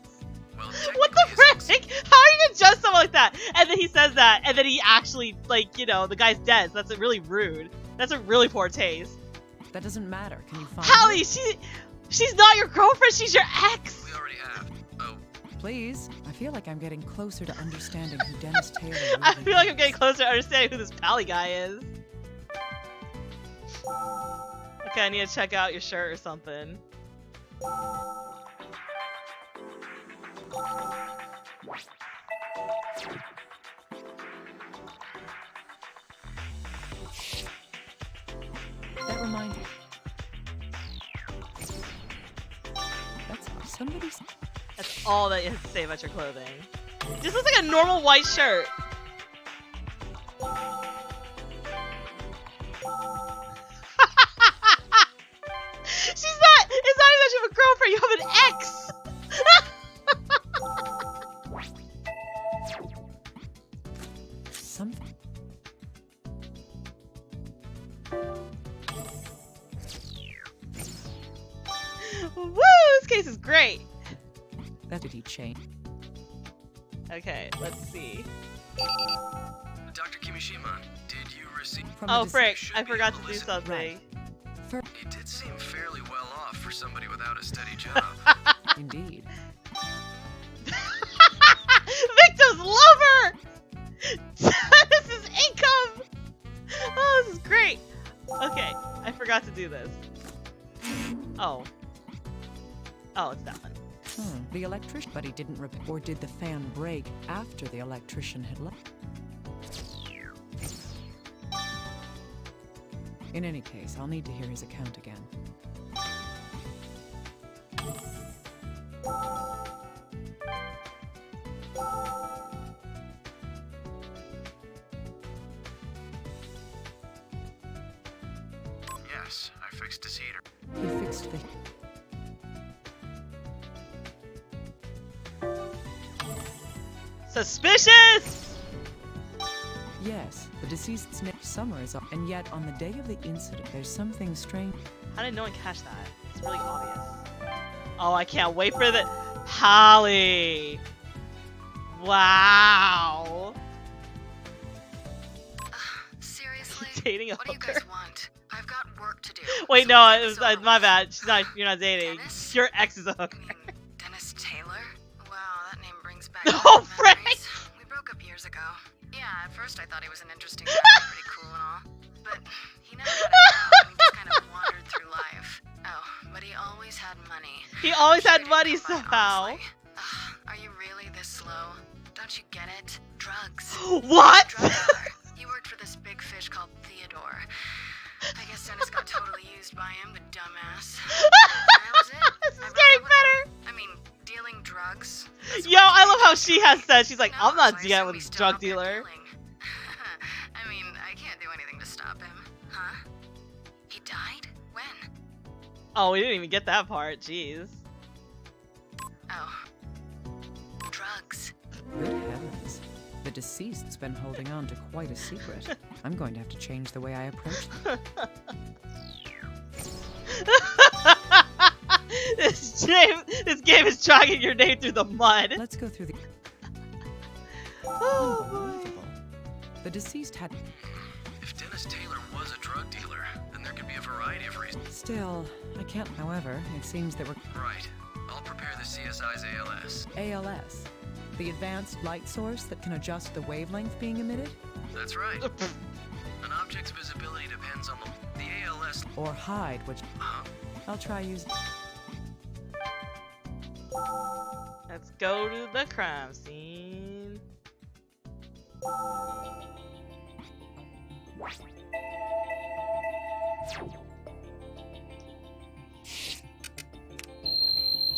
What the frick? How are you gonna judge someone like that? And then he says that, and then he actually, like, you know, the guy's dead. So that's really rude. That's a really poor taste. That doesn't matter. Can you find Hallie, she's not your girlfriend, she's your ex! We already have. Oh. Please. I feel like I'm getting closer to understanding who Dennis Taylor really I feel like I'm getting closer to understanding who this Pally guy is. Okay, I need to check out your shirt or something. That reminds me. That's somebody's. That's all that you have to say about your clothing. This looks like a normal white shirt. It's not even that you have a girlfriend, you have an ex! Something. Woo! This case is great! That did he change? Okay, let's see. Dr. Kimishima, did you receive... Oh, frick, I forgot to do something. He did seem fairly well off for somebody without a steady job. Indeed. Victim's lover! This is income! Oh, this is great! Okay, I forgot to do this. Oh. Oh, it's that one. The electrician, but he didn't repair. Or did the fan break after the electrician had left? In any case, I'll need to hear his account again. Yes, I fixed his heater. He fixed the... Suspicious! Yes, the deceased's name Summer is up, and yet on the day of the incident, there's something strange. How did no one catch that? It's really obvious. Oh, I can't wait for the... Holly! Wow! Seriously? Dating a What do you hooker? guys want? I've got work to do. Wait, So no, let's it get was this over my with. bad. You're not dating. Dennis? Your ex is a hooker. Dennis Taylor? Wow, that name brings back Oh, bad Frank! memories. We broke up years ago. Yeah, at first I thought he was an interesting guy, pretty cool and all. But he never had a job, and he just kind of wandered through life. Oh, but he always had money. He always Sure had didn't money come by somehow. honestly. Ugh, are you really this slow? Don't you get it? Drugs. What? Drug dealer. He worked for this big fish called Theodore. I guess Dennis got totally used by him, the dumbass. That was it. This is getting better. I mean, dealing drugs. Yo, I love how she has said, she's like, I'm not dealing with this drug dealer. I mean, I can't do anything to stop him. Huh? He died? When? Oh, we didn't even get that part. Jeez. Oh. Drugs. Good heavens. The deceased's been holding on to quite a secret. I'm going to have to change the way I approach them. This game is dragging your name through the mud. Let's go through the... Oh, Unbelievable. The deceased had... If Dennis Taylor was a drug dealer, then there could be a variety of reasons. Still, I can't... However, it seems that we're... Right. I'll prepare the CSI's ALS. ALS. The advanced light source that can adjust the wavelength being emitted? That's right. An object's visibility depends on the ALS... Or hide, which... I'll try using... Let's go to the crime scene.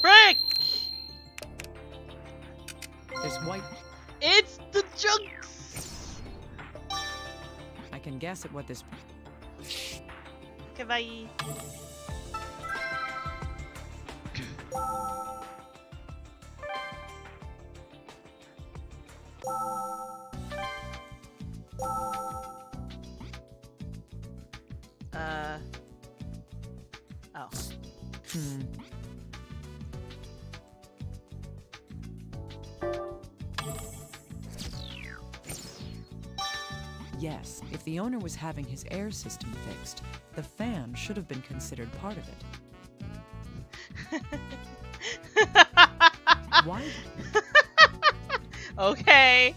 Frick! There's white... It's the junks! I can guess at what this... Okay, bye. Oh. Yes, if the owner was having his air system fixed, the fan should have been considered part of it. Why? Okay.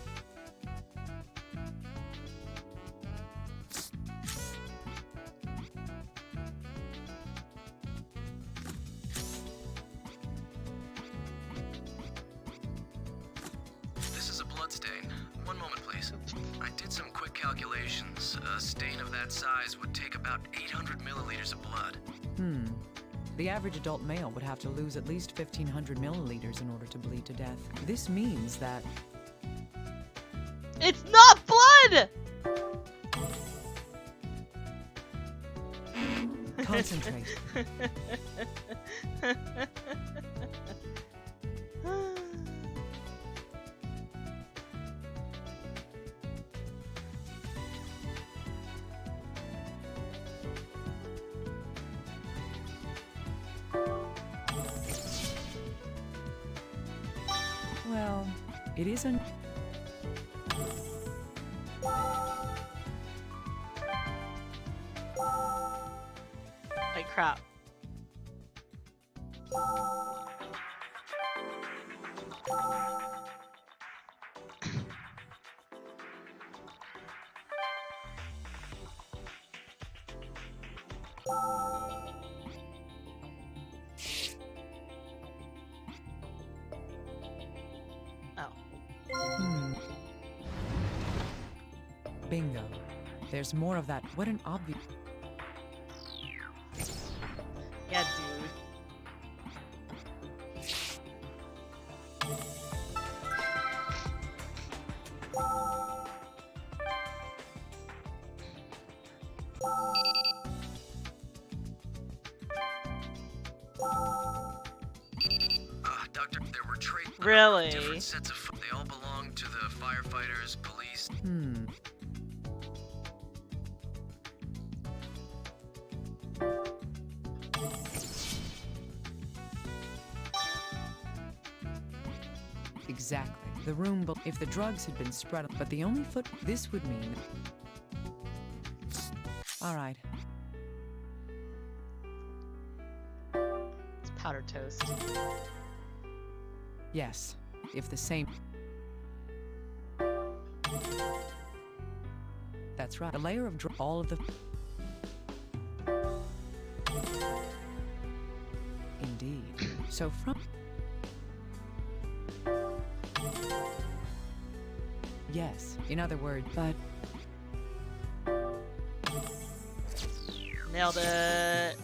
This is a blood stain. One moment, please. I did some quick calculations. A stain of that size would take about 800 milliliters of blood. The average adult male would have to lose at least 1,500 milliliters in order to bleed to death. This means that... It's not blood! Concentrate. Well, it isn't... Like crap. Bingo. There's more of that. What an obvious... Yeah, dude. Doctor, there were Really? different sets of... They all belong to the firefighters, police... Exactly. The room, if the drugs had been spread, but the only foot, this would mean... All right. Powdered toast. Yes, if the same... That's right. A layer of all of the... Indeed. So from... Yes, in other words, but... Nailed it.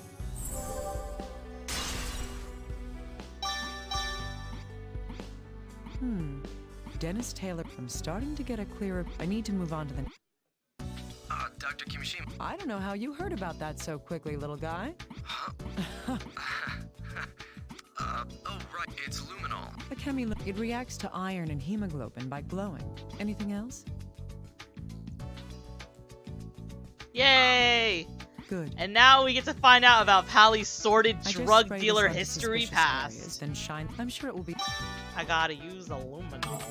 Dennis Taylor, I'm starting to get a clearer... I need to move on to the... Dr. Kimishima. I don't know how you heard about that so quickly, little guy. Oh, right, it's luminol. A it reacts to iron and hemoglobin by glowing. Anything else? Yay! Good. And now we get to find out about Pally's sordid I just drug sprayed dealer this onto history suspicious past. areas, then shine. I'm sure it will be... I gotta use the luminol.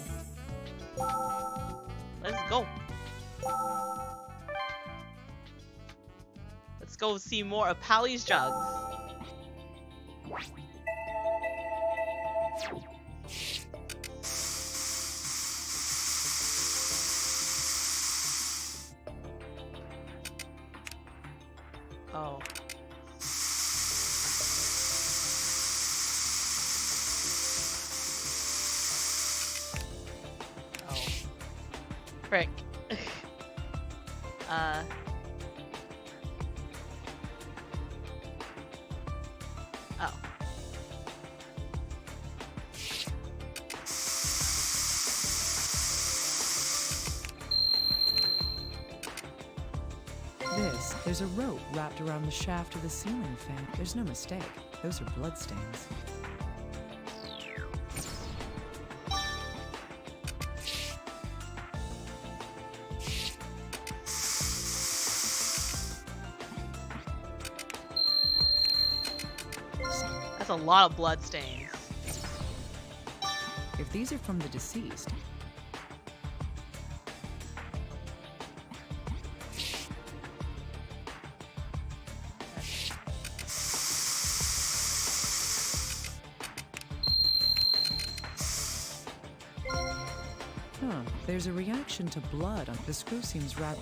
Let's go. Let's go see more of Pally's jugs. Oh. Oh. Frick. Oh. There's a rope wrapped around the shaft of the ceiling fan. There's no mistake. Those are bloodstains. That's a lot of bloodstains. If these are from the deceased, there's a reaction to blood on the screw seems rather...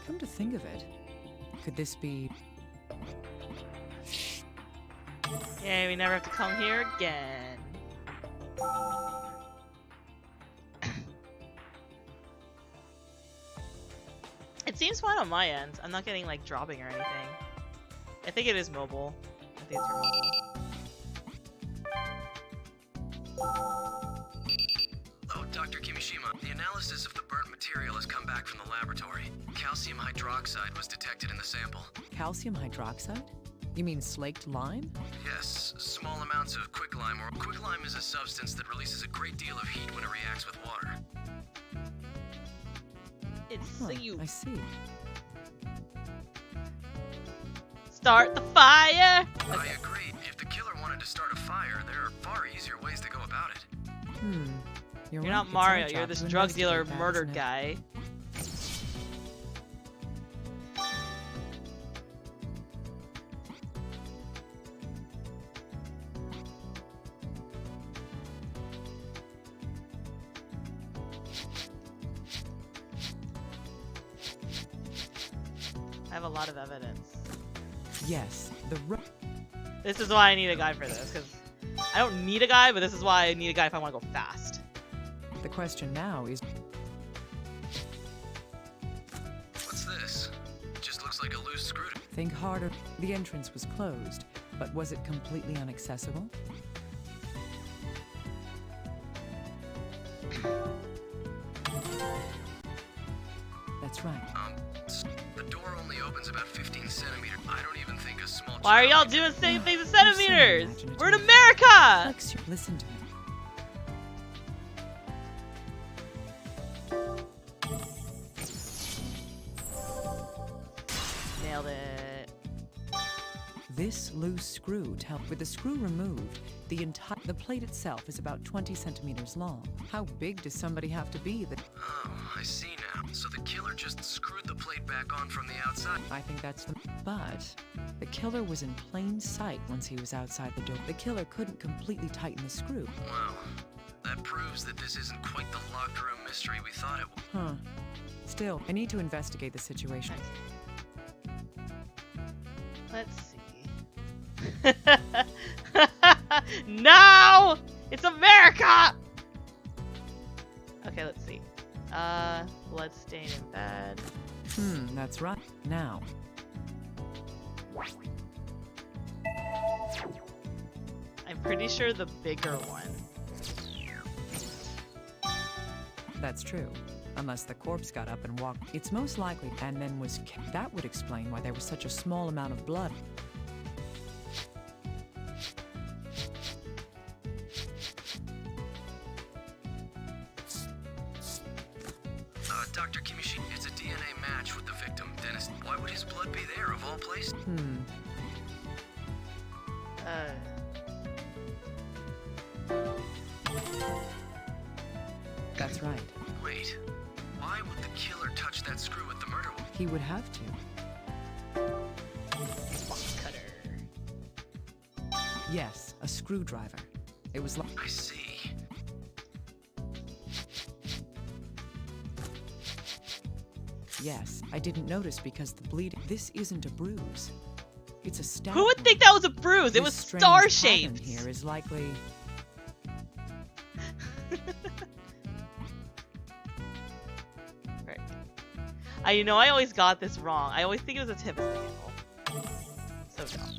Come to think of it, could this be... Yeah, we never have to come here again. It seems fine on my end. I'm not getting like dropping or anything. I think it is mobile. I think it's your mobile. Oh, Dr. Kimishima, the analysis of the burnt material has come back from the laboratory. Calcium hydroxide was detected in the sample. Calcium hydroxide? You mean slaked lime? Yes, small amounts of quicklime. Quicklime is a substance that releases a great deal of heat when it reacts with water. It's you. I see. Start the fire! I agree. If the killer wanted to start a fire, there are far easier ways to go about it. You're right, not it's Mario, our you're job this to drug dealer investigate that, murdered isn't it? guy. I have a lot of evidence. Yes, This is why I need a guy for this, because I don't need a guy, but this is why I need a guy if I want to go fast. The question now is... What's this? It just looks like a loose screw. Think harder. The entrance was closed, but was it completely inaccessible? That's right. The door only opens about 15 centimeters. I don't even think a small... Why are y'all doing the same things in centimeters? We're in America! Listen to me. Nailed it. This loose screw with the screw removed, the plate itself is about 20 centimeters long. How big does somebody have to be that... Oh, I see now. So the killer just screwed the plate back on from the outside. I think that's the... But the killer was in plain sight once he was outside the door. The killer couldn't completely tighten the screw. Wow. That proves that this isn't quite the locker room mystery we thought it was. Huh. Still, I need to investigate the situation. Let's see. No! It's America! Okay, let's see. Bloodstain in bed. That's right. Now. I'm pretty sure the bigger one. That's true. Unless the corpse got up and walked. It's most likely and then was... That would explain why there was such a small amount of blood. Dr. Kimishi, it's a DNA match with the victim, Dennis. Why would his blood be there, of all places? That's right. Wait, why would the killer touch that screw with the murder weapon? He would have to. Box cutter. Yes, a screwdriver. It was like... I see. Yes, I didn't notice because the bleeding... This isn't a bruise. It's a stab. Who would think that was a bruise? It was star-shaped. Here is likely... You know, I always got this wrong. I always think it was a tip of the handle. So dumb.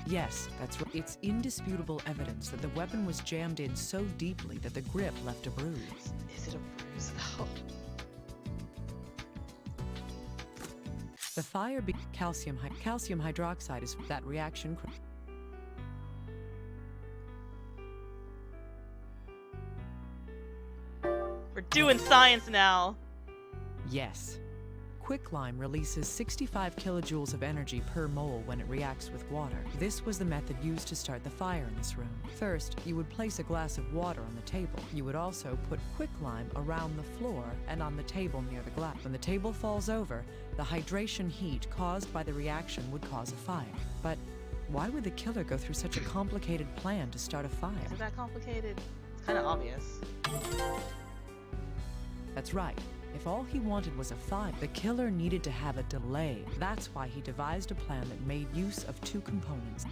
Yes, that's right. It's indisputable evidence that the weapon was jammed in so deeply that the grip left a bruise. Is it a bruise, though? The fire calcium hydroxide is that reaction. We're doing science now. Yes. Quicklime releases 65 kilojoules of energy per mole when it reacts with water. This was the method used to start the fire in this room. First, you would place a glass of water on the table. You would also put quicklime around the floor and on the table near the glass. When the table falls over, the hydration heat caused by the reaction would cause a fire. But why would the killer go through such a complicated plan to start a fire? Is it that complicated? It's kind of obvious. That's right. If all he wanted was a fire, the killer needed to have a delay. That's why he devised a plan that made use of two components.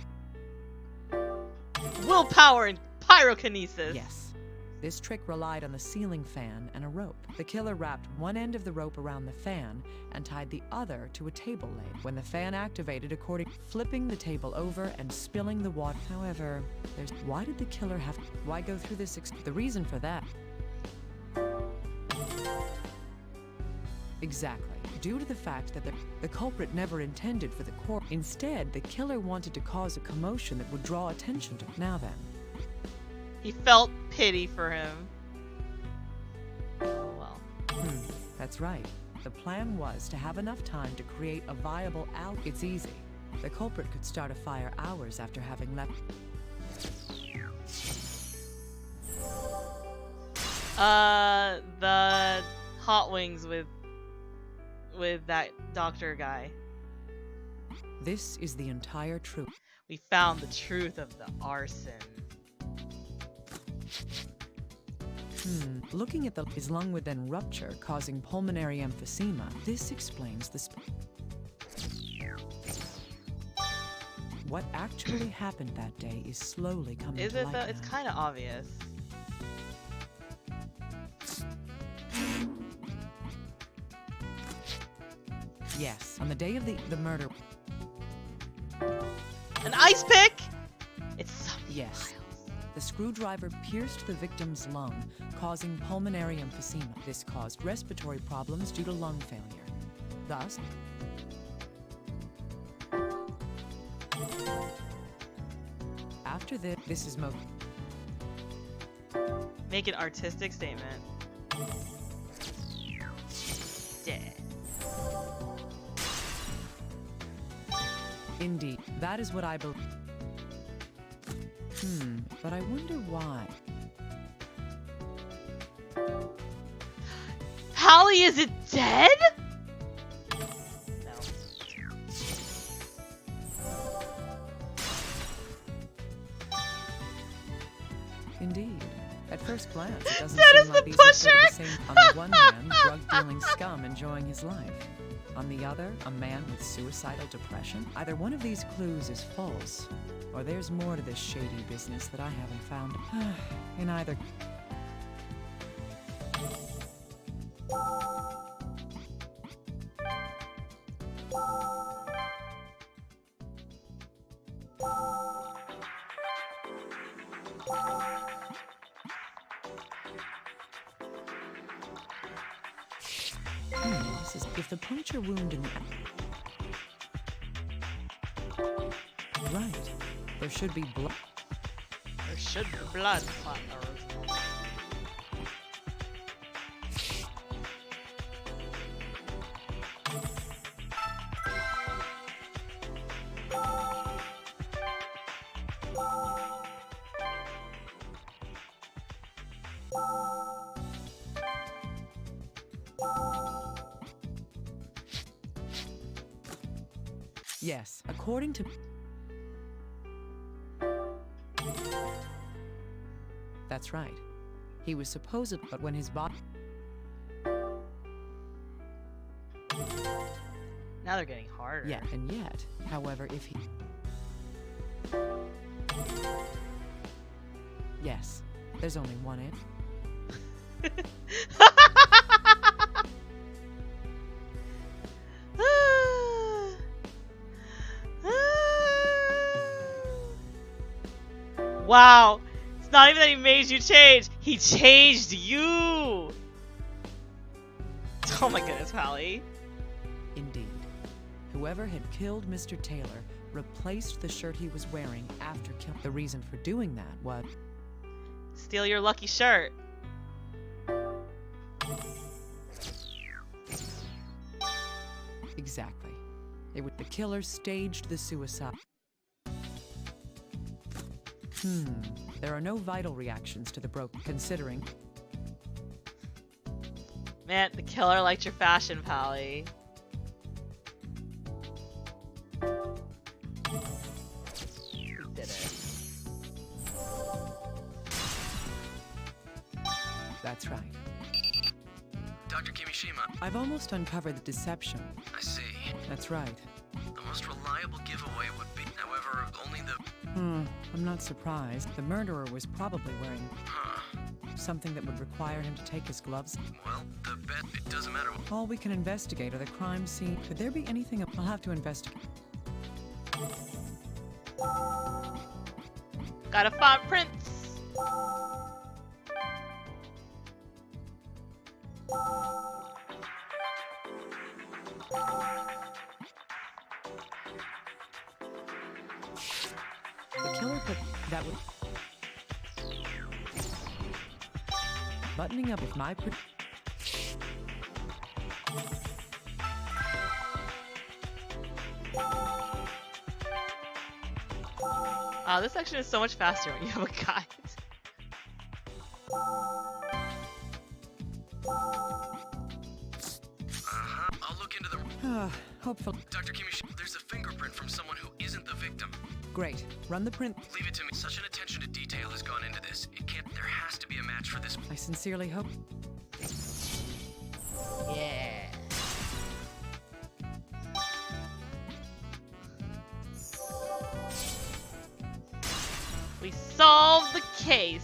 Willpower and pyrokinesis! Yes. This trick relied on the ceiling fan and a rope. The killer wrapped one end of the rope around the fan and tied the other to a table leg. When the fan activated, flipping the table over and spilling the water. However, why did the killer have... Why go through this... The reason for that... Exactly. Due to the fact that the culprit never intended for the corpse. Instead, the killer wanted to cause a commotion that would draw attention to him. Now then. He felt pity for him. Oh well. That's right. The plan was to have enough time to create a viable It's easy. The culprit could start a fire hours after having left. The hot wings with that doctor guy. This is the entire truth. We found the truth of the arson. Looking at his lung would then rupture, causing pulmonary emphysema. This explains the... What actually happened that day is slowly coming to light. It's kind of obvious. Yes, on the day of the murder. An ice pick? It's so yes. The screwdriver pierced the victim's lung, causing pulmonary emphysema. This caused respiratory problems due to lung failure. Thus, after this is Make an artistic statement. Dead. Indeed, that is what I believe. But I wonder why. Hallie isn't dead? No. Indeed. At first glance, it doesn't Dennis seem like the these are Pusher! the same. On the one hand, drug-dealing scum enjoying his life. On the other, a man with suicidal depression. Either one of these clues is false, or there's more to this shady business that I haven't found. In either... This is if the puncture wound in the... Right. There should be blood. There should be blood. Yes, according to... That's right. He was supposed, but when his body... Now they're getting harder. Yeah, and yet, however, if he... Yes, there's only one answer. Wow, it's not even that he made you change. He changed you. Oh my goodness, Hallie. Indeed. Whoever had killed Mr. Taylor replaced the shirt he was wearing after killing. The reason for doing that was... Steal your lucky shirt. Exactly. The killer staged the suicide. There are no vital reactions to the considering. Man, the killer liked your fashion, Pally. He did it. That's right. Dr. Kimishima. I've almost uncovered the deception. I see. That's right. The most reliable giveaway would be, however, only the... I'm not surprised. The murderer was probably wearing something that would require him to take his gloves. Well, the bet, it doesn't matter. All we can investigate are the crime scene. Could there be anything? I'll have to investigate. Gotta find Prince. The killer put that would buttoning up with my This section is so much faster when you have a guide. I'll look into the... hopefully. Dr. Kimishima, there's a fingerprint from someone who isn't the victim. Great. Run the print. Leave it to me. Such an attention to detail has gone into this. It can't... There has to be a match for this. I sincerely hope. Yeah. We solved the case.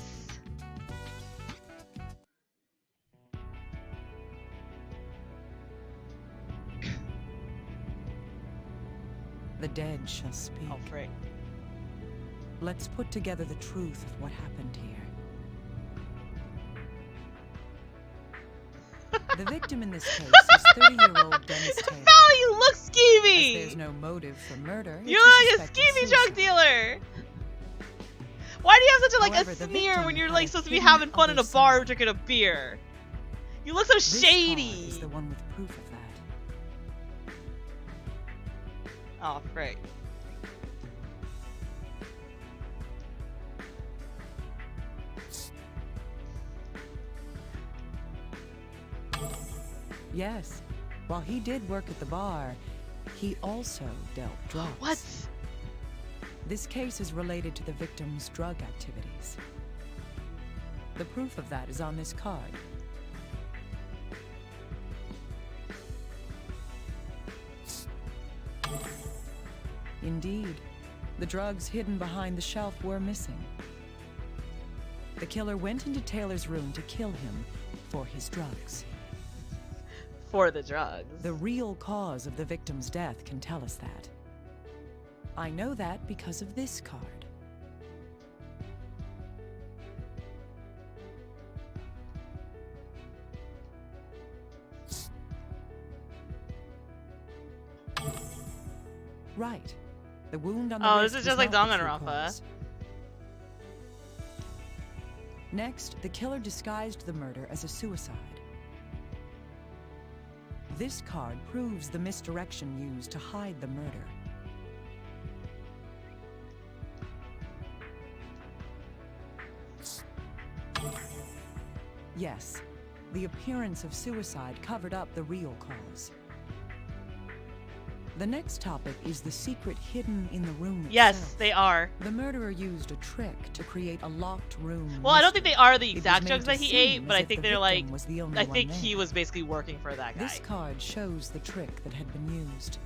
The dead shall speak. Oh, frick. Let's put together the truth of what happened here. The victim in this case is 30-year-old Dennis Taylor. How you look skeevy! As there's no motive for murder. You look like a skeevy drug dealer! Why do you have such a, like, However, a the sneer victim when you're had like a supposed to be hidden having fun in a other bar side. drinking a beer? You look so This shady! card is the one with proof of that. Oh, frick. Yes. While he did work at the bar, he also dealt drugs. What? This case is related to the victim's drug activities. The proof of that is on this card. Indeed, the drugs hidden behind the shelf were missing. The killer went into Taylor's room to kill him for his drugs. For the drugs. The real cause of the victim's death can tell us that. I know that because of this card. Right. The wound on the Oh, wrist this is was just like not the true Danganronpa. cause. Next, the killer disguised the murder as a suicide. This card proves the misdirection used to hide the murder. Yes, the appearance of suicide covered up the real cause. The next topic is the secret hidden in the room itself. Yes, they are. The murderer used a trick to create a locked room. Well, I don't think they are the It was exact made drugs to that he seem ate, but as I if think the they're like. victim was the only I one think there. he was basically working for that guy. This card shows the trick that had been used.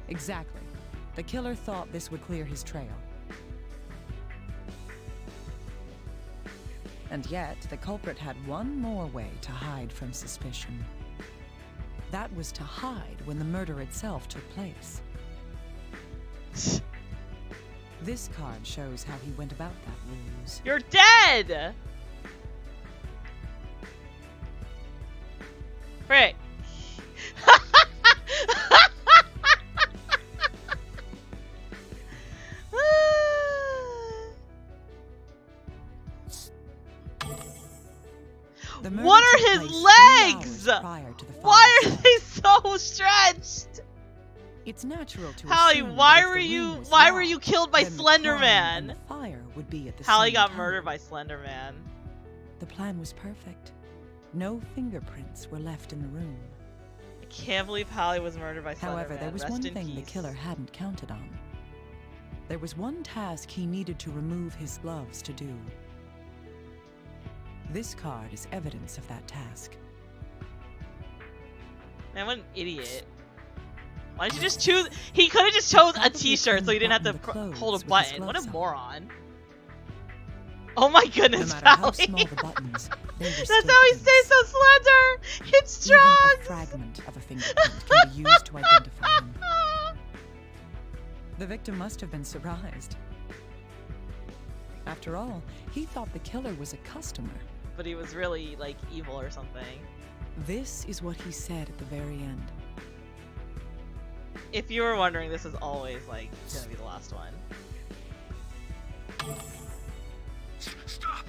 Exactly. The killer thought this would clear his trail. And yet, the culprit had one more way to hide from suspicion. That was to hide when the murder itself took place. This card shows how he went about that ruse. You're dead! Frick. The murder What are took his place 3 legs? hours prior to the Why fire's are they so stretched? It's natural to Hallie, assume why that if were the you room was why were locked, you killed by then the Slender crime and Man? the fire would be at the Hallie same got time. murdered by Slender Man. The plan was perfect. No fingerprints were left in the room. I can't believe Hallie was murdered by Slender However, Man. there was Rest one in thing the peace. killer hadn't counted on. There was one task he needed to remove his gloves to do. This card is evidence of that task. Man, what an idiot. Why did you just choose? He could have just chose a t-shirt so he didn't have to clothes hold a with his button. What a gloves on. moron. Oh my goodness, No matter how Hallie. small the buttons, they were That's still how he pins. stays so slender. It's Even drugs. a fragment of a fingerprint can be used to identify him. The victim must have been surprised. After all, he thought the killer was a customer. But he was really like evil or something. This is what he said at the very end. If you were wondering, this is always like gonna be the last one. Stop!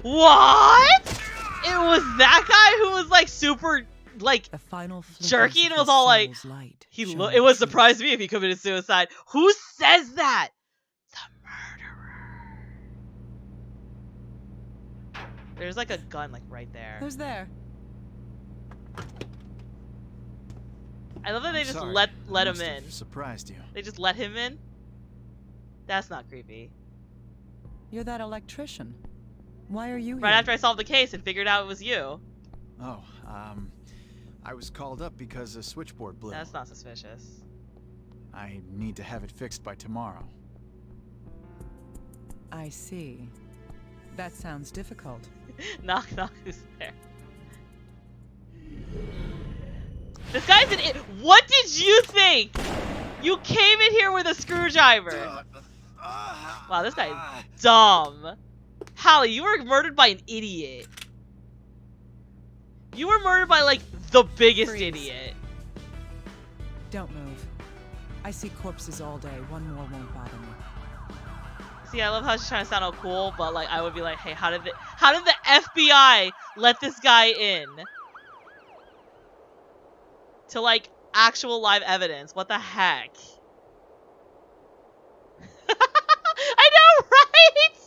What? It was that guy who was like super like The final jerky and flickers of was the all like soul's light he shone it would true. surprise me if he committed suicide. Who says that? The murderer. There's like a gun like right there. Who's there? I love that they just Sorry, let I him must have in. Surprised you. They just let him in? That's not creepy. You're that electrician. Why are you here? Right after I solved the case and figured out it was you. Oh, I was called up because a switchboard blew. That's not suspicious. I need to have it fixed by tomorrow. I see. That sounds difficult. Knock knock, who's there? This guy's an what did you think? You came in here with a screwdriver. Wow, this guy is dumb. Hallie, you were murdered by an idiot. You were murdered by like the biggest Freeze. idiot. Don't move. I see corpses all day. One more won't bother me. See, I love how she's trying to sound all cool, but like I would be like, hey, how did the FBI let this guy in? To like actual live evidence. What the heck? I know, right?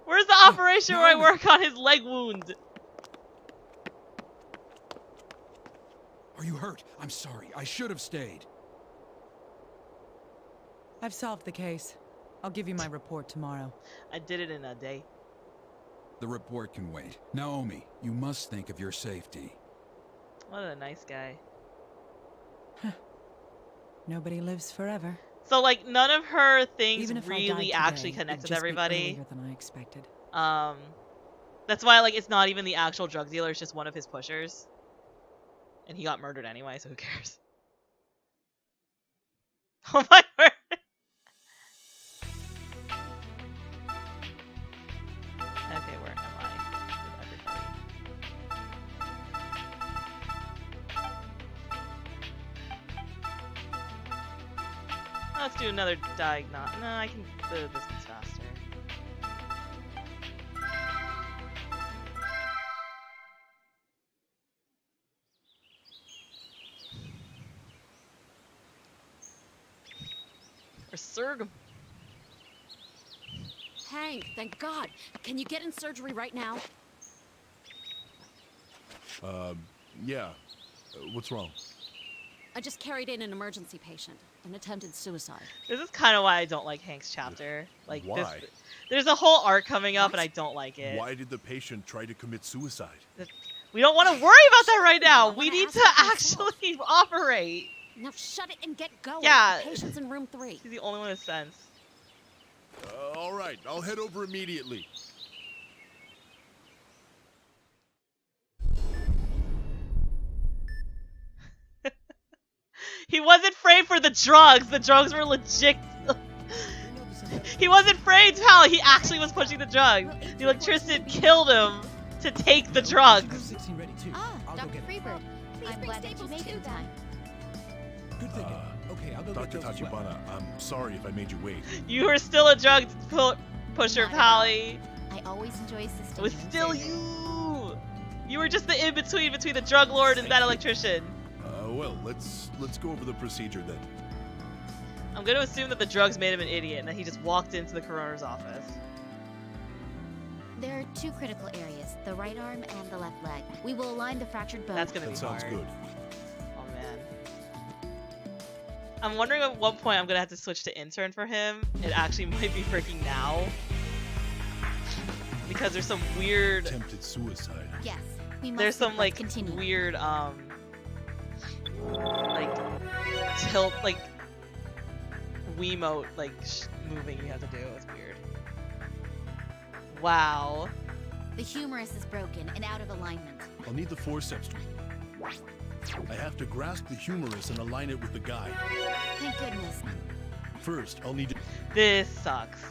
Where's the very sure I work on his leg wound. Are you hurt? I'm sorry. I should have stayed. I've solved the case. I'll give you my report tomorrow. I did it in a day. The report can wait. Naomi, you must think of your safety. What a nice guy. Nobody lives forever. So, like, none of her things Even if I really died today, actually connect it'd with just be everybody. earlier than I expected. That's why, like, it's not even the actual drug dealer, it's just one of his pushers. And he got murdered anyway, so who cares? Oh my word! Okay, where am I? With everybody. Let's do another diagnostic. No, I can do this one's faster. Or Serg. Hank, thank God. Can you get in surgery right now? Yeah. What's wrong? I just carried in an emergency patient, an attempted suicide. This is kind of why I don't like Hank's chapter. Like, Why? There's a whole arc coming up, and I don't like it. Why did the patient try to commit suicide? We don't want to worry about that right now. We need to actually operate. Now shut it and get going. Yeah. The patient's in room 3. He's the only one with sense. All right, I'll head over immediately. He wasn't framed for the drugs. The drugs were legit. He wasn't framed, pal. He actually was pushing the drugs. The electrician killed him to take the drugs. Ah, Dr. Freebird. I'm glad that you made it in time. Good thinking. Okay, I'll go Dr. get those as well. Tachibana, I'm sorry if I made you wait. You were still a drug pusher, Pally. I always enjoy assisting It was you in still surgery. you. You were just the in-between between the drug lord and that electrician. Well, let's go over the procedure then. I'm going to assume that the drugs made him an idiot and that he just walked into the coroner's office. There are 2 critical areas, the right arm and the left leg. We will align the fractured bone. That's going to be Sounds hard. good. Oh man. I'm wondering at what point I'm going to have to switch to intern for him. It actually might be freaking now. Because there's some weird... Attempted suicide. Yes. We must There's some like continue. weird like tilt like Wiimote like moving you have to do. It's weird. Wow. The humerus is broken and out of alignment. I'll need the forceps. I have to grasp the humerus and align it with the guide. Thank goodness. First, I'll need to... This sucks.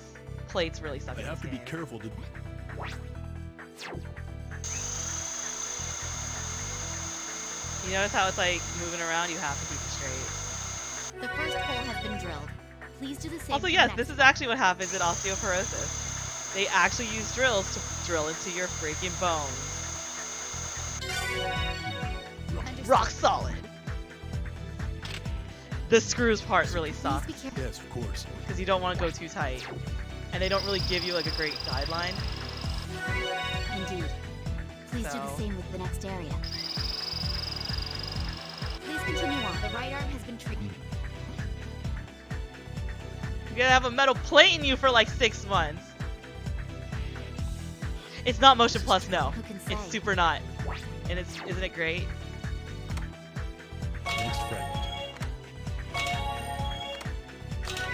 Plates really suck. I have to be careful to... You notice how it's like moving around? You have to keep it straight. The first hole has been drilled. Please do the same. Also, for yes, the this next. is actually what happens in osteoporosis. They actually use drills to drill into your freaking bones. Rock solid. The screws part really sucks. Yes, of course. Because you don't want to go too tight. And they don't really give you like a great guideline. Indeed. Please do the So- same with the next area. Please continue on. The right arm has been treated. You gotta have a metal plate in you for like 6 months. It's not Motion Plus, no. Who can It's say? super not. And isn't it great? Next fragment.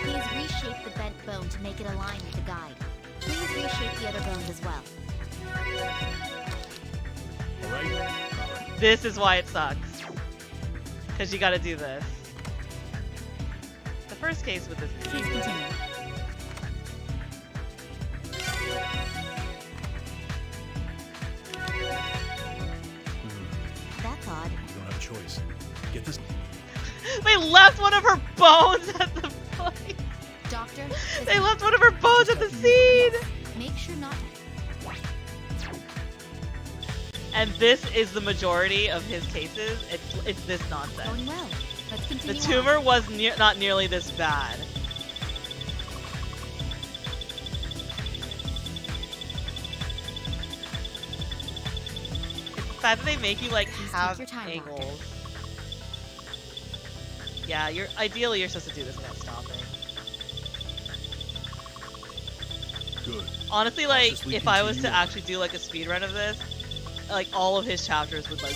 Please reshape the bent bone to make it align with the guide. Please reshape the other bones as well. Alright? This is why it sucks. Because you gotta do this. The first case with this Please continue. That's odd. You don't have a choice. Get this... They left one of her bones at the point. Doctor, They left one of her bones at the scene. make sure not. And this is the majority of his cases. It's this nonsense. Going well. Let's The continue. tumor was not nearly this bad. fact that they make you like Please have take your time, angles. Yeah, ideally you're supposed to do this without stopping. Good. Honestly, like Cautiously if I was to continue on. actually do like a speed run of this, like all of his chapters would be like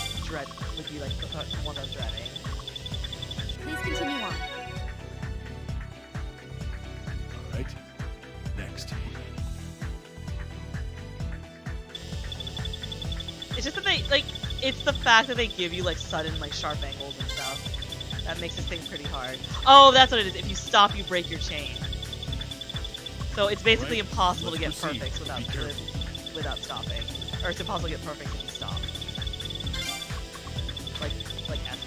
the one I'm dreading. Please continue on. Alright. Next. It's just that they like it's the fact that they give you like sudden like sharp angles and stuff that makes this thing pretty hard. Oh, that's what it is. If you stop, you break your chain. So it's basically Alright, impossible to let's get proceed. perfects without stopping, or it's impossible to get perfects if you stop. Like XS.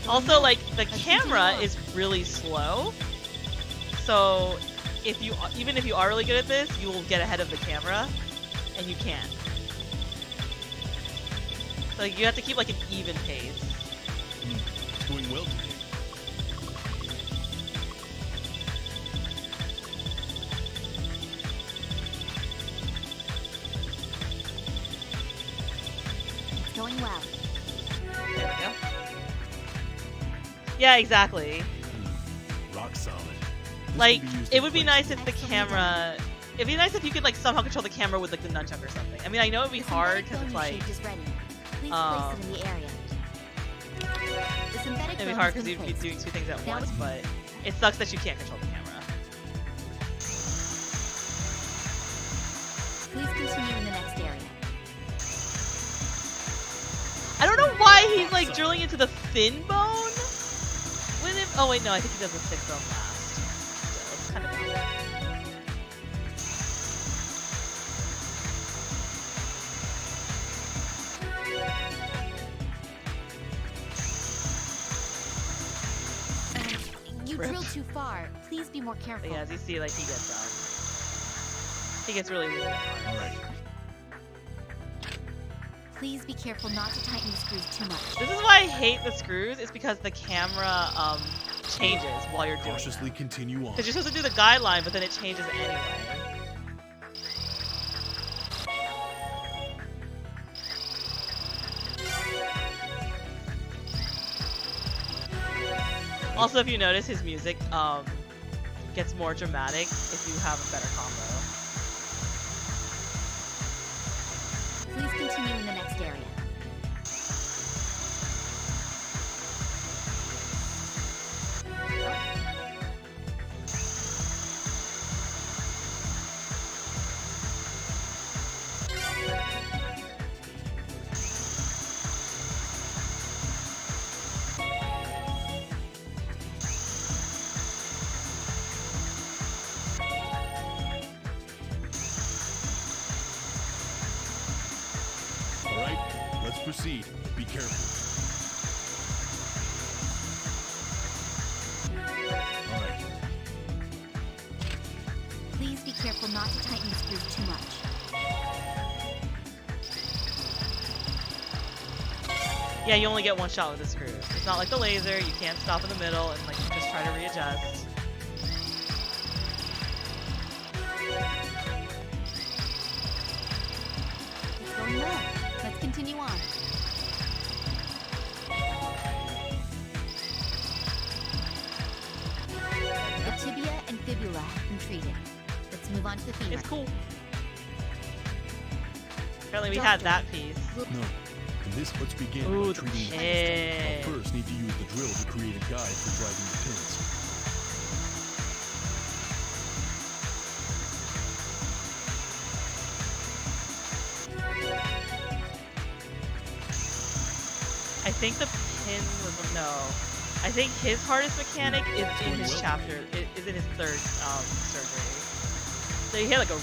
Also, like the camera is really slow, so even if you are really good at this, you will get ahead of the camera, and you can't. So you have to keep like an even pace. It's going well today. It's going well. There we go. Yeah, exactly. Rock solid. This Like, can be used it in would be place. nice if the camera... It'd be nice if you could, like, somehow control the camera with, like, the nunchuck or something. I mean, I know it'd be hard, because it's, like... Is ready. Please Um, place it in the area. The synthetic It'd be bone hard has because been you'd be placed. doing two things at Now once, but it sucks that you can't control the camera. Please continue in the next area. I don't know why he's, like, drilling into the thin bone with him. Oh, wait, no, I think he does the thick bone last. So it's kind of weird. You Rip. drilled too far. Please be more careful. But yeah, as you see, like, he gets done. He gets really weird. Alright. Please be careful not to tighten the screws too much. This is why I hate the screws, is because the camera, changes while you're doing it. Cautiously continue on. Because you're supposed to do the guideline, but then it changes anyway. Also, if you notice, his music gets more dramatic if you have a better combo. Please continue in the next area. Alright, let's proceed. Be careful. Alright. Please be careful not to tighten the screws too much. Yeah, you only get one shot with the screws. It's not like the laser, you can't stop in the middle and like just try to readjust. It's going well. Let's continue on. The tibia and fibula have been treated. Let's move on to the femur. It's cool. Apparently we had that piece. No. In this, let's begin Ooh, by the treating the pin. I'll first need to use the drill to create a guide for driving the pins. I think the pin was no. I think his hardest mechanic is in his chapter. Is in his third surgery. So he had like a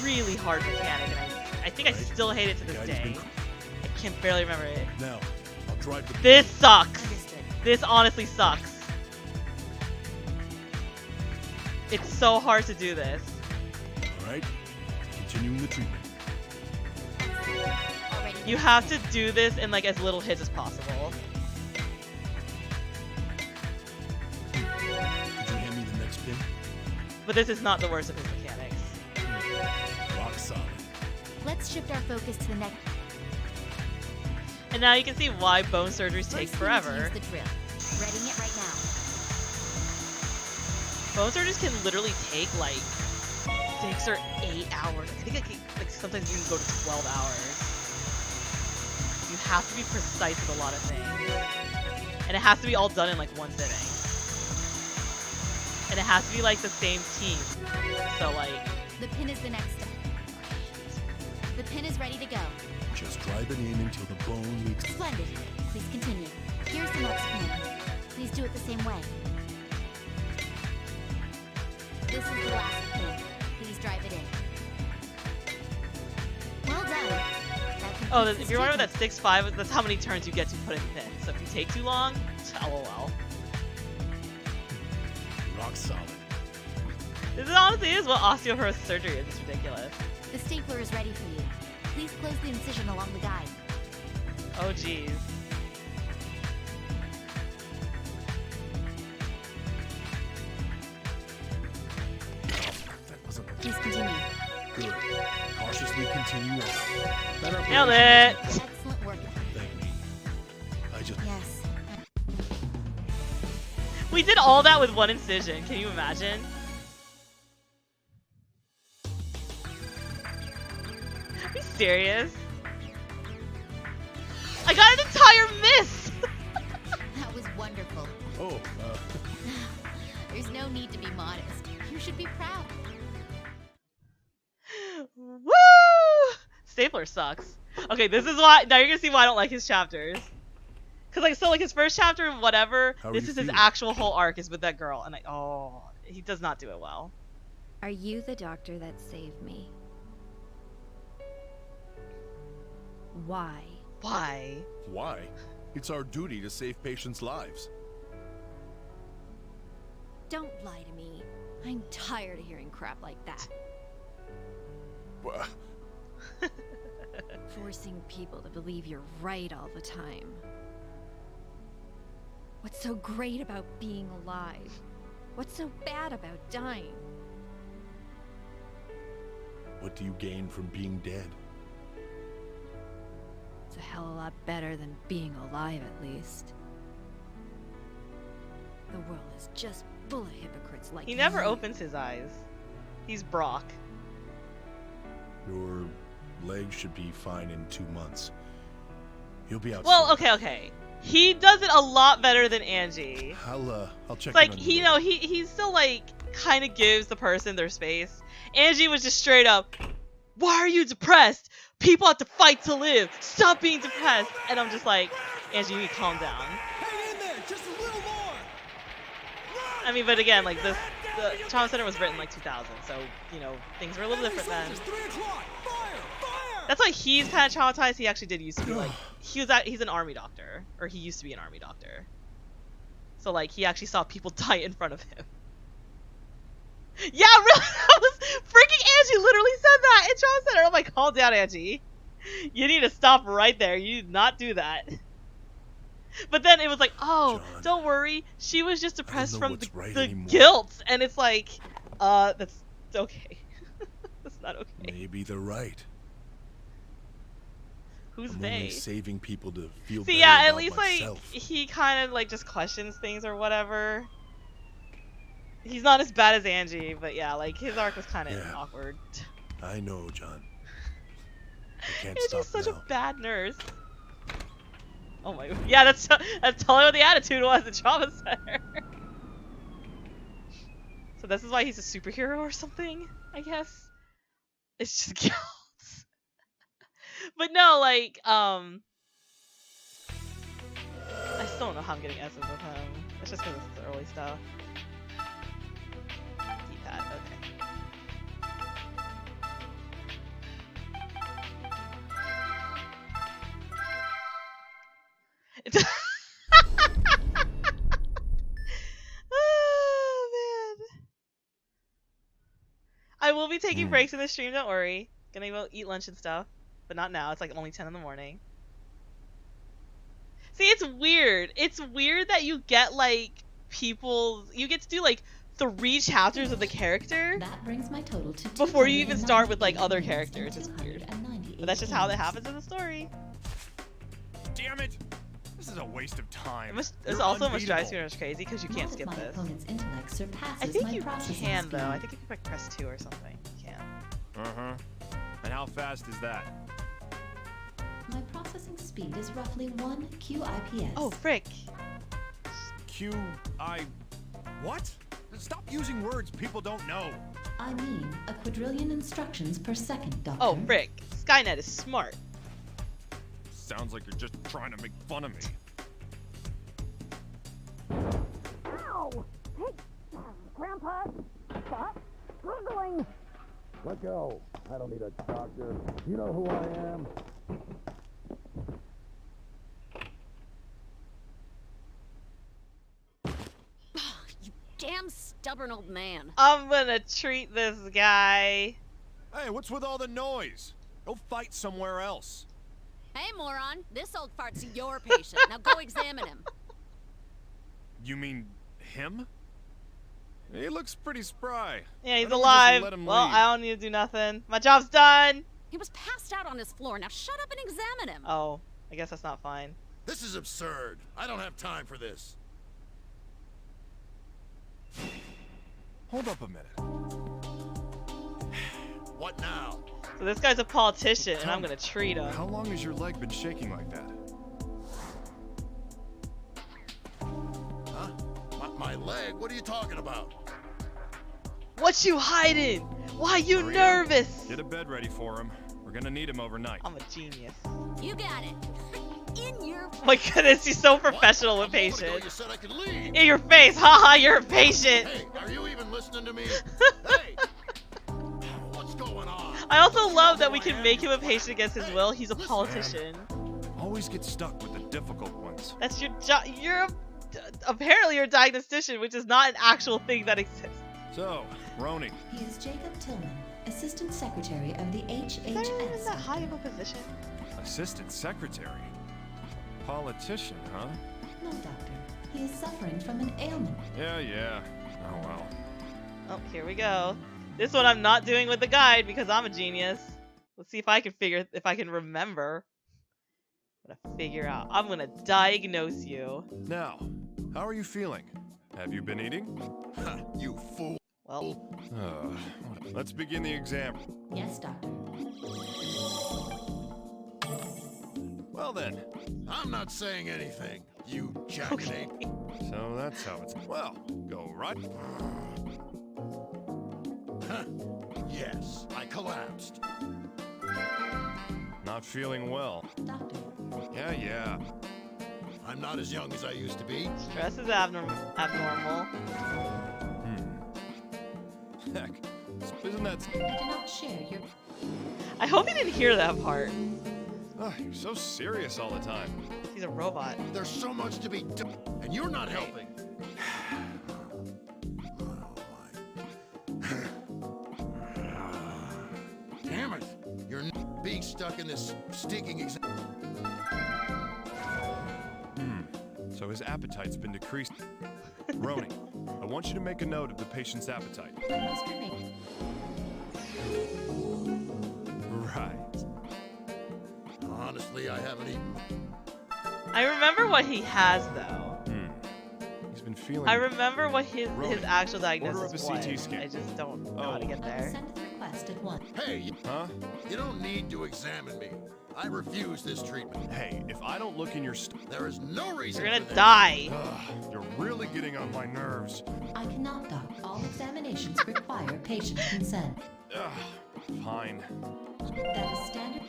really hard mechanic, and I think I still hate it to this day. I can barely remember it. Now, I'll drive the This sucks. This honestly sucks. It's so hard to do this. Alright, continuing the treatment. You have to do this in like as little hits as possible. Could you hand me the next pin? But this is not the worst of his mechanics. Rock solid. Let's shift our focus to the next. And now you can see why bone surgeries take First, we need to forever. use the drill. Readying it right now. Bone surgeries can literally take like 6 or 8 hours. I think like sometimes you can go to 12 hours. You have to be precise with a lot of things. And it has to be all done in like one sitting. And it has to be like the same team. So like... The pin is the next step. The pin is ready to go. Just drive it in until the bone meets. Splendid. Please continue. Here's the next pin. Please do it the same way. This is the last pin. Please drive it in. Well done. That Oh, completes if the you're wondering treatment. what that 6'5", that's how many turns you get to put in pin. So if you take too long, lol. Rock solid. This is honestly is what osteoporosis surgery is. It's ridiculous. The stapler is ready for you. Please close the incision along the guide. Oh jeez. Please continue. Good. Cautiously continue on. That Nailed operation it. was- Excellent work. Thank me. I just. Yes. We did all that with one incision. Can you imagine? Are you serious? I got an entire miss! That was wonderful. Oh, There's no need to be modest. You should be proud. Woo! Stapler sucks. Okay, this is why. Now you're gonna see why I don't like his chapters. Cause like so, like his first chapter, whatever. How are This you is his feeling? actual whole arc is with that girl, and he does not do it well. Are you the doctor that saved me? Why? Why? why? It's our duty to save patients' lives. Don't lie to me. I'm tired of hearing crap like that. Wha- Forcing people to believe you're right all the time. What's so great about being alive? What's so bad about dying? What do you gain from being dead? It's a hell of a lot better than being alive, at least. The world is just full of hypocrites like He never you. opens his eyes. He's Brock. Your leg should be fine in 2 months. You'll be out Well, soon. okay. He does it a lot better than Angie. I'll check It's like in on he, you later. he still like kind of gives the person their space. Angie was just straight up, "Why are you depressed? People have to fight to live. Stop being depressed." And I'm just like, Angie, you need to calm down. Hang in there, just a little more. I mean, but again, like the Trauma Center was written like 2000, so you know things were a little different then. 3 o'clock. Fire! Fire! That's why he's kind of traumatized. He actually did used to be like he's an army doctor, or he used to be an army doctor. So like he actually saw people die in front of him. Yeah, really, that was freaking Angie literally said that in Trauma Center. I'm like, calm down, Angie. You need to stop right there. You did not do that. But then it was like, oh, John, don't worry. She was just depressed know from what's right the anymore. guilt, and it's like, that's okay. That's not okay. Maybe they're right. Who's I'm they? only saving people to feel See, better yeah, at about least myself. like he kind of like just questions things or whatever. He's not as bad as Angie, but yeah, like his arc was kind of Yeah. awkward. I know, John. I can't Angie's stop such now. a bad nurse. Oh my, yeah, that's totally what the attitude was at Trauma Center. So this is why he's a superhero or something, I guess. It's just guilt. But no, like, I still don't know how I'm getting S's with him. It's just because it's the early stuff. D-pad, okay. It's oh man. I will be taking breaks in the stream, don't worry. Gonna go eat lunch and stuff. But not now, it's like only 10 in the morning. See, it's weird. It's weird that you get like you get to do like 3 chapters of the character That brings my total to before you even start with like other characters. It's weird. 290. But that's just how that happens in the story. Damn it! This is a waste of time. There's also a drive screen is crazy because you can't skip this. I think you can though. I think if you like press 2 or something, you can. Uh-huh. And how fast is that? My processing speed is roughly 1 QIPS. Oh, frick. What? Stop using words people don't know. I mean, a quadrillion instructions per second, Doctor. Oh, frick. Skynet is smart. Sounds like you're just trying to make fun of me. Ow! Hey, Grandpa, stop struggling. Let go. I don't need a doctor. You know who I am. Damn stubborn old man. I'm gonna treat this guy. Hey, what's with all the noise? Go fight somewhere else. Hey, moron. This old fart's your patient. Now go examine him. You mean him? He looks pretty spry. Yeah, he's Why don't we just alive. let him Well, leave? I don't need to do nothing. My job's done. He was passed out on his floor. Now shut up and examine him. Oh, I guess that's not fine. This is absurd. I don't have time for this. Hold up a minute. What now? So this guy's a politician, and I'm gonna treat him. How long has your leg been shaking like that? Huh? My leg? What are you talking about? What you hiding? Why you Maria, nervous? Get a bed ready for him. We're gonna need him overnight. I'm a genius. You got it. In your Oh my goodness, he's so professional with You patients. said I could leave. In your face, haha, you're a patient. Hey, are you even listening to me? Hey! What's going on? I also love that we can make him a patient against his will. He's a politician. Always get stuck with the difficult ones. That's your job. Apparently you're a diagnostician, which is not an actual thing that exists. So, Roni. He is Jacob Tillman, Assistant Secretary of the HHS. Is that even that high of a position? Assistant Secretary. Politician, huh? No, Doctor. He is suffering from an ailment. Yeah. Oh well. Oh, here we go. This one I'm not doing with the guide because I'm a genius. Let's see if I can remember. I'm gonna figure out. I'm gonna diagnose you. Now, how are you feeling? Have you been eating? You fool. Well. Let's begin the exam. Yes, Doctor. Well then. I'm not saying anything, you jackanapes. So that's how it's. Well, go right. Yes, I collapsed. Not feeling well. Doctor. Yeah. I'm not as young as I used to be. Stress is abnormal. Heck, isn't that? I do not share your. I hope you didn't hear that part. Oh, you're so serious all the time. He's a robot. There's so much to be done, and you're not helping. Damn it! You're being stuck in this stinking exam. So his appetite's been decreased. Roni, I want you to make a note of the patient's appetite. Right. Honestly, I haven't eaten. I remember what he has though. He's been feeling. I remember what his actual diagnosis order was. up a CT scan. I just don't know how to get I will there. send the request at once. Hey, Huh? you don't need to examine me. I refuse this treatment. Hey, if I don't look in your there is no reason. You're gonna for this. die. You're really getting on my nerves. I cannot, Doc. All examinations require patient consent. Fine. That is standard.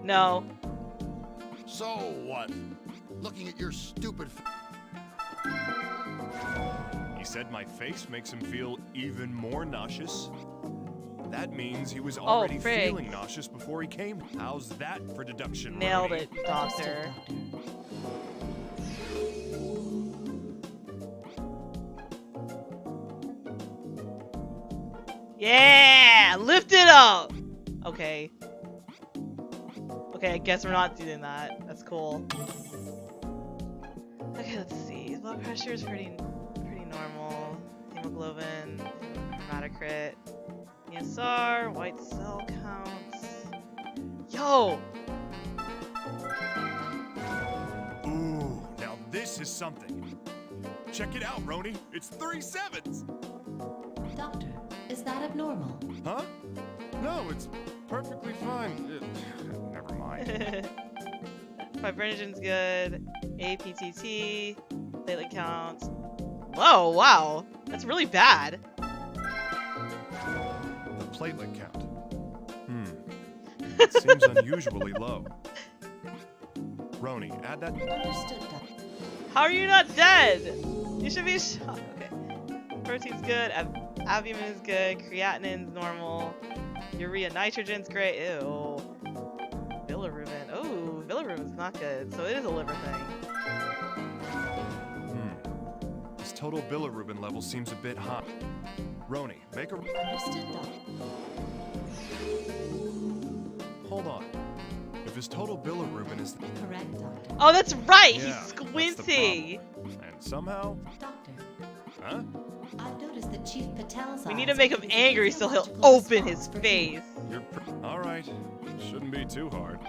No. So what? Looking at your stupid. He said my face makes him feel even more nauseous. That means he was Oh, already frig. feeling nauseous before he came. How's that for deduction, Nailed Roni? it, doctor. Yeah! Lift it up! Okay. Okay, I guess we're not doing that. That's cool. Okay, let's see. Blood pressure is pretty normal. Hemoglobin, hematocrit. ESR, white cell counts. Yo! Ooh, now this is something. Check it out, Roni. It's 3 7s. Doctor, is that abnormal? Huh? No, it's perfectly fine. Never mind. Fibrinogen's good. APTT. Platelet counts. Whoa, wow. That's really bad. The platelet count. It seems unusually low. Roni, add that. Understood, Doctor. How are you not dead? You should be shot. Okay. Protein's good. Albumin is good. Creatinine's normal. Urea nitrogen's great. Ew. Bilirubin. Oh, bilirubin's not good. So it is a liver thing. This total bilirubin level seems a bit high. Roni, make a. Understood, Doctor. Hold on. If his total bilirubin is correct, Doctor. Oh, that's right. Yeah, He's that's the squinting. and somehow, Doctor, huh? I've noticed that Chief Patel's We eyes need to make him is a angry so he'll physiological open his response for face. You're all right. Shouldn't be too hard.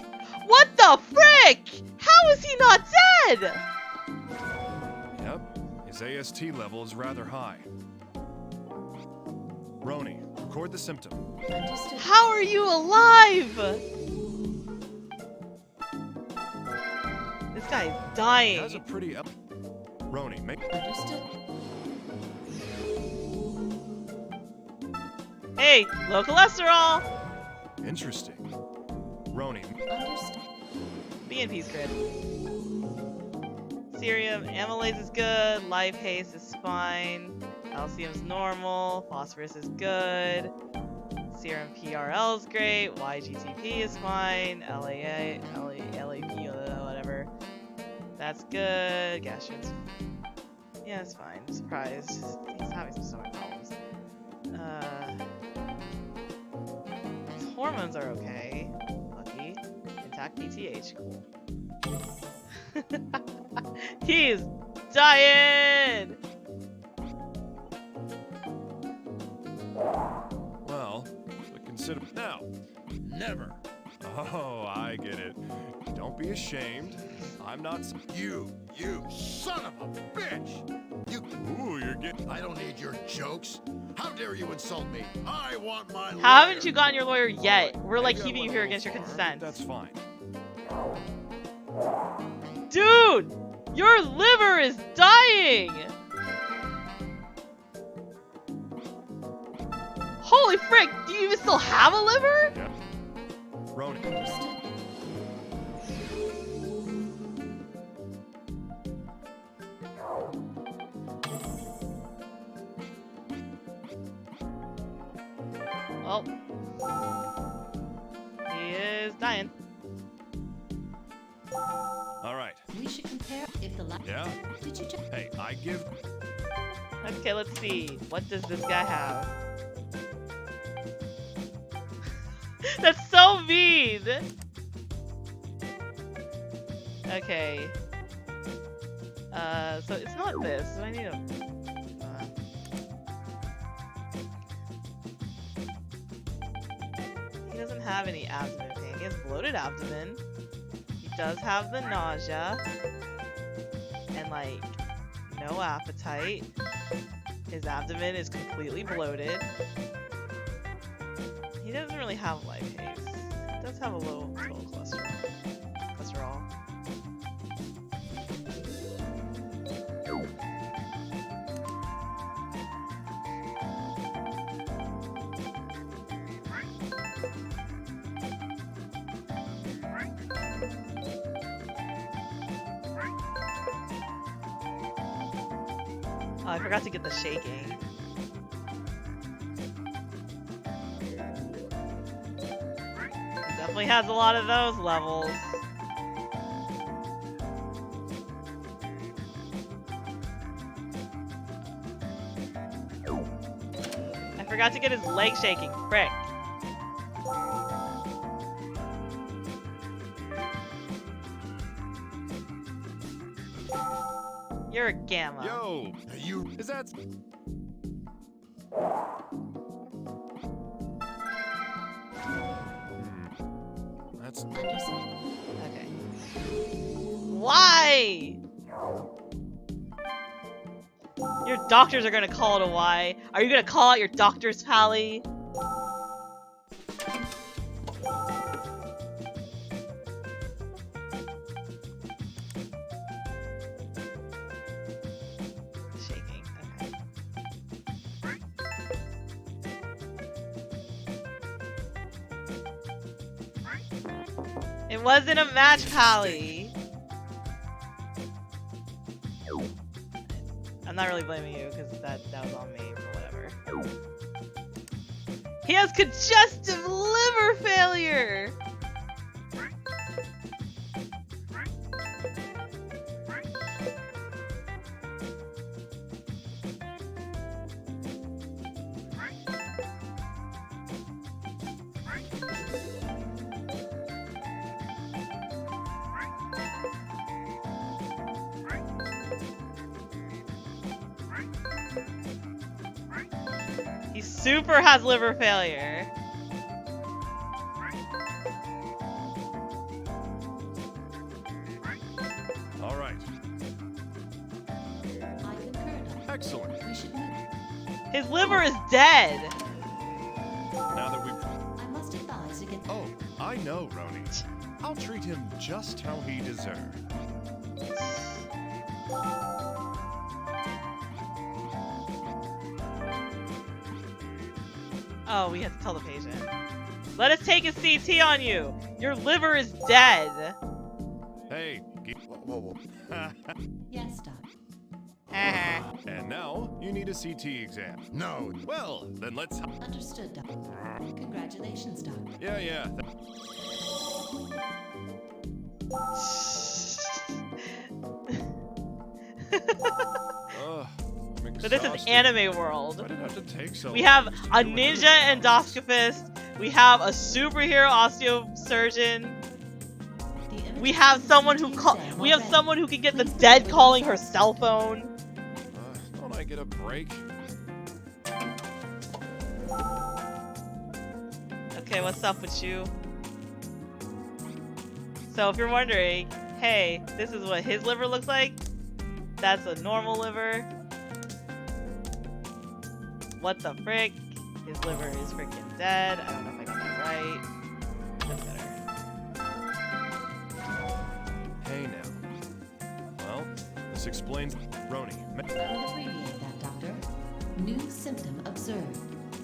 What the frick? How is he not dead? Yep. His AST level is rather high. Roni, record the symptom. Understood. How are you alive? This guy is dying. He has a pretty. Roni, make. Understood. Hey, low cholesterol. Interesting. Roni, Understood. BNP's good. Serum amylase is good. Lipase is fine. Calcium's normal. Phosphorus is good. Serum PRL is great. YGTP is fine. LAP, whatever. That's good. Gastrin's. Yeah, it's fine. I'm surprised. He's having some stomach problems. His hormones are okay. Lucky. Intact PTH. Cool. He's dying! well, but consider now. Never. Oh, I get it. Don't be ashamed. I'm not. You son of a bitch! Ooh, you're getting. I don't need your jokes. How dare you insult me? I want my lawyer. Haven't you gotten your lawyer yet? We're like Maybe I keeping you went a here little against your far. consent. That's fine. Dude! Your liver is dying! Holy frick! Do you even still have a liver? Yeah. Roni. Understood. Well, he is dying. All right. We should compare if the lab. Yeah. Did you check? Hey, I give. Okay, let's see. What does this guy have? That's so mean! Okay. So it's not this. So I need a... He doesn't have any abdomen pain. He has bloated abdomen. He does have the nausea. And like, no appetite. His abdomen is completely bloated. He doesn't really have lipase. He does have a low total cholesterol. Oh, I forgot to get the shaking. He definitely has a lot of those levels. I forgot to get his leg shaking. Frick. You're a gamma. Yo, You is that? That's... Okay. Why? Your doctors are gonna call it a why. Are you gonna call out your doctors, Pally? Shaking. Okay. It wasn't a match, Pally. I'm not really blaming you because that was on me or whatever. He has congestive liver failure. He super has liver failure. All right. Excellent. His liver is dead. Now that we've... I must advise against... Oh, I know, Roni. I'll treat him just how he deserves. Oh, we have to tell the patient. Let us take a CT on you. Your liver is dead. Hey, whoa. Yes, Doc. And now, you need a CT exam. No. Well, then let's... Understood, Doc. Congratulations, Doc. Yeah. So this is anime world. Why did it have to take so We have long? a ninja endoscopist. We have a superhero osteosurgeon. We have someone who can get the dead calling her cell phone. Don't I get a break? Okay, what's up with you? So if you're wondering, hey, this is what his liver looks like. That's a normal liver. What the frick? His liver is freaking dead. I don't know if I got that right. That's better. Hey now. Well, this explains... Roni. Abbreviate that, Doctor. New symptom observed.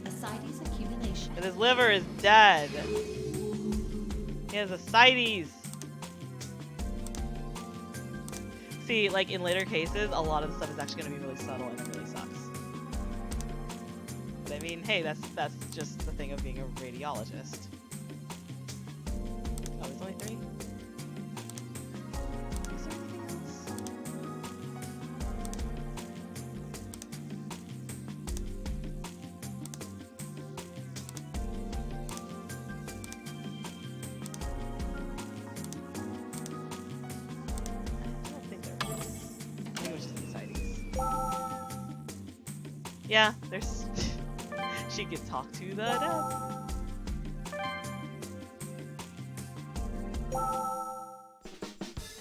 Ascites accumulation. And his liver is dead. He has ascites. See, like in later cases, a lot of the stuff is actually going to be really subtle and it really sucks. But I mean, hey, that's just the thing of being a radiologist. Oh, there's only 3? Is there anything else? I don't think there is. I think it was just ascites. Yeah, there's... She can talk to the dead. I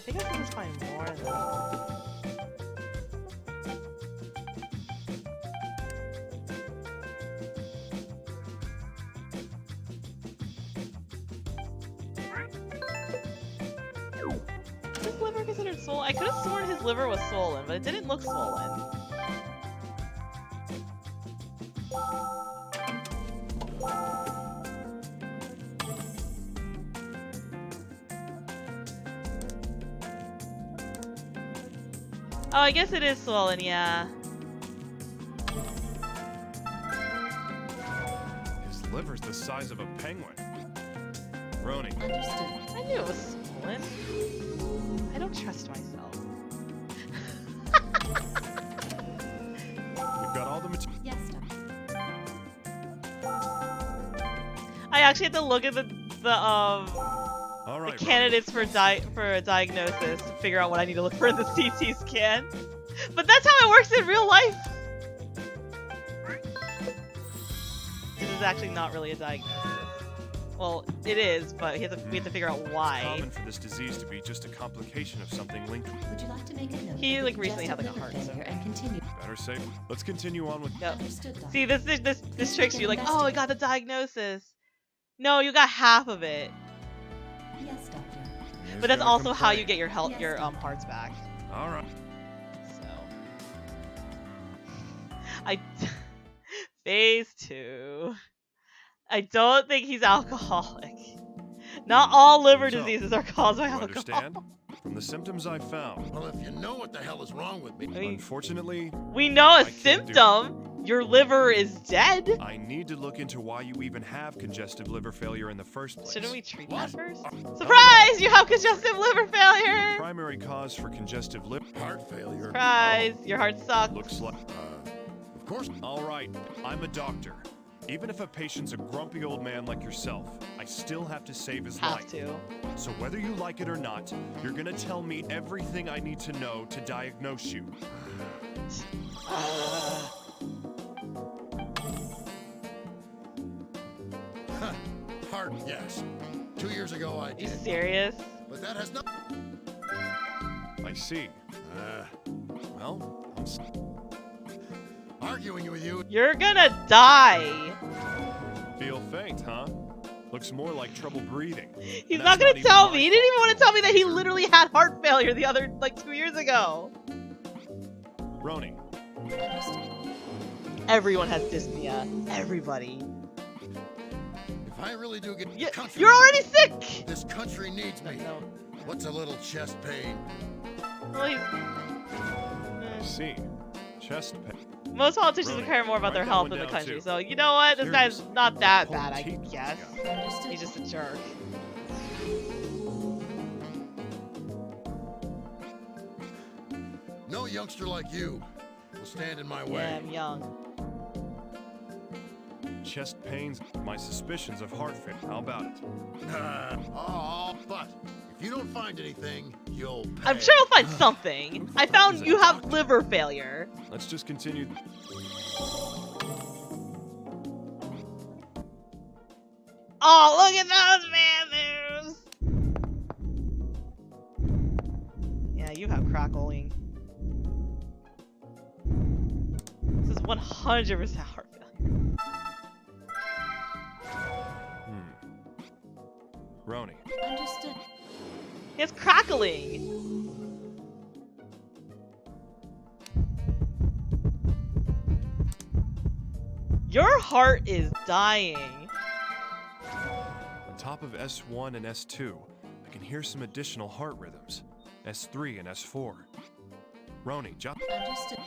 think I can just find more though. Is his liver considered swollen? I could have sworn his liver was swollen, but it didn't look swollen. Oh, I guess it is swollen, yeah. His liver's the size of a penguin. Roni. Understood. I knew it was swollen. I don't trust myself. We've got all the material. Yes, Doctor. I actually had to look at the Right, candidates for a diagnosis to figure out what I need to look for in the CT scan. But that's how it works in real life. This is actually not really a diagnosis. Well, it is, but we have to figure out It's why. common for this disease to be just a complication of something linked. Would you like to make a note? He of like the recently had like a congestive heart. liver failure and continue? Better safe. Let's continue on with. Yep. Understood, Doctor. See, this tricks you. Like, oh, I got the diagnosis. No, you got half of it. Yes, Doctor. Here's But that's gonna also how complain. you get your health, Yes, your Doctor. parts back. All right. So, phase 2. I don't think he's alcoholic. Not all liver So, diseases are caused by You alcohol. understand? From the symptoms I found. Well, if you know what the hell is wrong with me. Unfortunately, We know a I can't do it. symptom. Your liver is dead. I need to look into why you even have congestive liver failure in the first place. Shouldn't we treat that first? Surprise! You have congestive liver failure. Primary cause for congestive liver Heart failure. Surprise! Your heart sucks. looks like. Of course. All right, I'm a doctor. Even if a patient's a grumpy old man like yourself, I still have to save his Have life. to. So whether you like it or not, you're gonna tell me everything I need to know to diagnose you. Heart, yes. 2 years ago I You did. serious? But that has no. I see. Well, Arguing with you. You're gonna die. feel faint, huh? Looks more like trouble breathing. He's not gonna tell me. He didn't even want to tell me that he literally had heart failure the other, like 2 years ago. Roni, Everyone has dyspnea. Everybody. If I really do get country, You're already sick. This country needs me. What's a little chest pain? Well, he's, I see. Chest pain. most politicians Roni, care more about their write that health one than the down, country. too. So you know what? This guy's Curious. not that Pull bad, I teeth guess. He's just a jerk. No youngster like you will stand in my Yeah, way. I'm young. Chest pains, my suspicions of heart failure. How about it? But if you don't find anything, you'll pay. I'm sure I'll find something. I found you have liver failure. Let's just continue. Oh, look at those man moves. Yeah, you have crackling. This is 100% heart failure. Roni, Understood. He has crackling. Your heart is dying. on top of S1 and S2, I can hear some additional heart rhythms. S3 and S4. Roni, jot. Understood.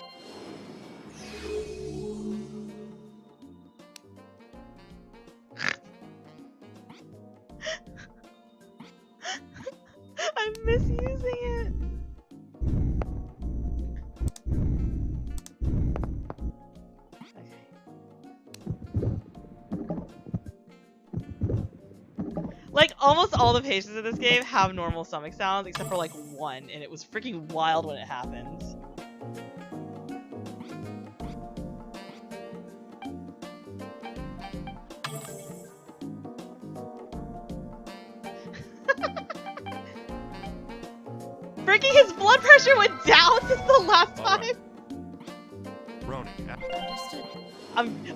I'm misusing it. Like, almost all the patients in this game have normal stomach sounds, except for, like, one, and it was freaking wild when it happened. Freaking his blood pressure went down since the last time! Roni,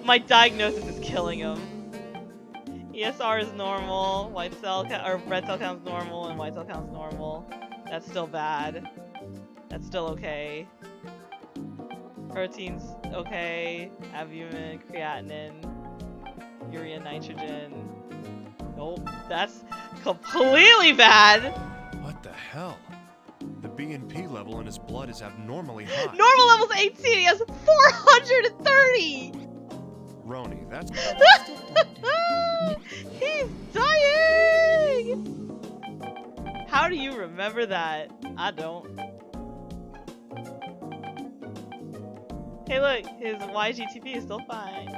My diagnosis is killing him. ESR is normal, white cell count, or red cell count's normal, and white cell count's normal. That's still bad. That's still okay. Protein's okay. Albumin, creatinine, urea, nitrogen. Nope, that's completely bad. what the hell? The BNP level in his blood is abnormally high. Normal level's 18. He has 430. Roni, that's. He's dying! How do you remember that? I don't. Hey look, his YGTP is still fine.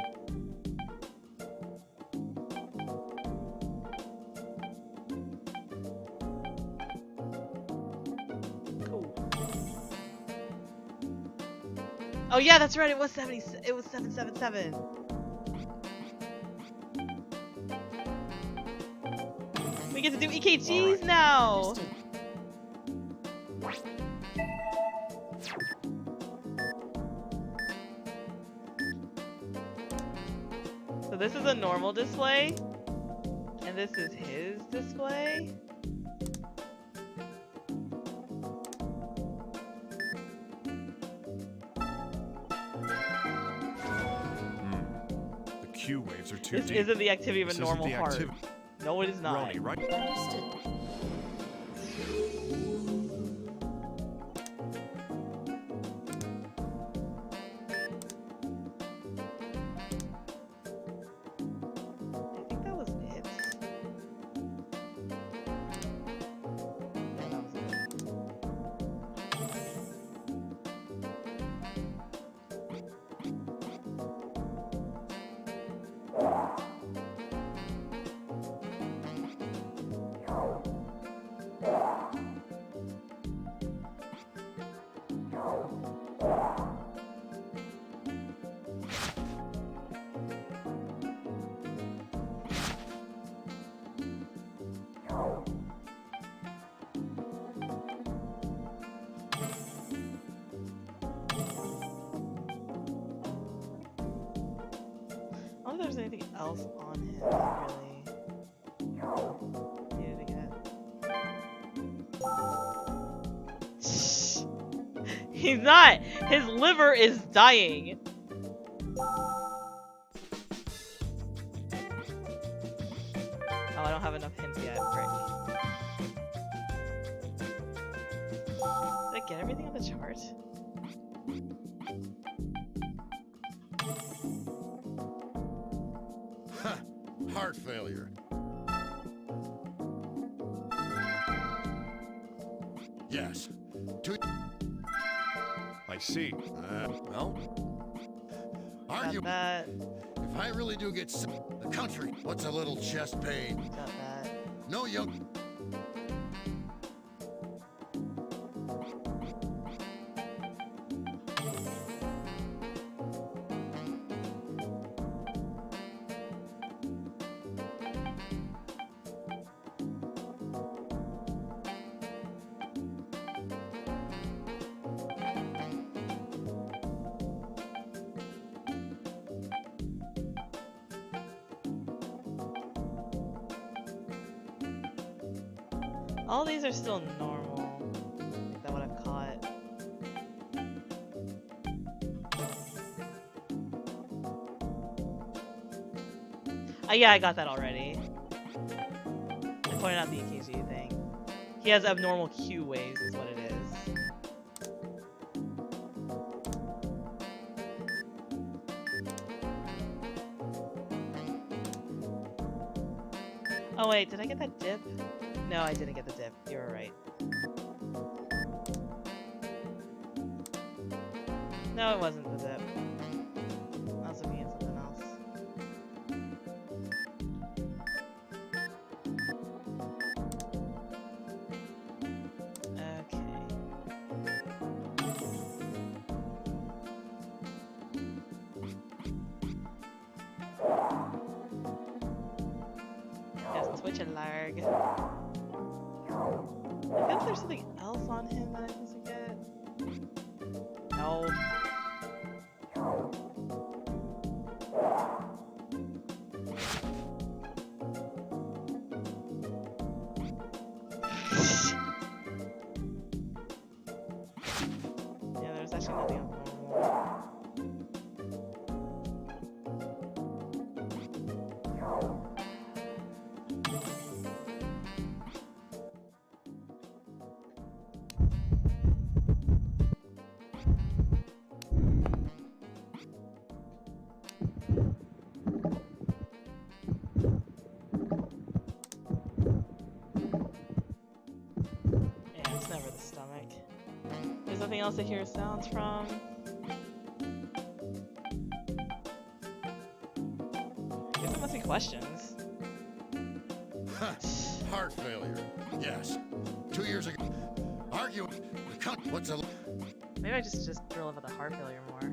Cool. Oh yeah, that's right, it was 70, it was 777. to do EKGs now. So this is a normal display, and this is his display. The Q waves are too This deep. isn't the activity of a This isn't normal the heart. activity. No, it is not. Roni, right? I think that was it. Yeah, that was it. I don't know if there's anything else on him that really needed to get. He's not! His liver is dying! Oh, I don't have enough hints yet. Great. Did I get everything on the chart? Heart failure. Yes. I see. Well, argue that. If I really do get sick, the country, what's a little chest pain? Got that. No, young. All these are still normal. Is that what I've caught? Yeah, I got that already. I pointed out the EKG thing. He has abnormal Q waves, is what it is. Oh wait, did I get that dip? No, I didn't get the dip. You were right. No, it wasn't the dip. I was looking at something else. Yes, Twitch and Larg. I guess there's something else on him that I'm supposed to get. No. Yeah, there's actually nothing else. Yeah, it's never the stomach. There's nothing else to hear sounds from. I guess it must be questions. Heart failure. Yes. 2 years ago. Argue. What's a. Maybe I just drill about the heart failure more.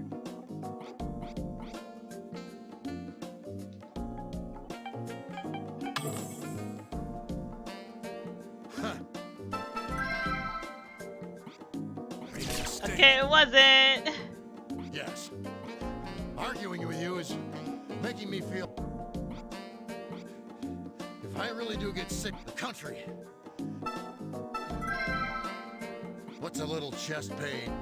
stink. Okay, it wasn't. Yes. Arguing with you is making me feel... If I really do get sick of the country, what's a little chest pain?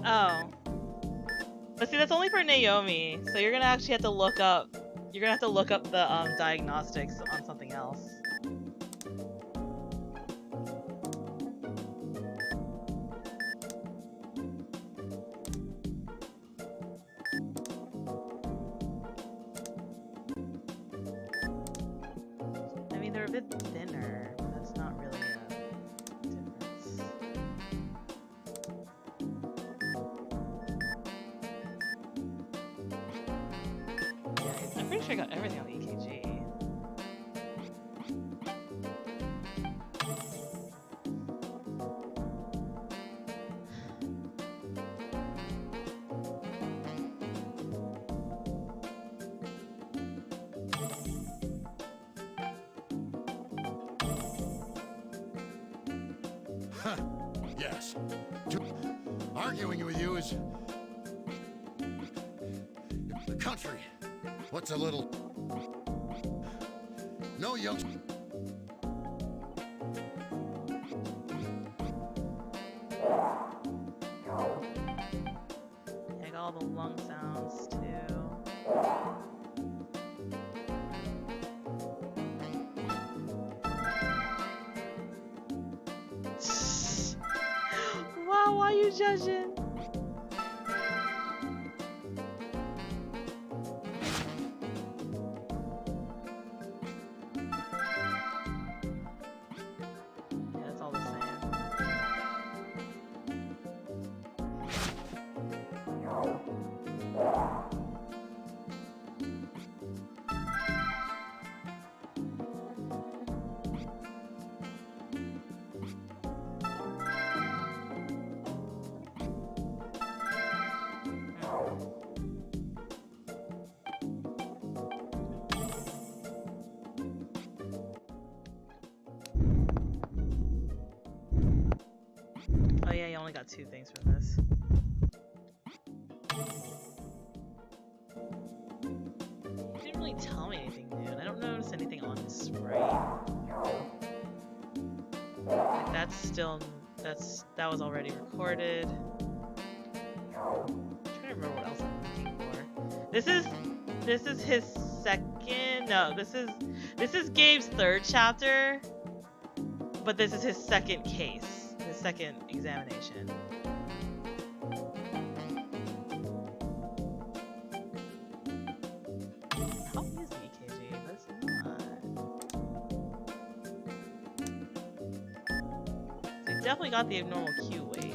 Oh. But see, that's only for Naomi, so you're gonna actually have to look up. You're gonna have to look up the diagnostics on something else. I mean, they're a bit thinner, but that's not really a difference. I'm pretty sure I got everything on the EKG. Huh. Yes. Arguing with you is... The country. What's a little... No young... I got all the lung sounds too. Wow, why are you judging? Yeah, it's all the same. Oh yeah, you only got 2 things from this. He didn't really tell me anything new, and I don't notice anything on his spray. Like, that's still that was already recorded. I'm trying to remember what else I'm looking for. This is his second. No, this is Gabe's 3rd chapter, but this is his 2nd case, his 2nd examination. Probably is the EKG, but it's not. So you definitely got the abnormal Q wave.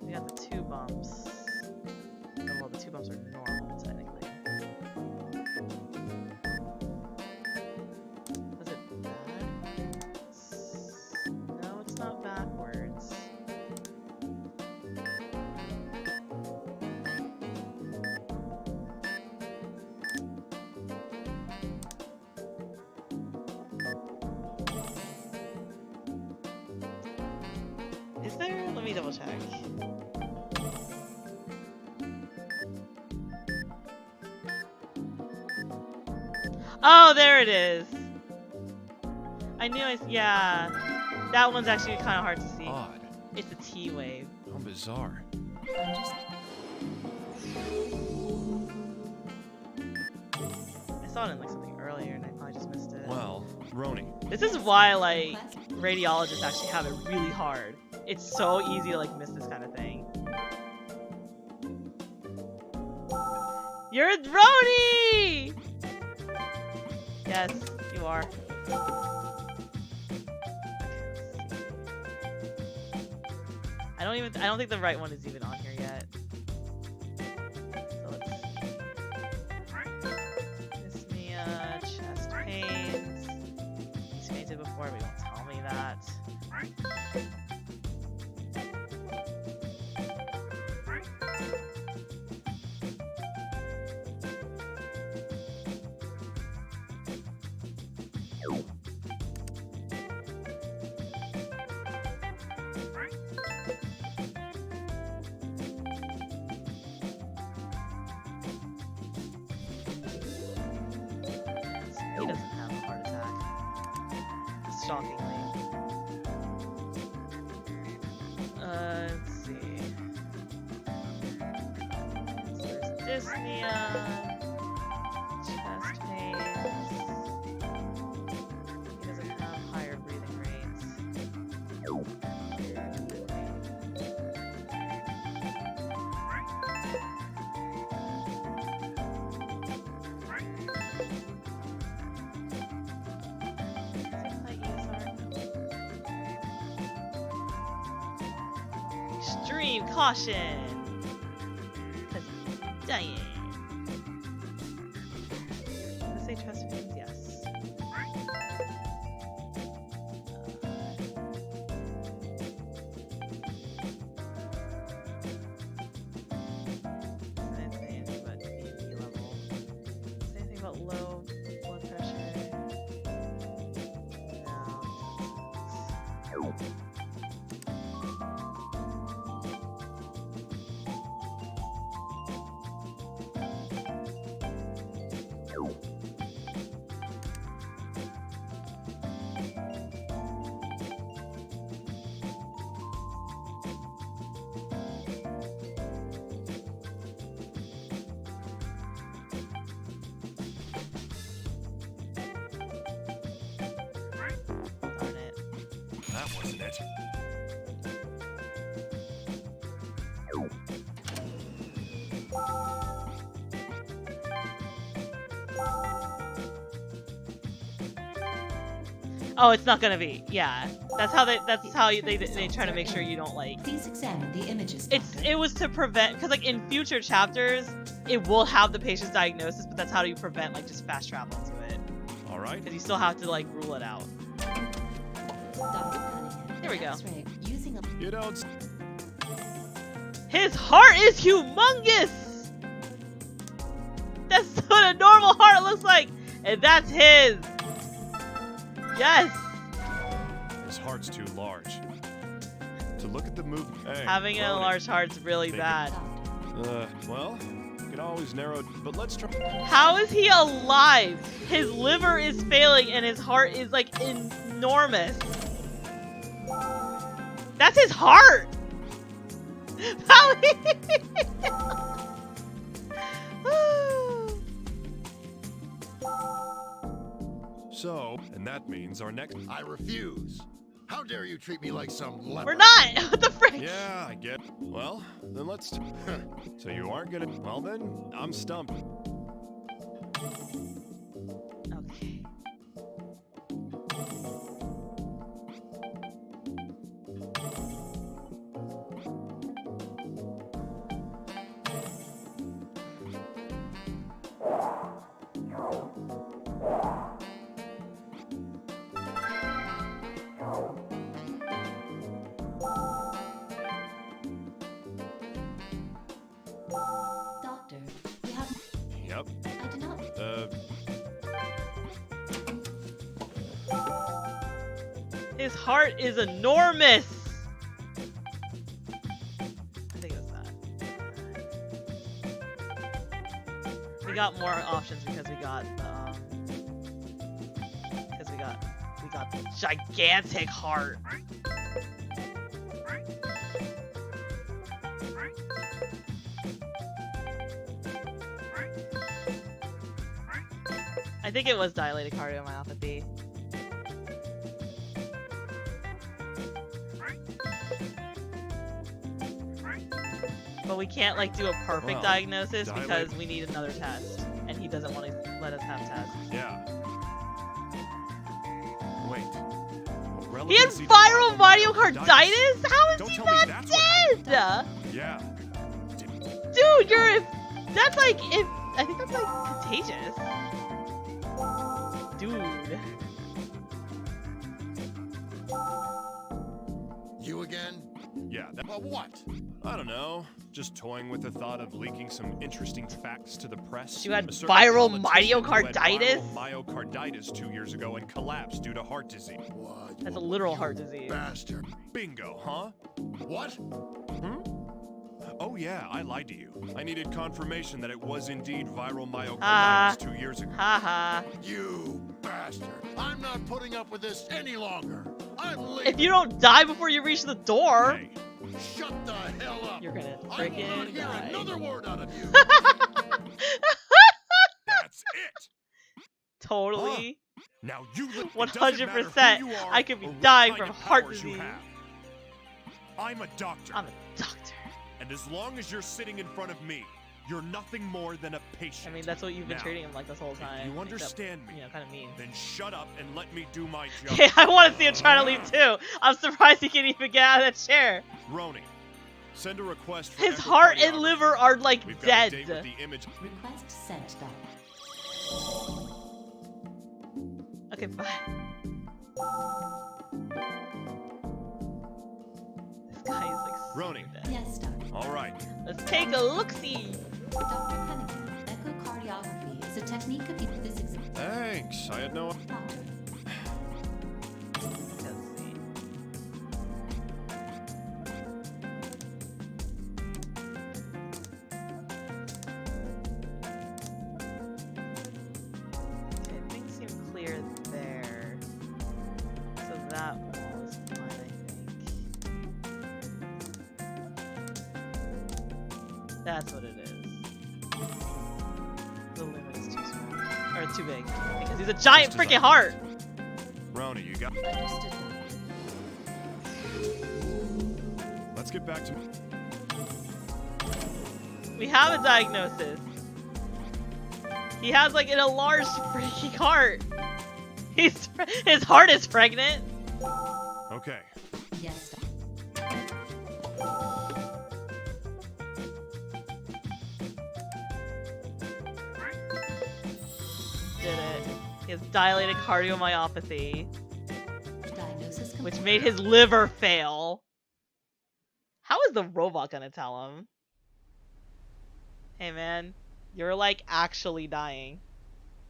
We got the 2 bumps. Oh, well, the 2 bumps are normal, technically. Was it backwards? No, it's not backwards. Is there? Let me double check. Oh, there it is. I knew yeah. That one's actually kind of hard to see. Odd. It's a T wave. How bizarre. I saw it in like something earlier and I probably just missed it. Well, Roni. This is why like radiologists actually have it really hard. It's so easy to like miss this kind of thing. You're Roni! Yes, you are. I don't think the right one is even on here yet. So let's dyspnea, chest pains. He's fainted before, but he won't tell me that. He doesn't have a heart attack. Shockingly. Let's see. So there's dyspnea, chest pains. He doesn't have higher breathing rates. Extreme caution! Because he's dying. Did I say chest pains? Yes. Say anything about BP level. Say anything about low blood pressure. No. Darn it. That wasn't it. Oh, it's not gonna be. Yeah, that's how they try to make sure you don't like. Please examine the images. It was to prevent, because like in future chapters, it will have the patient's diagnosis, but that's how you prevent like just fast travel to it. All right. Because you still have to like rule it out. There we go. You don't. His heart is humongous. That's what a normal heart looks like, and that's his. Yes. His heart's too large. To look at the move. Hey, Having a large heart's really bad. Well, you can always narrow, but let's try. How is he alive? His liver is failing and his heart is like enormous. That's his heart. How? So, and that means our next. I refuse. How dare you treat me like some leper? We're not. What the frick? Yeah, I get. Well, then let's. So you aren't gonna. Well then, I'm stumped. Okay. Doctor, we have. Yep. I do not. His heart is enormous. I think it was that. We got more options because we got the gigantic heart. I think it was dilated cardiomyopathy. But we can't like do a perfect Well, diagnosis because we need another test, and he doesn't want to let us have tests. Yeah. Wait. He had viral myocarditis? How is he not dead? Yeah. Dude, that's like, I think that's like contagious. Dude. You again? Yeah. Well, what? I don't know. Just toying with the thought of leaking some interesting facts to the press. You had A certain viral politician who had myocarditis? viral myocarditis 2 years ago and collapsed due to heart disease. What? That's a literal heart disease. Bastard. Bingo, huh? What? Oh yeah, I lied to you. I needed confirmation that it was indeed viral myocarditis Ah. 2 years ago. Haha. You bastard. I'm not putting up with this any longer. I'm leaving. If you don't die before you reach the door, Hey, Shut the hell up. you're gonna I will not freaking hear die. another word out of you. that's it. Totally. Now you live. 100%. I could be dying from heart disease. I'm a doctor. I'm a doctor. And as long as you're sitting in front of me, you're nothing more than a patient. I mean, that's what you've been Now, treating him like this whole time. If you except, understand me, you know, kind of mean. then shut up and let me do my job. Yeah, I want to see him trying to leave too. I'm surprised he can even get out of that chair. Roni, send a request for His heart and echocardiography. liver are like We've got a dead. date with the image. Request sent back. Okay, bye. This guy is like so Roni. dead. Yes, Doctor. All right. Let's take a look-see. Dr. Cunningham, echocardiography is a technique of physics. Thanks. I had no. Doctor, Let's see. Okay, things seem clear there. So that was fine, I think. That's what it is. The limit is too small. Or too big. Because he's a giant Just as freaking I heart! Roni, you got. understood. Let's get back to. We have a diagnosis. He has like an enlarged freaking heart. His heart is pregnant. Okay. Yes, Doctor. Did it. He has dilated cardiomyopathy, Diagnosis complete. which made his liver fail. How is the robot gonna tell him? Hey man, you're like actually dying.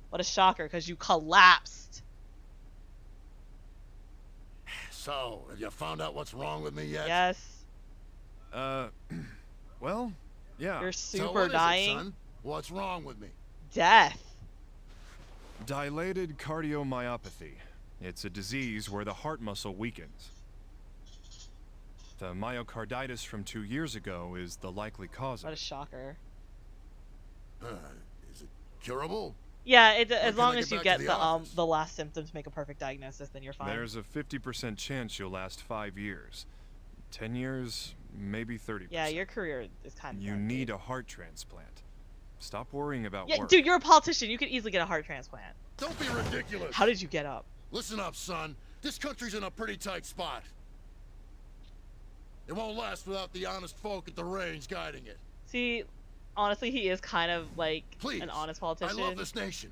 What a shocker, because you collapsed. So, have you found out what's wrong with me yet? Yes, Well, yeah. you're So super what is it, dying. son? What's wrong with me? Death. Dilated cardiomyopathy. It's a disease where the heart muscle weakens. The myocarditis from 2 years ago is the likely cause What of a it. shocker. Is it curable? Yeah, as can long I as get you back get to the office? the last symptoms make a perfect diagnosis, then you're fine. There's a 50% chance you'll last 5 years. 10 years, maybe 30%. Yeah, your career is kind of You done, need dude. a heart transplant. Stop worrying about Yeah, work. dude, you're a politician. You could easily get a heart transplant. Don't be ridiculous. How did you get up? Listen up, son. This country's in a pretty tight spot. It won't last without the honest folk at the range guiding it. See, honestly, he is kind of like Please. an honest I politician. love this nation,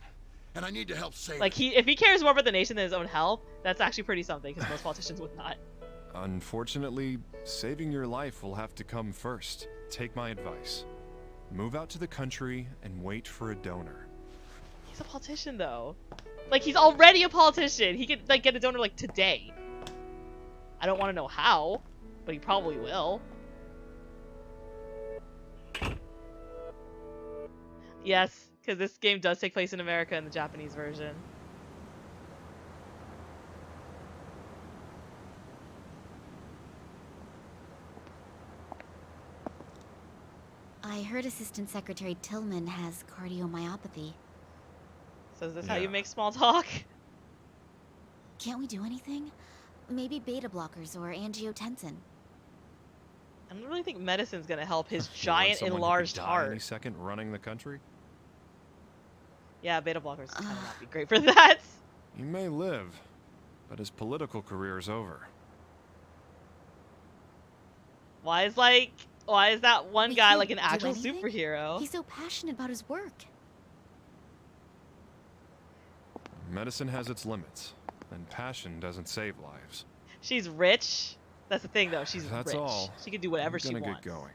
and I need to help save Like it. if he cares more about the nation than his own health, that's actually pretty something. Because most politicians would not. Unfortunately, saving your life will have to come first. Take my advice. Move out to the country and wait for a donor. He's a politician though. Like he's already a politician. He could like get a donor like today. I don't want to know how, but he probably will. Yes, because this game does take place in America in the Japanese version. I heard Assistant Secretary Tillman has cardiomyopathy. So is this how you make small talk? Can't we do anything? Maybe beta blockers or angiotensin. I don't really think medicine's gonna help his You want giant someone who could enlarged die heart. Any second running the country? Yeah, beta blockers would kind of not be great for that. You may live, but his political career is over. Why is that one We guy can't like an do actual anything? superhero? He's so passionate about his work. Medicine has its limits, and passion doesn't save lives. She's rich. That's the thing, though. She's That's rich. all. She can do whatever she I'm gonna wants. get going.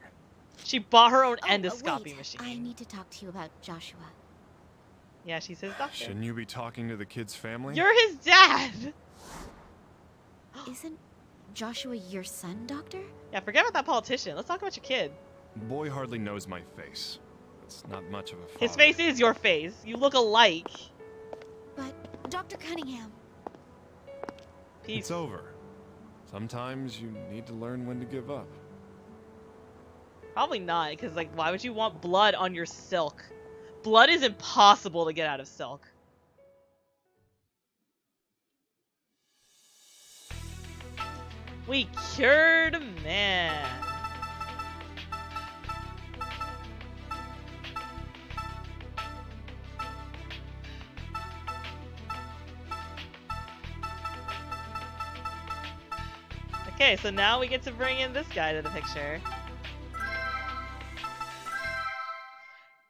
She bought her own Oh, endoscopy wait. machine. I need to talk to you about Joshua. Yeah, she's his doctor. Shouldn't you be talking to the kid's family? You're his dad! Isn't Joshua your son, Doctor? Yeah, forget about that politician. Let's talk about your kid. Boy hardly knows my face. It's not much of a father. His face is your face. You look alike. But, Dr. Cunningham. Peace. It's over. Sometimes you need to learn when to give up. Probably not, because, like, why would you want blood on your silk? Blood is impossible to get out of silk. We cured a man. Okay, so now we get to bring in this guy to the picture.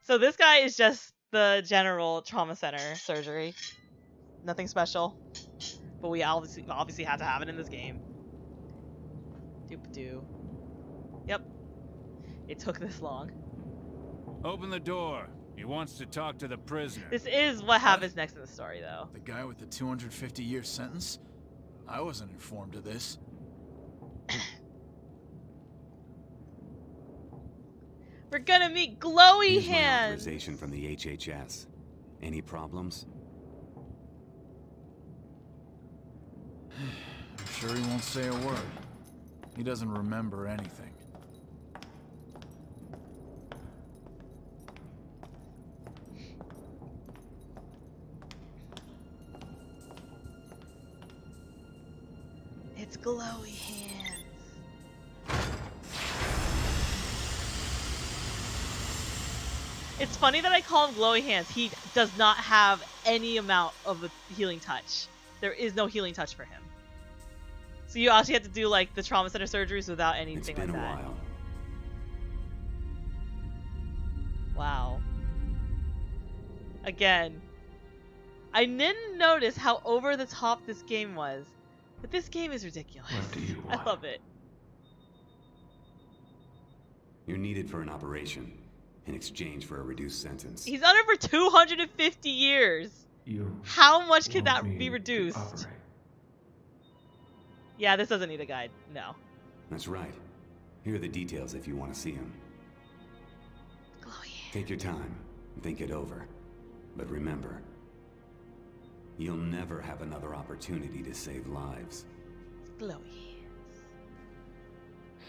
So this guy is just the general trauma center surgery. Nothing special. But we obviously had to have it in this game. Doop-doo. Yep. It took this long. Open the door. He wants to talk to the prisoner. This is what happens next in the story, though. The guy with the 250-year sentence? I wasn't informed of this. We're gonna meet Glowy Here's my Hands! authorization from the HHS. Any problems? I'm sure he won't say a word. He doesn't remember anything. It's Glowy Hands. It's funny that I call him Glowy Hands. He does not have any amount of a healing touch. There is no healing touch for him. So you actually have to do like the trauma center surgeries without anything like that. It's been a while. Wow. Again, I didn't notice how over the top this game was, but this game is ridiculous. What do you I love it. You're needed for an operation in exchange for a reduced sentence. He's under for 250 years. How much can that be reduced? Yeah, this doesn't need a guide. No. That's right. Here are the details if you want to see them. Take your time and think it over. But remember, you'll never have another opportunity to save lives. Glowy.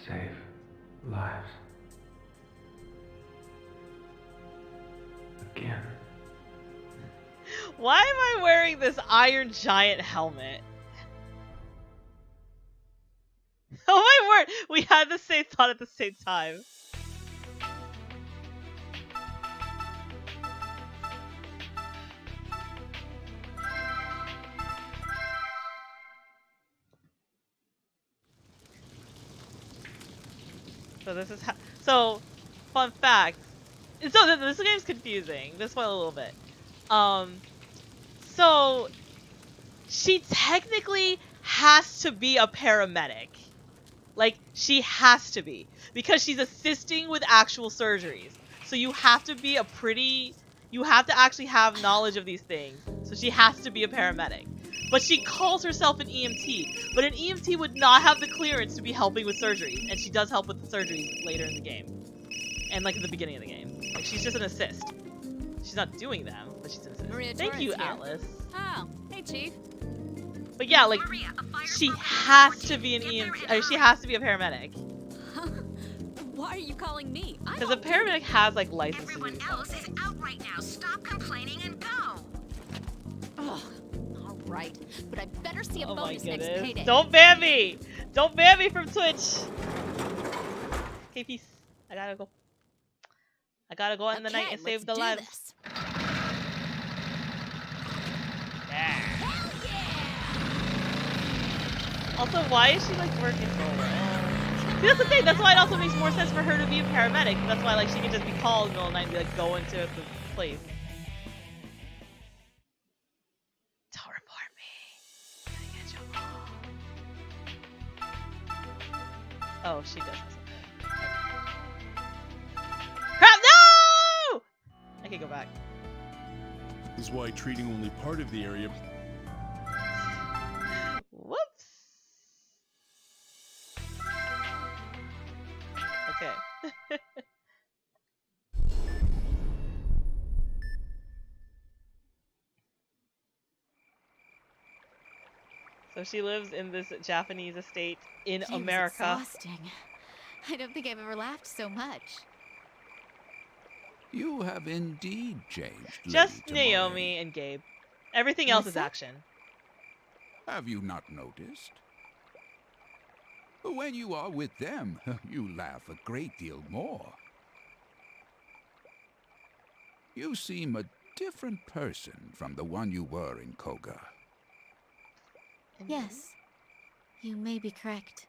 Save lives. Again. Why am I wearing this Iron Giant helmet? Oh my word! We had the same thought at the same time. So this is how. So, fun fact. So this game's confusing. This one a little bit. So she technically has to be a paramedic. Like, she has to be. Because she's assisting with actual surgeries. So you have to be you have to actually have knowledge of these things. So she has to be a paramedic. But she calls herself an EMT. But an EMT would not have the clearance to be helping with surgeries. And she does help with the surgeries later in the game. And like at the beginning of the game. Like, she's just an assist. She's not doing them, but she's an assist. Maria Thank you, Torrance here. Atlas. Oh, hey, Chief. But yeah, like, she has to be an EMT. She has to be a paramedic. Why are you calling me? Because a paramedic has, like, licenses. Everyone else is out right now. Stop complaining and go. Ugh. All right, but I better see a Oh my bonus next goodness. payday. Don't ban me! Don't ban me from Twitch! Okay, peace. I gotta go. I gotta go out in the night and save the lives. Yeah. Also, why is she like working so well? See, that's the thing. That's why it also makes more sense for her to be a paramedic. That's why like she can just be called in the middle of the night and be like go into the place. Don't report me. I get your mom. Oh, she does something. Crap! No! I can go back. Is why treating only part of the area. Whoops. Okay. So she lives in this Japanese estate in Gee, it was America. Exhausting. I don't think I've ever laughed so much. You have indeed changed. Just Lady Tomoe. Naomi and Gabe. Everything else is that? action. Have you not noticed? When you are with them, you laugh a great deal more. You seem a different person from the one you were in Koga. Yes, you may be correct.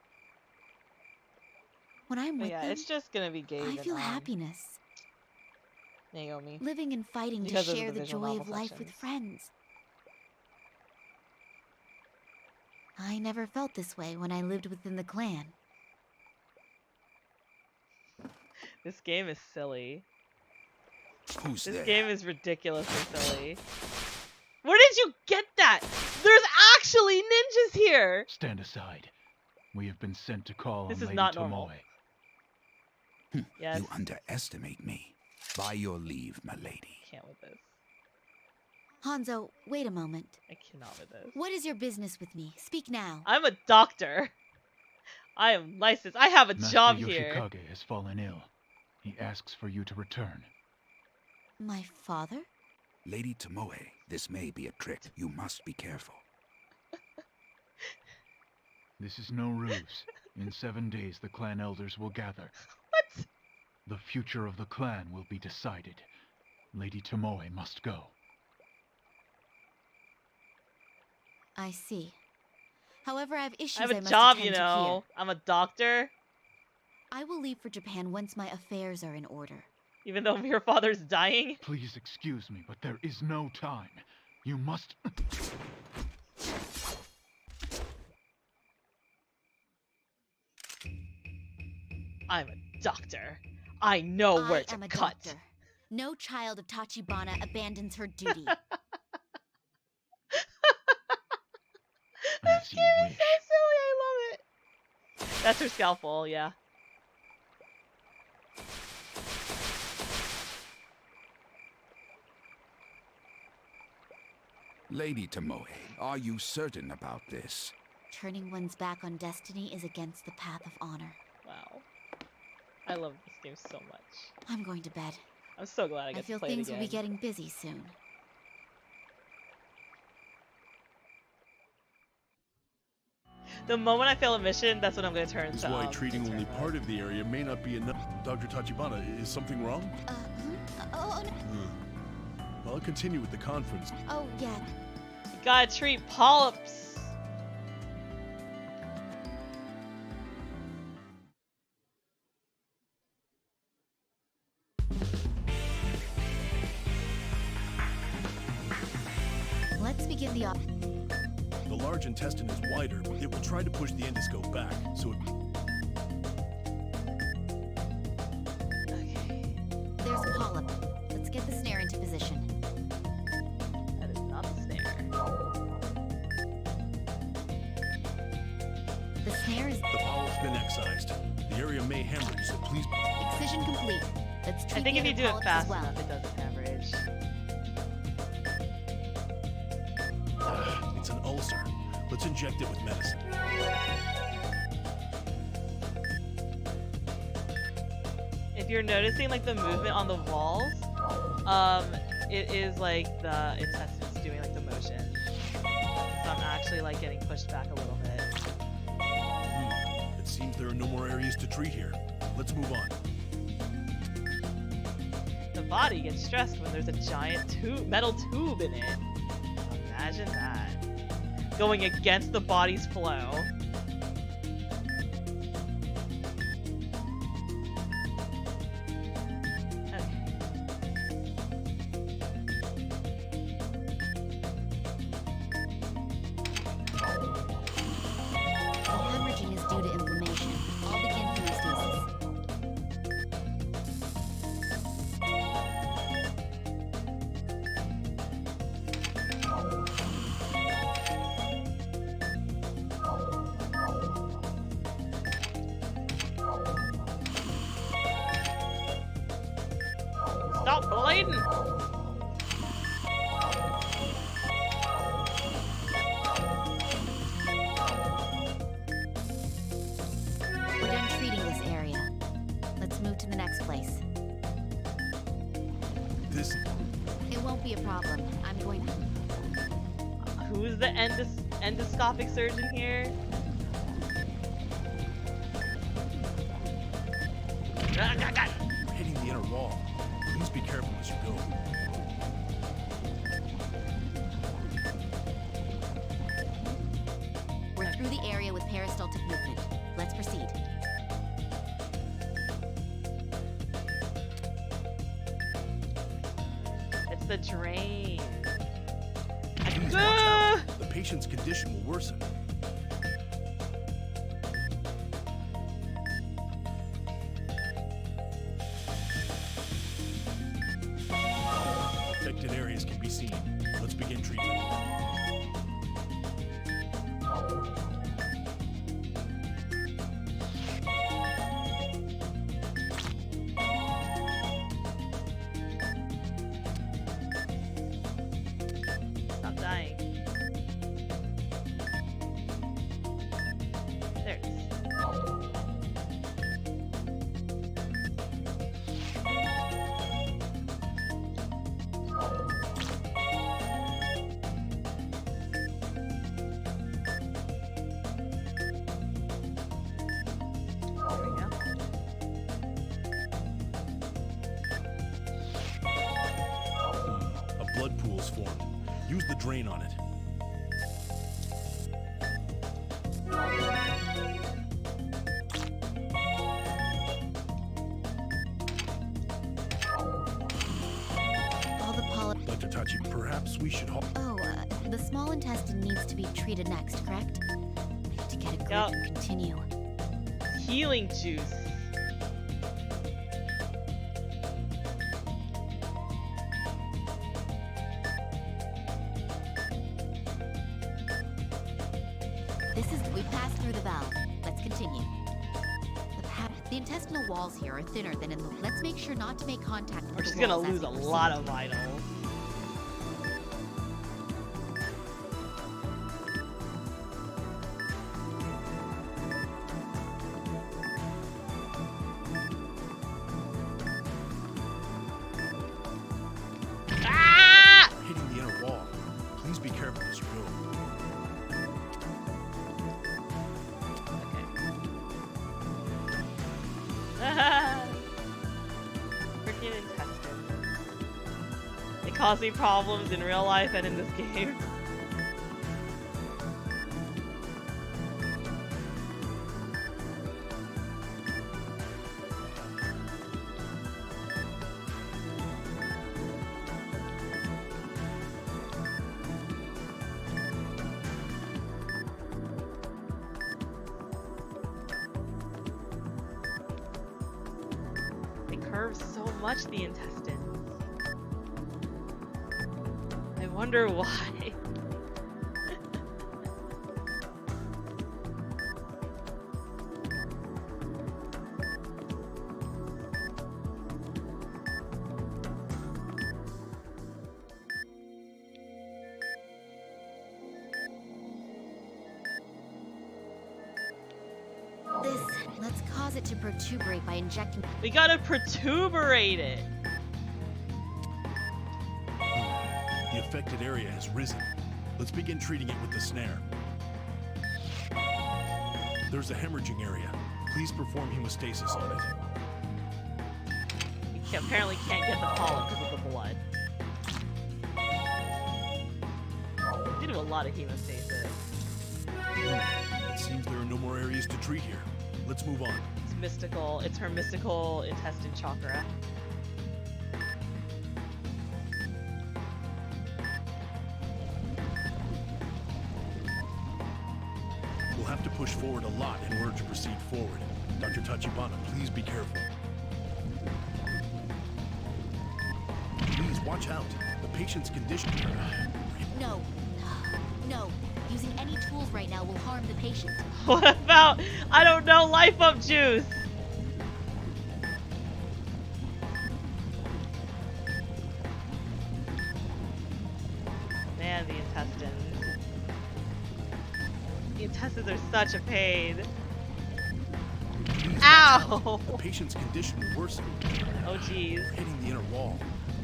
When I'm But with yeah, them, it's just gonna be Gabe I and feel happiness. Naomi. Living and fighting to Because of share the the visual joy novel of life with sections. friends. I never felt this way when I lived within the clan. This game is silly. Who's This there? game is ridiculously silly. Where did you get that? There's actually ninjas here! Stand aside. We have been sent to call This on is Lady not Tomoe. normal. Yes. You underestimate me. By your leave, my lady. Can't with this. Hanzo, wait a moment. I cannot with this. What is your business with me? Speak now. I'm a doctor. I am licensed. I have a Master job here. Yoshikage has fallen ill. He asks for you to return. My father? Lady Tomoe, this may be a trick. You must be careful. This is no ruse. In 7 days, the clan elders will gather. What? The future of the clan will be decided. Lady Tomoe must go. I see. However, I have issues I have a must job, attend you to know. here. I'm a doctor. I will leave for Japan once my affairs are in order. Even though your father's dying. Please excuse me, but there is no time. You must... I'm a doctor. I know where I to am a cut. doctor. No child of Tachibana abandons her duty. As you It's wish. so silly. I love it. That's her scalpel, yeah. Lady Tomoe, are you certain about this? Turning one's back on destiny is against the path of honor. Wow. I love this game so much. I'm going to bed. I'm so glad I I get feel to play it things again. will be getting busy soon. The moment I fail a mission, that's when I'm going to turn Is to why treating to only turn part of the area may not be enough. Dr. Tachibana, is something wrong? Oh, no. Well, I'll continue with the conference. Oh, yeah. You gotta treat polyps. Let's begin the op. The large intestine is wider. It will try to push the endoscope back, so it... There's a polyp. Let's get the snare into position. That is not the snare. The snare is The polyp's been excised. The area may hemorrhage, so please... excision complete. Let's treat I think the if you other do it polyps fast as well. enough, it doesn't average. It's an ulcer. Let's inject it with medicine. If you're noticing like the movement on the walls, it is like the intestines doing like the motion. So I'm actually like getting pushed back a little bit. It seems there are no more areas to treat here. Let's move on. The body gets stressed when there's a giant metal tube in it. Imagine that. Going against the body's flow. Aiden. We're done treating this area. Let's move to the next place. This... It won't be a problem. I'm going to... Who's the endoscopic surgeon here? You're hitting the inner wall. Please be careful as you go. We're through the area with peristaltic movement. Let's proceed. It's the drain. Please watch out. The patient's condition will worsen. Affected areas can be seen. Let's begin treatment. Stop dying. There it is. There we go. A blood pool's formed. Use the drain on it. All the polyps... Dr. Tachi, perhaps we should halt. Oh, the small intestine needs to be treated next, correct? To get a grip Yup. and continue. Healing juice. This is... We passed through the valve. Let's continue. The intestinal walls here are thinner than in the... Let's make sure not to make contact with We're the just gonna walls as lose a we proceed. lot of vitals. Ah! Hitting the inner wall. Please be careful as you go. Freaking intestines. They cause me problems in real life and in this game. They curve so much, the intestines. I wonder why. Let's cause it to protuberate by injecting... We gotta protuberate it. The affected area has risen. Let's begin treating it with the snare. There's a hemorrhaging area. Please perform hemostasis on it. We apparently can't get the pollen because of the blood. We do a lot of hemostasis. It seems there are no more areas to treat here. Let's move on. It's mystical. It's her mystical intestine chakra. We'll have to push forward a lot in order to proceed forward. Dr. Tachibana, please be careful. Please watch out. The patient's condition. No. No. Using any tools right now will harm the patient. What about, I don't know, life up juice? The intestines are such a pain. Ow! The patient's condition will worsen. Oh jeez. Hitting the inner wall.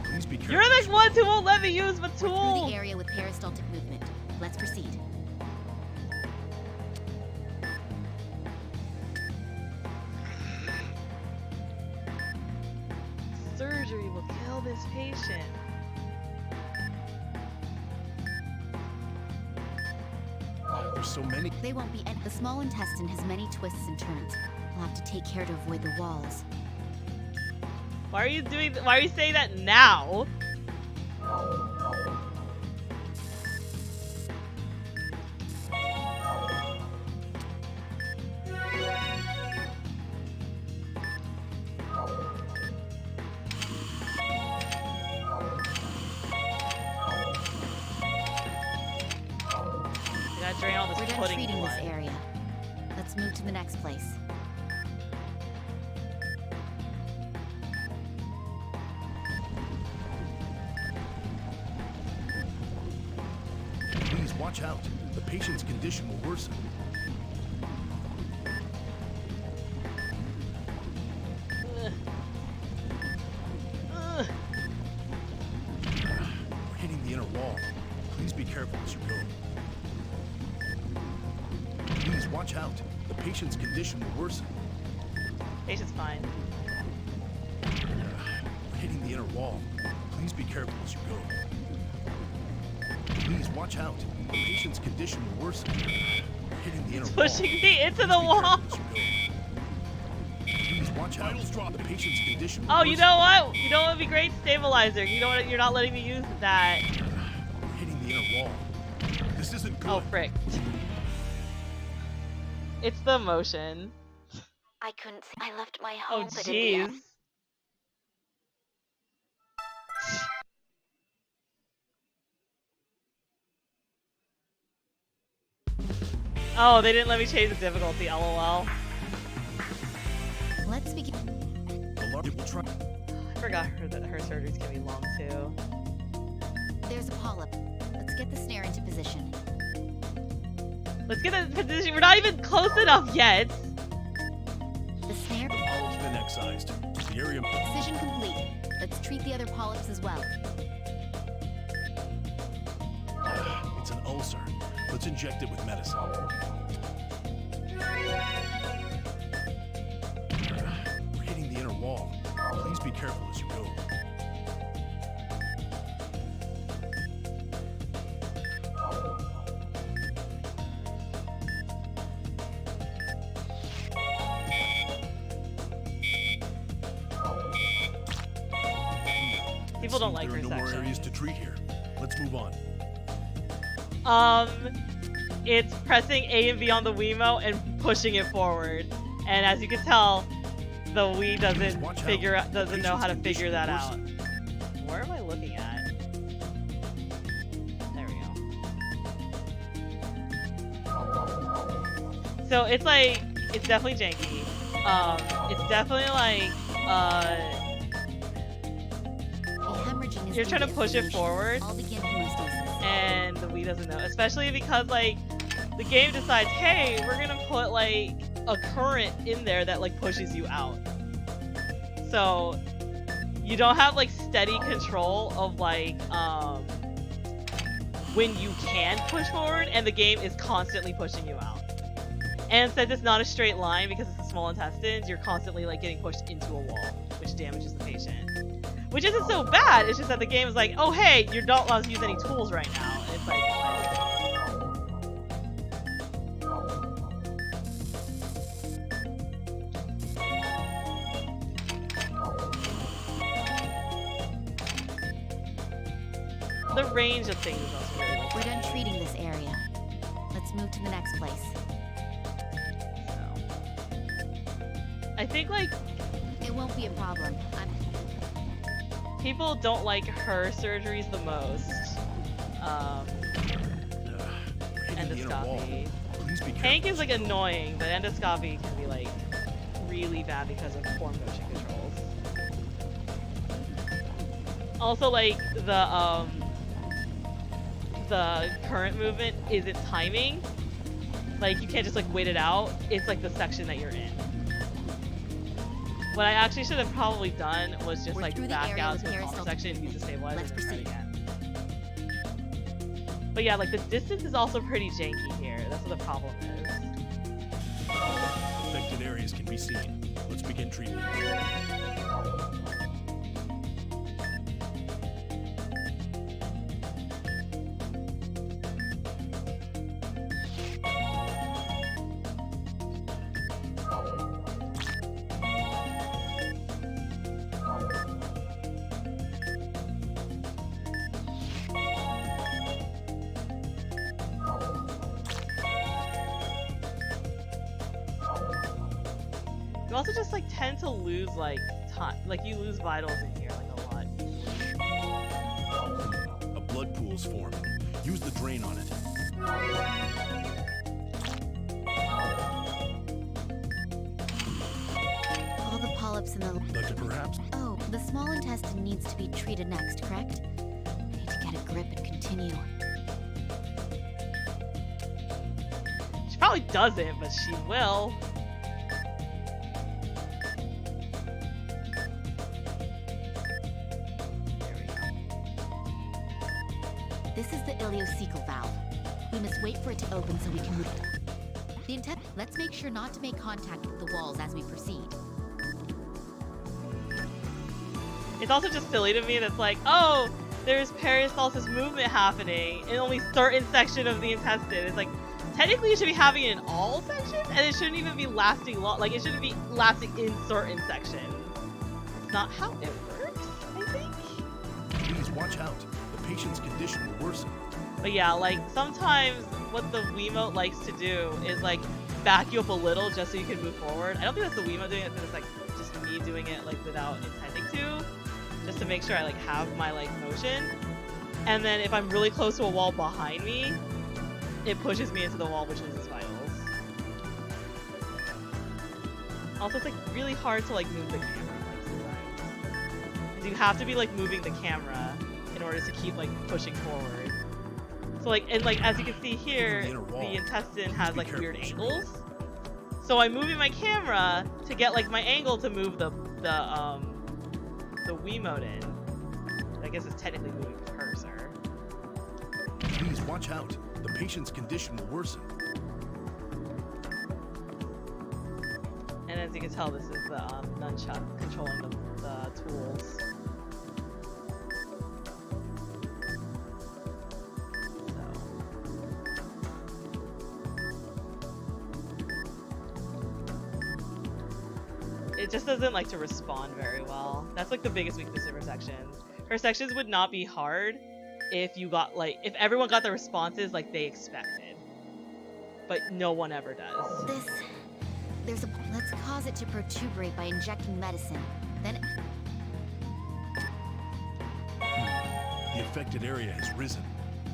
Please be careful. You're the ones who won't let me use the We're through tool! the area with peristaltic movement. Let's proceed. Surgery will kill this patient. There's so many. They won't be. The small intestine has many twists and turns. We'll have to take care to avoid the walls. Why are you saying that now? Drain all this We're done pudding treating blood. this area. Let's move to the next place. Please watch out. The patient's condition will worsen. We're hitting the inner wall. Please be careful as you go. Please watch out. The patient's condition will worsen. Patient's fine. We're hitting the inner wall. Please be careful as you go. Please watch out. The patient's condition will worsen. We're hitting the inner wall. Pushing me into the wall. Please watch out. The patient's condition will Oh, you worsen. know what? You know what would be great? Stabilizer. You know what? You're not letting me use that. We're hitting the inner wall. This isn't good. Oh, frick. It's the motion. I couldn't see. I left my Oh, home, but in the jeez. end, Oh, they didn't let me change the difficulty, lol. Let's begin. I forgot her surgery's gonna be long too. There's a polyp. Let's get the snare into position. Let's get the position. We're not even close enough yet. The snare. The polyp's been excised. The area. Excision complete. Let's treat the other polyps as well. It's an ulcer. Let's inject it with medicine. We're hitting the inner wall. Please be careful as you go. People don't like There her are no more section. areas to treat here. Let's move on. It's pressing A and B on the Wiimote and pushing it forward. And as you can tell, the Wii doesn't know how to figure that out. Where am I looking at? There we go. So it's like, it's definitely janky. It's definitely like, you're trying to push it forward, and the Wii doesn't know. Especially because, like, the game decides, hey, we're gonna put, like, a current in there that, like, pushes you out. So, you don't have, like, steady control of, like, when you can push forward, and the game is constantly pushing you out. And since it's not a straight line, because it's the small intestines, you're constantly, like, getting pushed into a wall, which damages the patient. Which isn't so bad, it's just that the game is like, oh hey, you're not allowed to use any tools right now. And it's like, the range of things is also really We're done treating this area. Let's move to the next place. I think, like, it won't be a problem. People don't like her surgeries the most. Endoscopy. Hank is, like, annoying, but endoscopy can be, like, really bad because of poor motion controls. Also, like, the current movement isn't timing. Like, you can't just like wait it out. It's like the section that you're in. What I actually should have probably done was just like back out to a normal section, use the stabilizer, and try again. But yeah, like the distance is also pretty janky here. That's what the problem is. Affected areas can be seen. Let's begin treatment. You also just like tend to lose like time, like you lose vitals in here like a lot. A blood pool's forming. Use the drain on it. All the polyps in the... Doctor, perhaps? Oh, the small intestine needs to be treated next, correct? I need to get a grip and continue. She probably doesn't, but she will. This is the ileocecal valve. We must wait for it to open so we can move it. The intent. Let's make sure not to make contact with the walls as we proceed. It's also just silly to me that's like, oh, there's peristalsis movement happening in only certain section of the intestine. It's like, technically you should be having it in all sections, and it shouldn't even be lasting long. Like, it shouldn't be lasting in certain sections. It's not how it works, I think. Please watch out. The patient's condition will worsen. But yeah, like, sometimes what the Wiimote likes to do is, like, back you up a little just so you can move forward. I don't think that's the Wiimote doing it, it's like, just me doing it, like, without intending to. Just to make sure I, like, have my, like, motion. And then if I'm really close to a wall behind me, it pushes me into the wall, which loses vitals. Also, it's, like, really hard to, like, move the camera, like, sometimes. Because you have to be, like, moving the camera in order to keep, like, pushing forward. So, like, and, like, as you can see here, the intestine has, like, weird angles. So I'm moving my camera to get, like, my angle to move the Wiimote in. I guess it's technically moving the cursor. Please watch out. The patient's condition will worsen. And as you can tell, this is the nunchuck controlling the tools. It just doesn't like to respond very well. That's like the biggest weakness of her sections. Her sections would not be hard if you got like, if everyone got the responses like they expected. But no one ever does. Let's cause it to protuberate by injecting medicine. Then... The affected area has risen.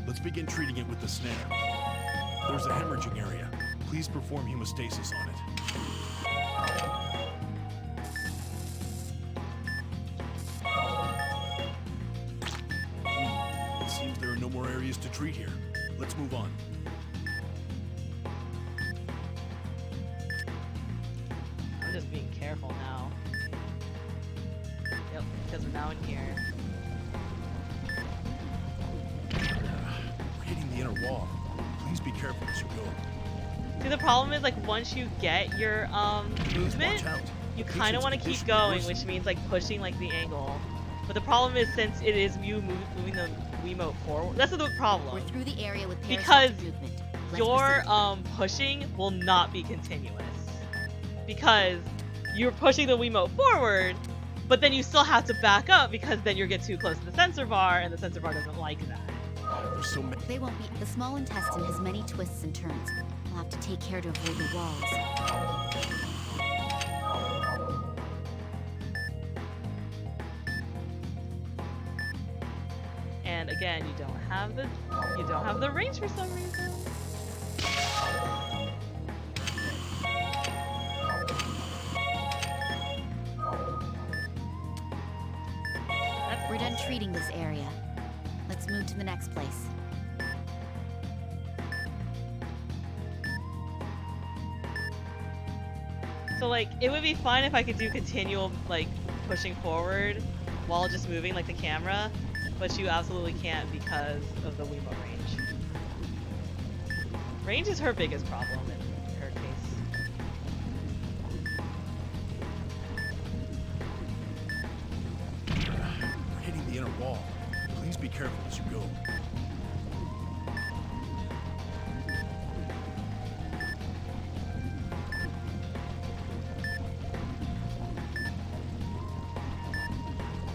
Let's begin treating it with the snare. There's a hemorrhaging area. Please perform hemostasis on it. It seems there are no more areas to treat here. Let's move on. I'm just being careful now. Yep, because we're now in here. We're hitting the inner wall. Please be careful as you go. See, the problem is, like, once you get your movement, you kind of want to keep going, which means, like, pushing, like, the angle. But the problem is, since it is you moving the Wiimote forward, that's the problem. We're through the area with because movement. your pushing will not be continuous. Because you're pushing the Wiimote forward, but then you still have to back up because then you get too close to the sensor bar, and the sensor bar doesn't like that. They won't be. The small intestine has many twists and turns. We'll have to take care to avoid the walls. And again, you don't have the range for some reason. We're done treating this area. Let's move to the next place. So like, it would be fine if I could do continual like pushing forward while just moving like the camera, but you absolutely can't because of the Wiimote range. Range is her biggest problem in her case. We're hitting the inner wall. Please be careful as you go.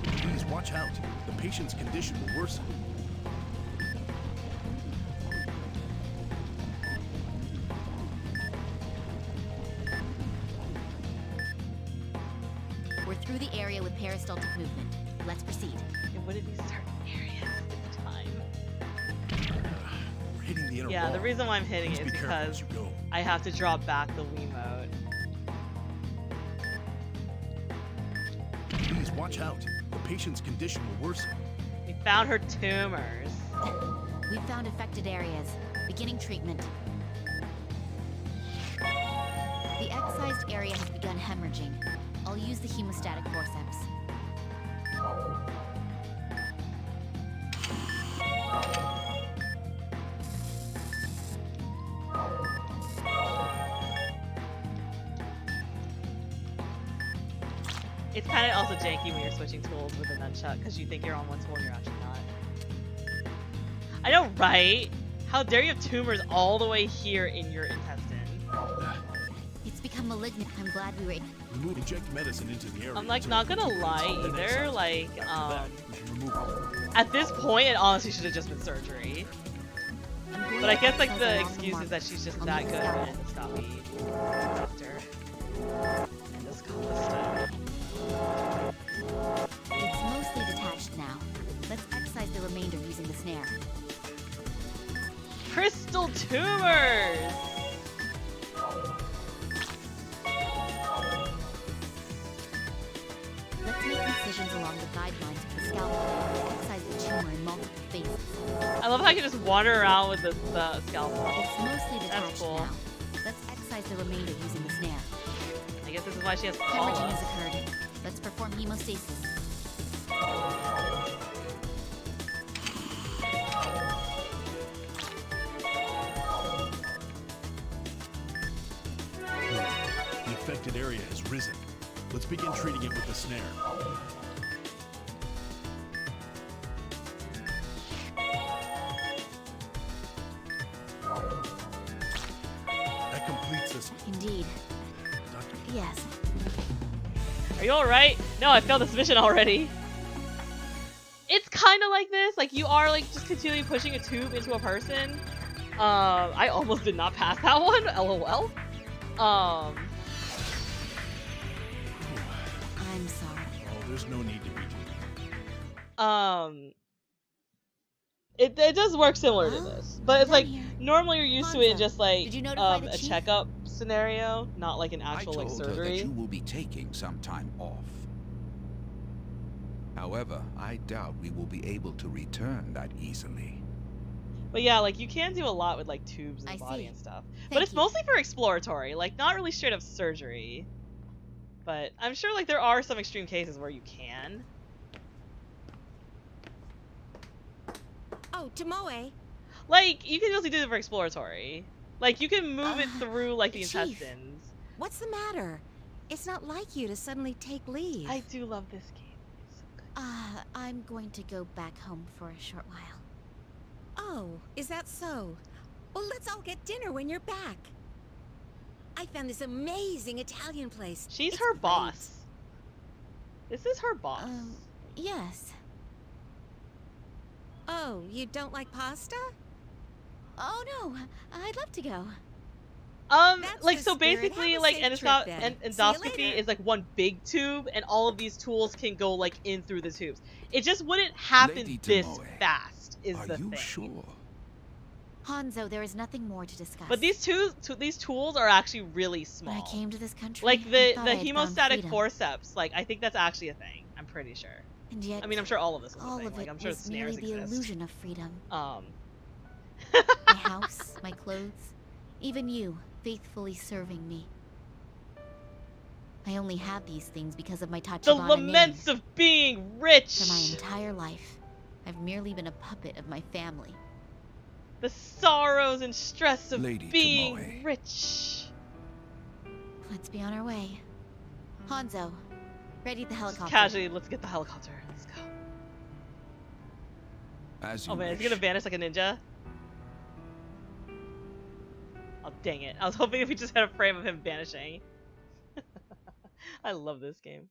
Please watch out. The patient's condition will worsen. We're through the area with peristaltic movement. Let's proceed. It wouldn't be certain areas at the time. We're hitting the inner Yeah, wall. the reason why I'm hitting Please it is be careful as because you go. I have to drop back the Wiimote. Please watch out. The patient's condition will worsen. We found her tumors. We've found affected areas. Beginning treatment. The excised area has begun hemorrhaging. I'll use the hemostatic forceps. It's kind of also janky when you're switching tools with a nunchuck because you think you're on one tool and you're actually not. I know, right? How dare you have tumors all the way here in your intestine? It's become malignant. I'm glad we were. Remove inject medicine into the area. I'm like until not it gonna completes. lie Then either. excise. Like After that, we can remove it. at this point, it honestly should have just been surgery. But I guess like the excuse is that she's just that good at endoscopy doctor. Endoscopist. It's mostly detached now. Let's excise the remainder using the snare. Crystal tumors! Let's make incisions along the guidelines for the scalpel. Excise the tumor in multiple phases. I love how I can just wander around with the scalpel. It's mostly That's detached cool. now. Let's excise the remainder using the snare. I guess this is why she has Hemorrhaging claws. has occurred. Let's perform hemostasis. The affected area has risen. Let's begin treating it with the snare. That completes this. Indeed. Doctor, Yes. Are you alright? No, I failed this mission already. It's kind of like this. Like, you are, like, just continually pushing a tube into a person. I almost did not pass that one. LOL. I'm sorry. oh, there's no need to be. It does work similar to this. But it's like, Down here. normally you're used to it in just, like, Did you notify the a chief? checkup scenario, not like an I actual, like, told her that surgery. you will be taking some time off. However, I doubt we will be able to return that easily. But yeah, like, you can do a lot with, like, tubes in I the body see. and stuff. Thank But it's you. mostly for exploratory, like, not really straight up surgery. But I'm sure, like, there are some extreme cases where you can. Oh, Tomoe. Like, you can mostly do it for exploratory. Like, you can move it through, like, the Chief. intestines. What's the matter? It's not like you to suddenly take leave. I do love this game. It's so good. I'm going to go back home for a short while. Oh, is that so? Well, let's all get dinner when you're back. I found this amazing Italian place. She's It's her great. boss. This is her boss. Yes. Oh, you don't like pasta? Oh no, I'd love to go. That's Like, the so spirit. basically, Have a like, safe trip, then. See you endoscopy later. is like one big tube, and all of these tools can go, like, in through the tubes. It just wouldn't happen Lady this Tomoe, fast, is Are the you thing. sure? Hanzo, there is nothing more to discuss. But these tools are actually really When small. I came to this country, Like, I the thought I had found hemostatic freedom. forceps, like, I think that's actually a thing. I'm pretty sure. And yet, I mean, I'm sure all of this is a all thing. of Like, it I'm sure was snares merely the exist. illusion of freedom. My house, my clothes, even you, faithfully serving me. I only have these things because of my Tachibana The name. laments of being rich! For my entire life, I've merely been a puppet of my family. The sorrows and stress of Lady being Tomoe. rich. Let's be on our way. Hanzo, ready the helicopter. Casually, let's get the helicopter. Let's go. As you Oh man, is he wish. gonna vanish like a ninja? Oh dang it. I was hoping if we just had a frame of him vanishing. I love this game.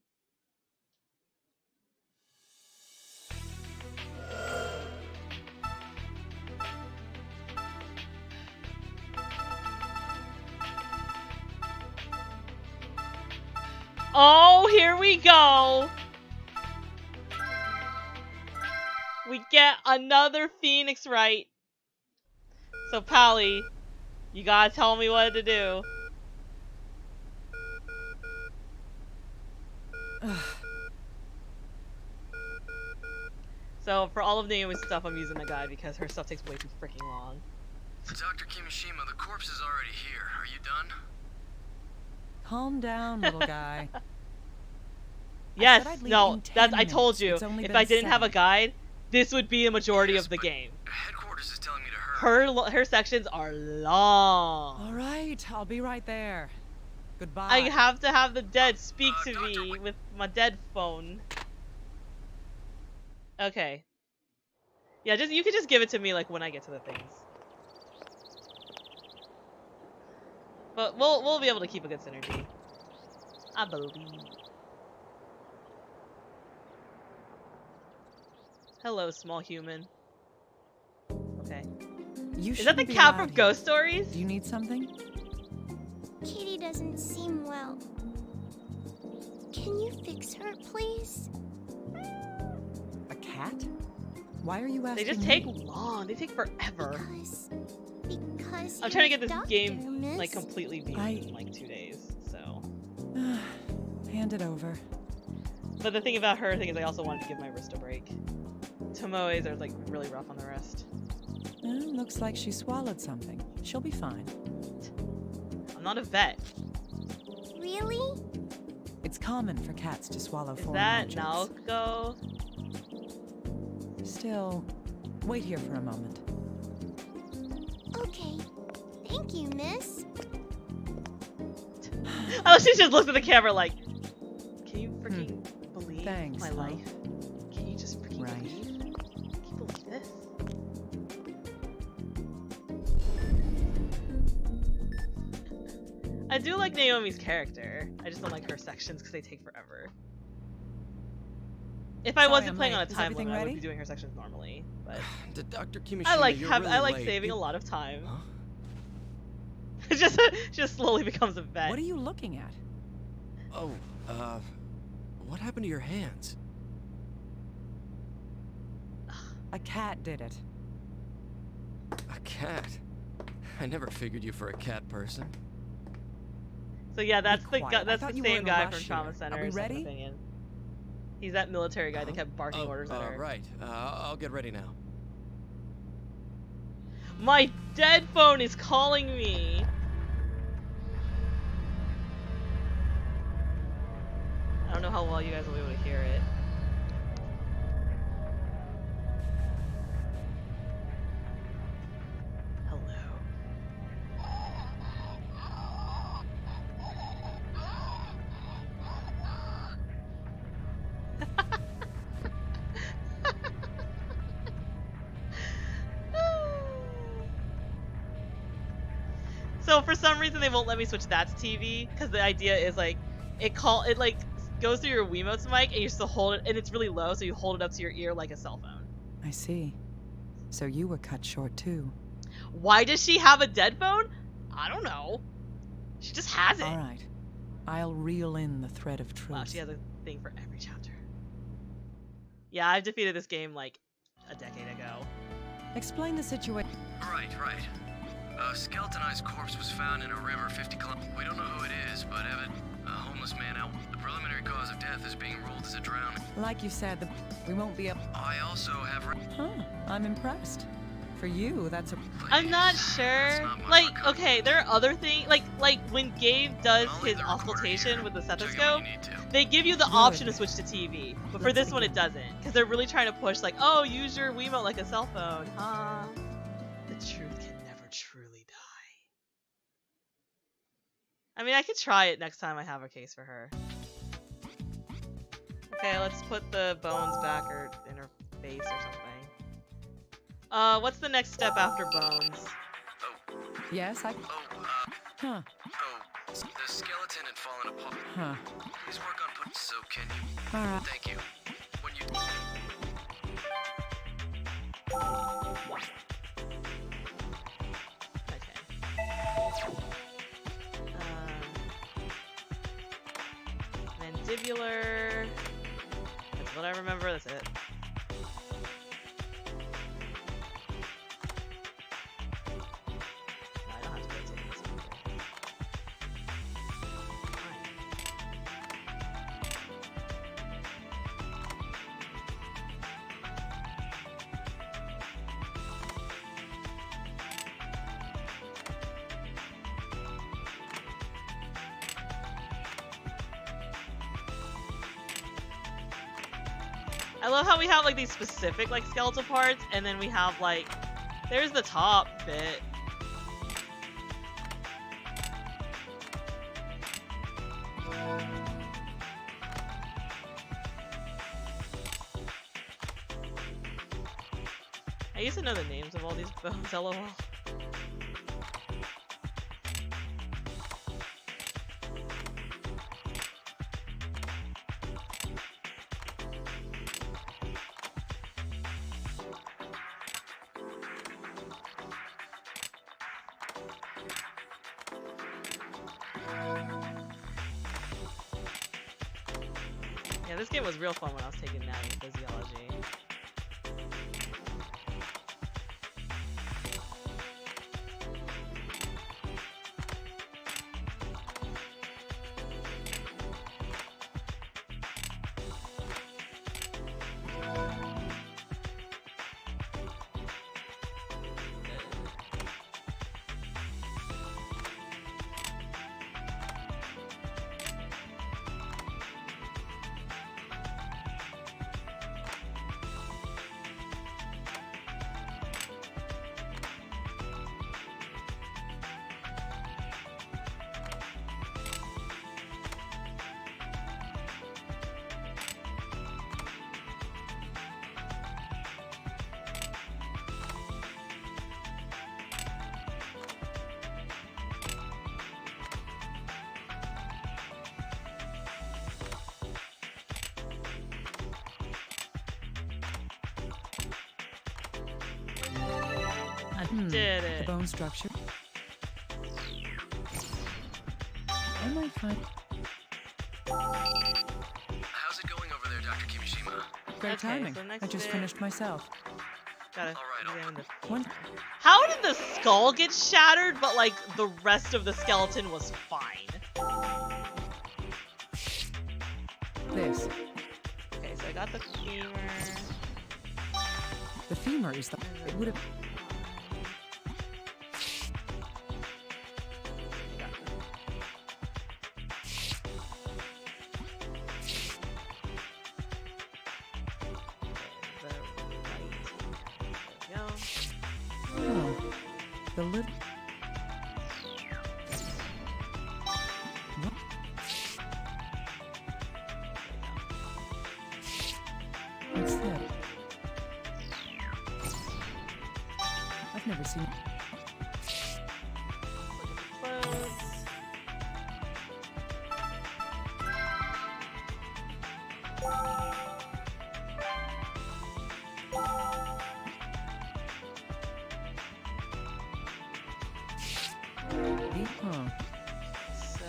Oh, here we go! We get another Phoenix right. So, Pally, you gotta tell me what to do. So, for all of Naomi's stuff, I'm using the guide because her stuff takes way too freaking long. Dr. Kimishima, the corpse is already here. Are you done? Calm down, little guy. Yes, I'd leave no, in 10 that's I told minutes. you. It's only If been I didn't have a 7. guide, this would be a majority of the game. Headquarters is telling me to hurry. Her sections are long. All right, I'll be right there. Goodbye. I have to have the dead speak to me with my dead phone. Okay. Yeah, you can just give it to me like when I get to the things. But we'll be able to keep a good synergy. I believe. Hello, small human. Okay. Is that the cat from Ghost Stories? Do you need something? Kitty doesn't seem well. Can you fix her, please? A cat? Why are you asking They just me? take long. They take forever. Because I'm trying to get this doctor, game miss. like completely beat in like 2 days. So. Hand it over. But the thing about her thing is I also wanted to give my wrist a break. Tomoe's are like really rough on the wrist. Looks like she swallowed something. She'll be fine. I'm not a vet. Really? It's common for cats to swallow Is foreign that objects. Naoko? Still, wait here for a moment. Okay. Thank you, miss. Oh, she just looked at the camera like, can you freaking believe Thanks, my huh? life? Can you just freaking Right. believe? Can you believe this? I do like Naomi's character. I just don't like her sections because they take forever. If I Sorry, wasn't I'm playing late. on a Is time everything limit, I would ready? be doing her sections normally. But To Dr. Kimishima, I like you're I really like late. saving You- a lot of time. Huh? It just slowly becomes a vet. What are you looking at? Oh, what happened to your hands? A cat did it. A cat? I never figured you for a cat person. So yeah, that's the quiet. I that's thought the you were same in a guy rush from Trauma here. Center. Are we second ready? opinion. He's that military guy that kept barking orders at her. Right. I'll get ready now. My dead phone is calling me. I don't know how well you guys will be able to hear it. So for some reason they won't let me switch that to TV because the idea is like it like goes through your Wiimote's mic and you still hold it and it's really low, so you hold it up to your ear like a cell phone. I see. So you were cut short too. Why does she have a dead phone? I don't know. She just has it. All right. I'll reel in the thread of truth. Wow, she has a thing for every chapter. Yeah, I've defeated this game like a decade ago. Explain the situation. Right. A skeletonized corpse was found in a river 50 kilometers. We don't know who it is, but a homeless man out. The preliminary cause of death is being ruled as a drowning. Like you said, we won't be up. I also have. Huh? I'm impressed. For you, that's a... I'm not sure. Like, okay, there are other things. Like when Gabe does his auscultation with the stethoscope, they give you the option to switch to TV. But for this one, it doesn't. Because they're really trying to push, like, oh, use your Wiimote like a cell phone. Huh? The truth can never truly die. I mean, I could try it next time I have a case for her. Okay, let's put the bones back or in her face or something. What's the next step after bones? Yes, I... Huh. The skeleton had fallen apart. Huh. Please work on putting... So can you... Alright. Thank you. When you... Mandibular. That's what I remember, that's it. I love how we have like these specific like skeletal parts, and then we have like, there's the top bit. I used to know the names of all these bones, lol. Yeah, this game was real fun when I was taking anatomy and physiology. Did it. The bone structure. I might find... How's it going over there, Dr. Kimishima? Great Okay, timing. so next I just bit- finished myself. Gotta Alright, One... How did the skull get shattered, but like the rest of the skeleton was fine? This. Okay, so I got the femur. The femur is the... It would have... Oh, the lid... What? What's that? I've never seen... Huh. So,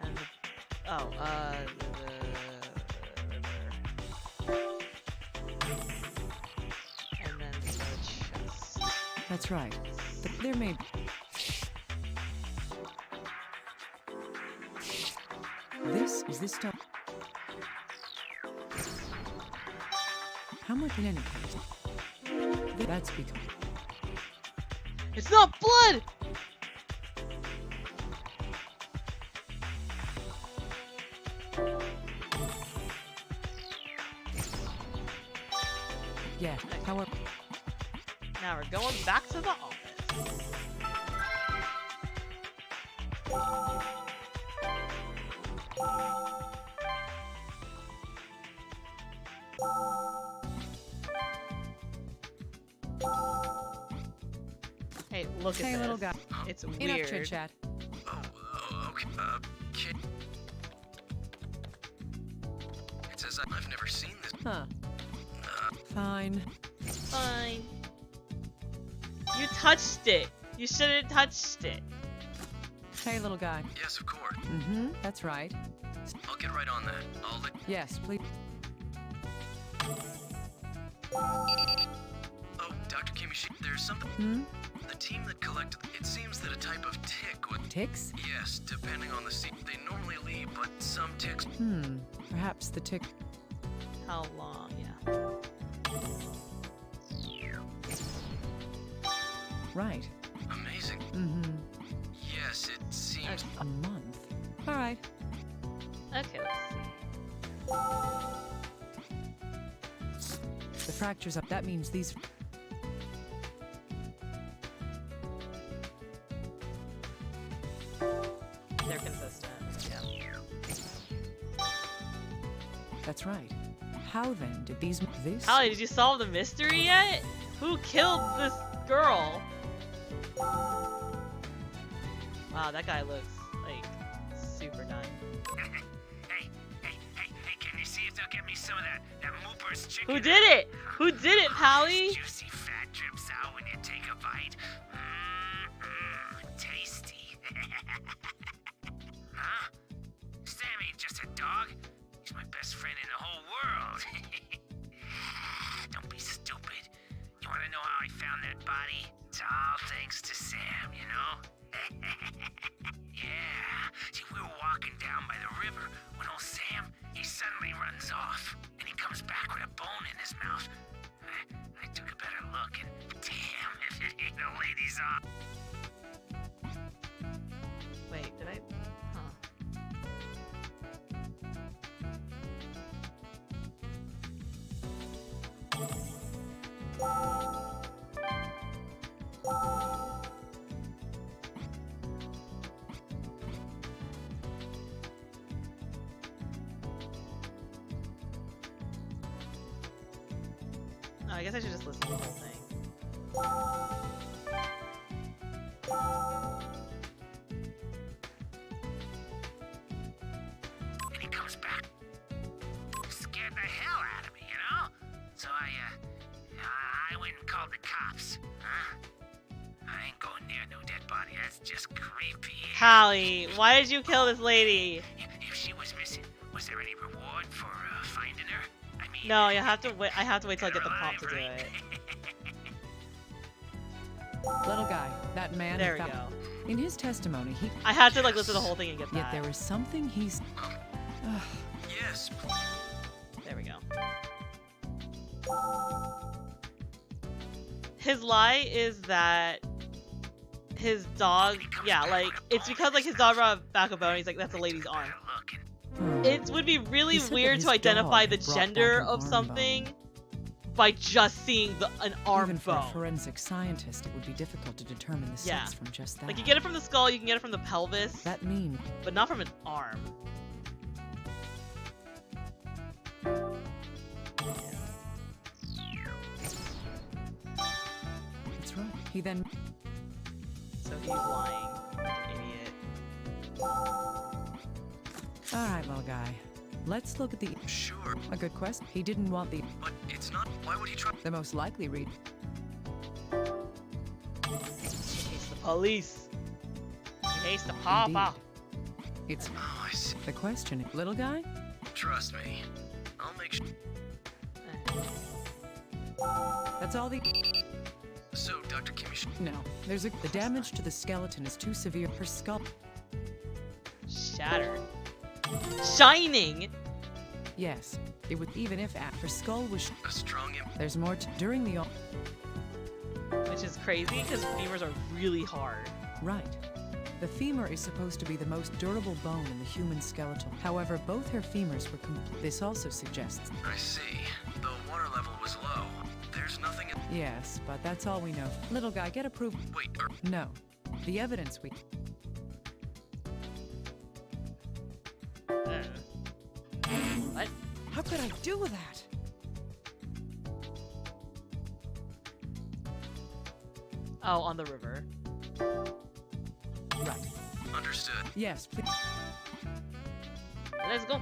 and the, oh, and then the chest. That's right. But there may... This is this stuff. How much in any case? That's because... It's not blood! Yeah, however... Now we're going back to the office. Hey, look at Hey, this. little guy. It's Enough weird. chit-chat. Okay, kid. It says I've never seen this. Huh. Fine. Fine. You touched it. You shouldn't have touched it. Hey, little guy. Yes, of course. Mm-hmm, that's right. I'll get right on that. I'll let... Yes, please. Oh, Dr. Kimishi, there's something... Hmm? The team that collected... It seems that a type of tick would... Ticks? Yes, depending on the scene. They normally leave, but some ticks... Perhaps the tick... How long? Yeah. Right. Amazing. Mm-hmm. Yes, it seems... A month. All right. Okay, let's see. The fracture's up. That means these... They're consistent. Yeah. That's right. How then did these... This... Holly, did you solve the mystery yet? Who killed this girl? Wow, that guy looks like super done. Hey, can you see if they'll get me some of that Mooper's chicken? Who did it? Who did it, Pally? Juicy fat drips out when you take a bite. Tasty. Huh? Sam ain't just a dog. He's my best friend in the whole world. Don't be stupid. You want to know how I found that body? It's all thanks to Sam, you know? Yeah. See, we were walking down by the river when old Sam, he suddenly runs off. And he comes back with a bone in his mouth. I took a better look and damn if it ain't a lady's arm. Wait, did I? Oh, I guess I should just listen to the whole thing. And he comes back. Scared the hell out of me, you know? So I went and called the cops. Huh? I ain't going near no dead body. That's just creepy. Hallie, why did you kill this lady? If she was missing, was there any reward for finding her? I mean, No, you have to wait. I have to wait till I get the prompt to do it. Little guy, that man... There we found- go. In his testimony, he... I had to like listen to the whole thing and get Yet that. there was something he's... Yes. There we go. His lie is that his dog, yeah, like it's because like his dog brought back a bone. He's like, that's a lady's arm. It would be really He said that weird his to identify dog the had brought gender back an of arm something by just seeing an arm Even for a bone. forensic scientist, it would be difficult to determine the Yeah. sex from just that. Like you get it from the skull, you can get it from the pelvis. That mean... But not from an arm. That's right. He then... So he's lying like an idiot. All right, little guy. Let's look at the... Sure. A good quest. He didn't want the... But it's not... Why would he try... The most likely read... It's the police. He hates the papa. It's... Oh, I see. The question, little guy? Trust me. I'll make sure... That's all the... So, Dr. Kimishi... No. There's a... The damage to the skeleton is too severe. Her skull... Shattered. Shining. Yes. It would even if her skull was a strong There's more during the Which is crazy because femurs are really hard. Right. The femur is supposed to be the most durable bone in the human skeletal. However, both her femurs were complete. This also suggests. I see. The water level was low. There's nothing in... Yes, but that's all we know. Little guy, get approved. Wait, No. The evidence we... What? How could I do that? Oh, on the river. Right. Understood. Yes, please. Let's go.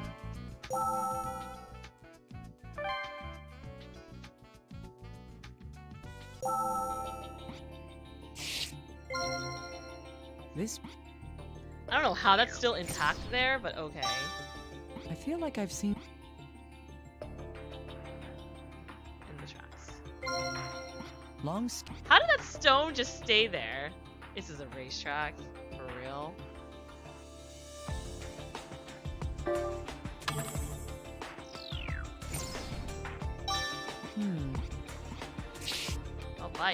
This... I don't know how that's still intact there, but okay. I feel like I've seen... In the tracks. Long How did that stone just stay there? This is a racetrack, for real. Oh, bye.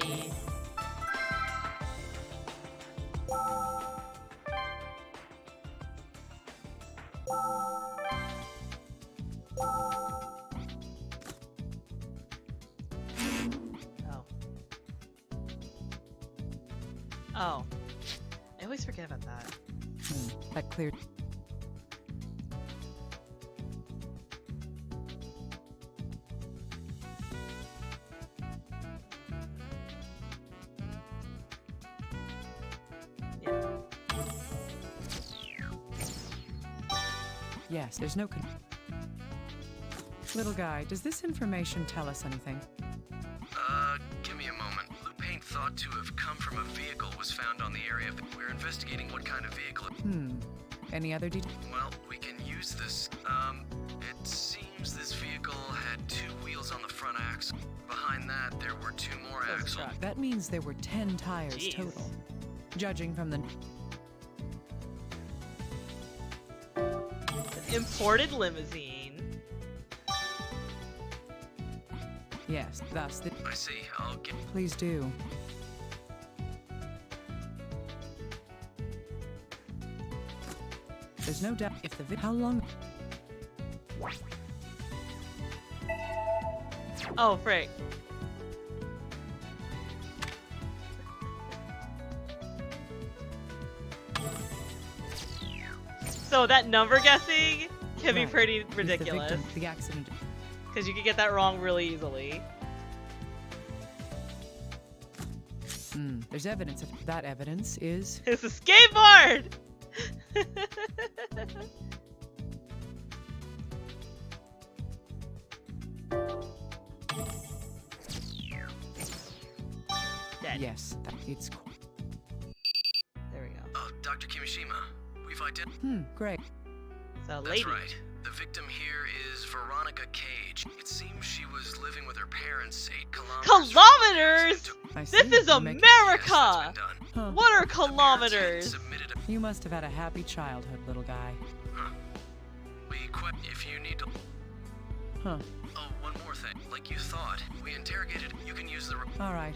Oh. I always forget about that. That cleared. Yes, there's no Little guy, does this information tell us anything? Give me a moment. Blue paint thought to have come from a vehicle was found on the area. We're investigating what kind of vehicle. Any other details? Well, we can use this. It seems this vehicle had 2 wheels on the front axle. Behind that, there were 2 more axles. That means there were 10 tires total. Judging from the... Imported limousine. Yes, thus the... I see. I'll get... Please do. There's no doubt if the... How long... Oh, frick. So that number guessing can be pretty ridiculous. The accident. Because you can get that wrong really easily. There's evidence of that evidence is... It's a skateboard! Dead. Yes, it's... There we go. Oh, Dr. Kimishima. We've identified... great. So, That's lady. right. The victim here is Veronica Cage. It seems she was living with her parents 8 kilometers... Kilometers? I This see. is America! What are kilometers? You must have had a happy childhood, little guy. We quit if you need to... Huh. Oh, one more thing. Like you thought, we interrogated... You can use the... All right.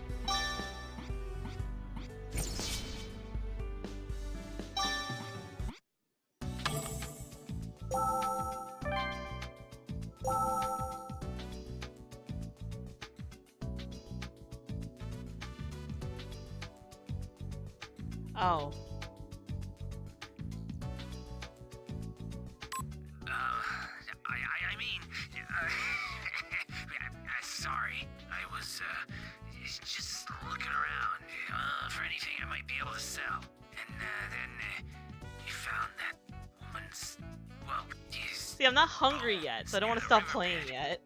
Oh. I mean, sorry. I was, just looking around for anything I might be able to sell. And, then, you found that woman's, well, See, I'm not hungry yet, so I don't want to stop playing yet.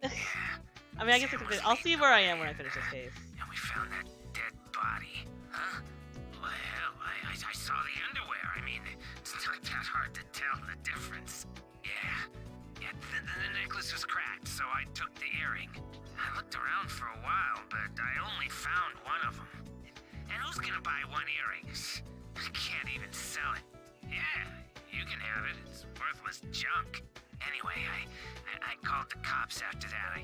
I mean, I guess I can I'll see where I am when I finish this case. And we found that dead body, huh? Well, I saw the underwear. I mean, it's not that hard to tell the difference. Yeah, the necklace was cracked, so I took the earring. I looked around for a while, but I only found one of them. And who's gonna buy one earring? I can't even sell it. Yeah, you can have it. It's worthless junk. Anyway, I called called the cops after that. I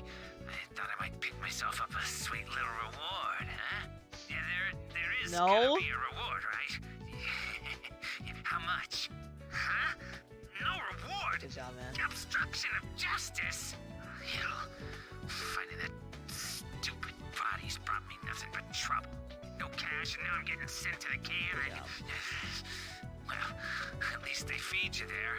thought I might pick myself up a sweet little reward, huh? Yeah, there is gonna be a reward, right? How much? Huh? No reward? Good job, man. Obstruction of justice? Hell, finding that stupid body's brought me nothing but trouble. No cash, and now I'm getting sent to the can. Well, at least they feed you there.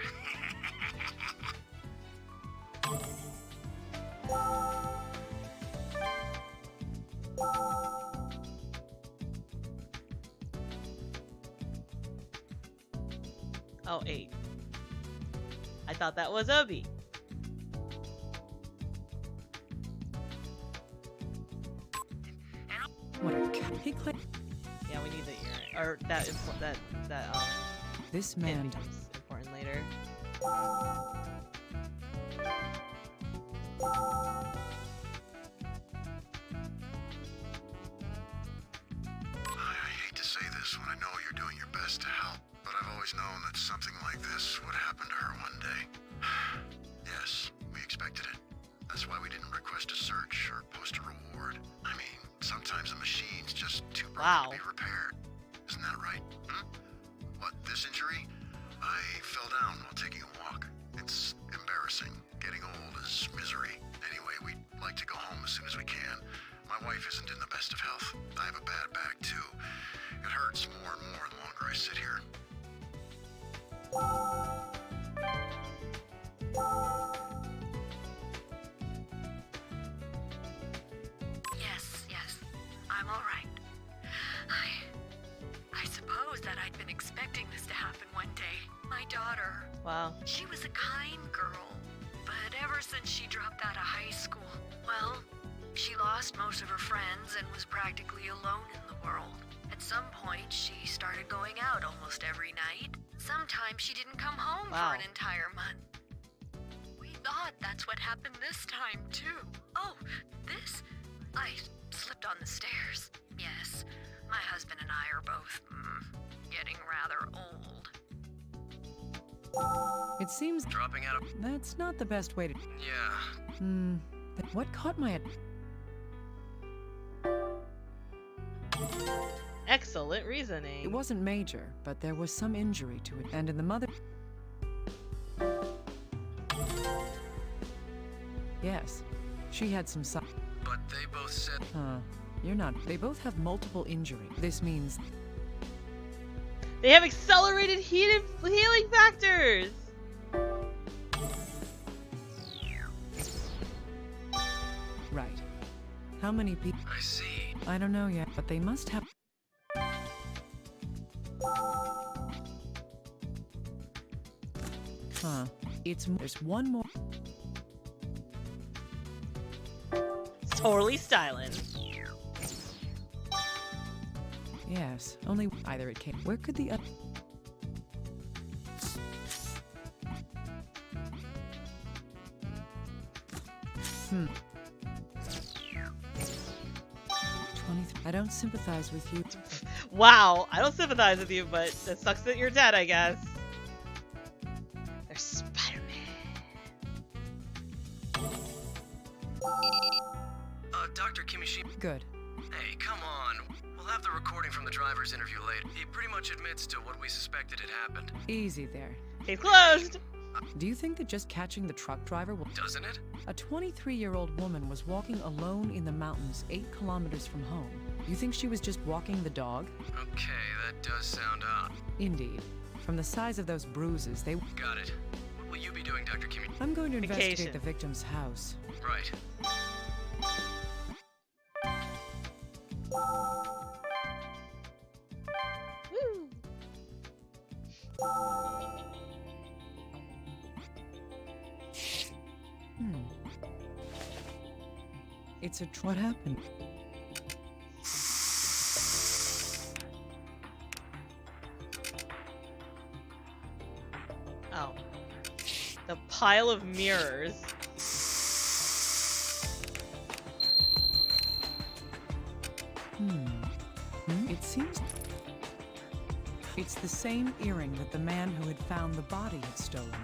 Oh, 8. I thought that was Obi. What a he click. Yeah, we need the earring. Or that This pin man becomes important later. I hate to say this when I know you're doing your best to help, but I've always known that something like this would happen to her one day. Yes, we expected it. That's why we didn't request a search or post a reward. I mean, sometimes a machine's just too broken to be repaired. Isn't that right? What, this injury? I fell down while taking a walk. It's embarrassing. Getting old is misery. Anyway, we'd like to go home as soon as we can. My wife isn't in the best of health. I have a bad back, too. It hurts more and more the longer I sit here. Yes, I'm all right. I suppose that I'd been expecting this to happen one day. My daughter. Wow. She was a kind girl, but ever since she dropped out of high school, well, she lost most of her friends and was practically alone in the world. At some point, she started going out almost every night. Sometimes she didn't come home for an entire month. We thought that's what happened this time, too. Oh, this? I slipped on the stairs. Yes, my husband and I are both getting rather old. It seems dropping out of. That's not the best way to. Yeah. What caught my. Excellent reasoning. It wasn't major, but there was some injury to it, and in the mother. Yes, she had some. But they both said. You're not. They both have multiple injury. This means. They have accelerated healing factors! Right. How many people? I see. I don't know yet, but they must have. There's one more. It's totally styling. Yes, only either it came. Where could the other? I don't sympathize with you. Wow, I don't sympathize with you, but that sucks that you're dead, I guess. There's Spider-Man. Dr. Kimishima. Good. Hey, come on. We'll have the recording from the driver's interview later. He pretty much admits to what we suspected had happened. Easy there. Case closed. Do you think that just catching the truck driver will... Doesn't it? A 23-year-old woman was walking alone in the mountains 8 kilometers from home. You think she was just walking the dog? Okay, that does sound odd. Indeed. From the size of those bruises, they... Got it. What will you be doing, Dr. Kimi? I'm going to investigate the victim's house. Right. It's a... What happened? Oh. The pile of mirrors. It seems... It's the same earring that the man who had found the body had stolen.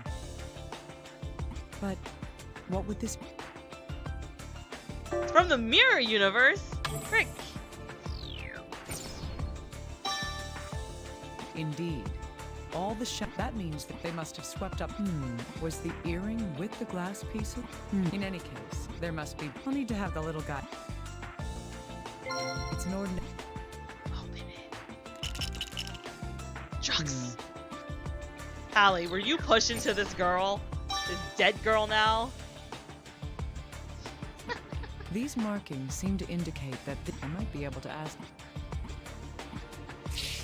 But What would this... It's from the Mirror Universe. Frick. Indeed. All the that means that they must have swept up. Was the earring with the glass pieces? In any case, there must be. I'll need to have the little guy. It's an ordinary. Open it. Drugs. Hallie, were you pushed into this girl? This dead girl now? These markings seem to indicate that I might be able to ask.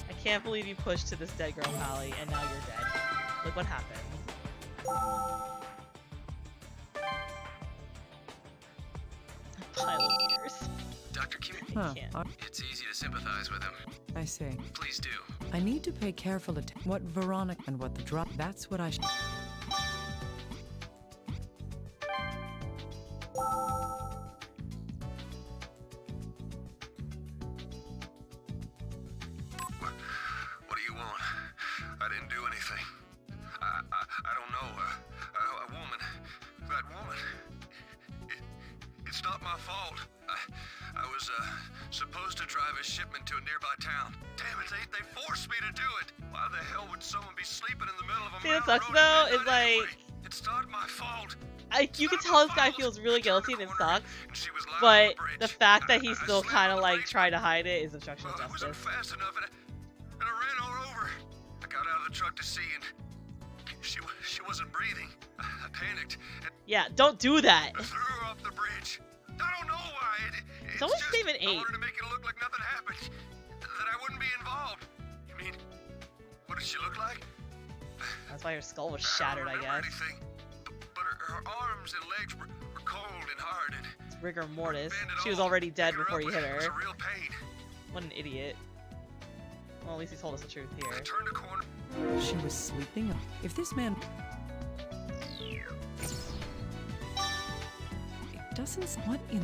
I can't believe you pushed to this dead girl, Hallie, and now you're dead. Look what happened. A pile of years. Dr. Kim, it's easy to sympathize with him. I see. Please do. I need to pay careful attention. What Veronica and what the drop. That's what I should. What do you want? I didn't do anything. I don't know. A woman. That woman. It's not my fault. I was supposed to drive a shipment to a nearby town. Damn it, they forced me to do it. Why the hell would someone be sleeping in the middle of a See, what mountain sucks road though at is midnight like, anyway? It's not my fault. you can tell this guy feels really guilty and it sucks, but the fact that he's still kind of like trying to hide it is obstruction of I wasn't justice. fast enough and I ran her over. I got out of the truck to see and she wasn't breathing. I panicked and Yeah, don't do that. I threw her off the bridge. I don't know why. Someone It's save an I 8. wanted to make it look like nothing happened. That I wouldn't be involved. I mean, what did she look like? That's why her skull was shattered, I guess. Anything. But her arms and legs were cold and hard and It's rigor mortis. She was already dead before you hit it was her. a real pain. What an idiot. Well, at least he told us the truth here. I turned a corner. She was sleeping. If this man. It doesn't. What in.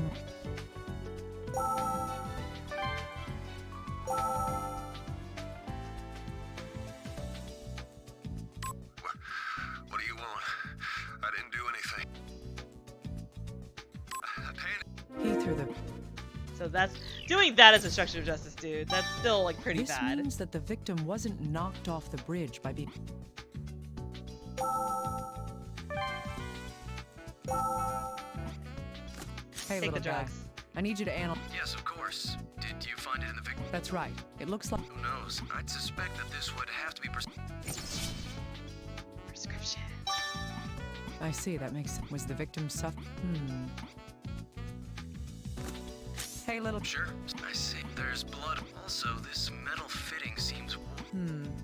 What do you want? I didn't do anything. I panicked. He threw the. So that's doing that as obstruction of justice, dude. That's still like pretty This bad. means that the victim wasn't knocked off the bridge by being. Hey, Take little the guy. drugs. I need you to analyze. Yes, of course. Did you find it in the victim? That's right. It looks like. Who knows? I'd suspect that this would have to be Prescription. I see. That makes sense. Was the victim Hey, little. Sure. I see. There's blood. Also, this metal fitting seems.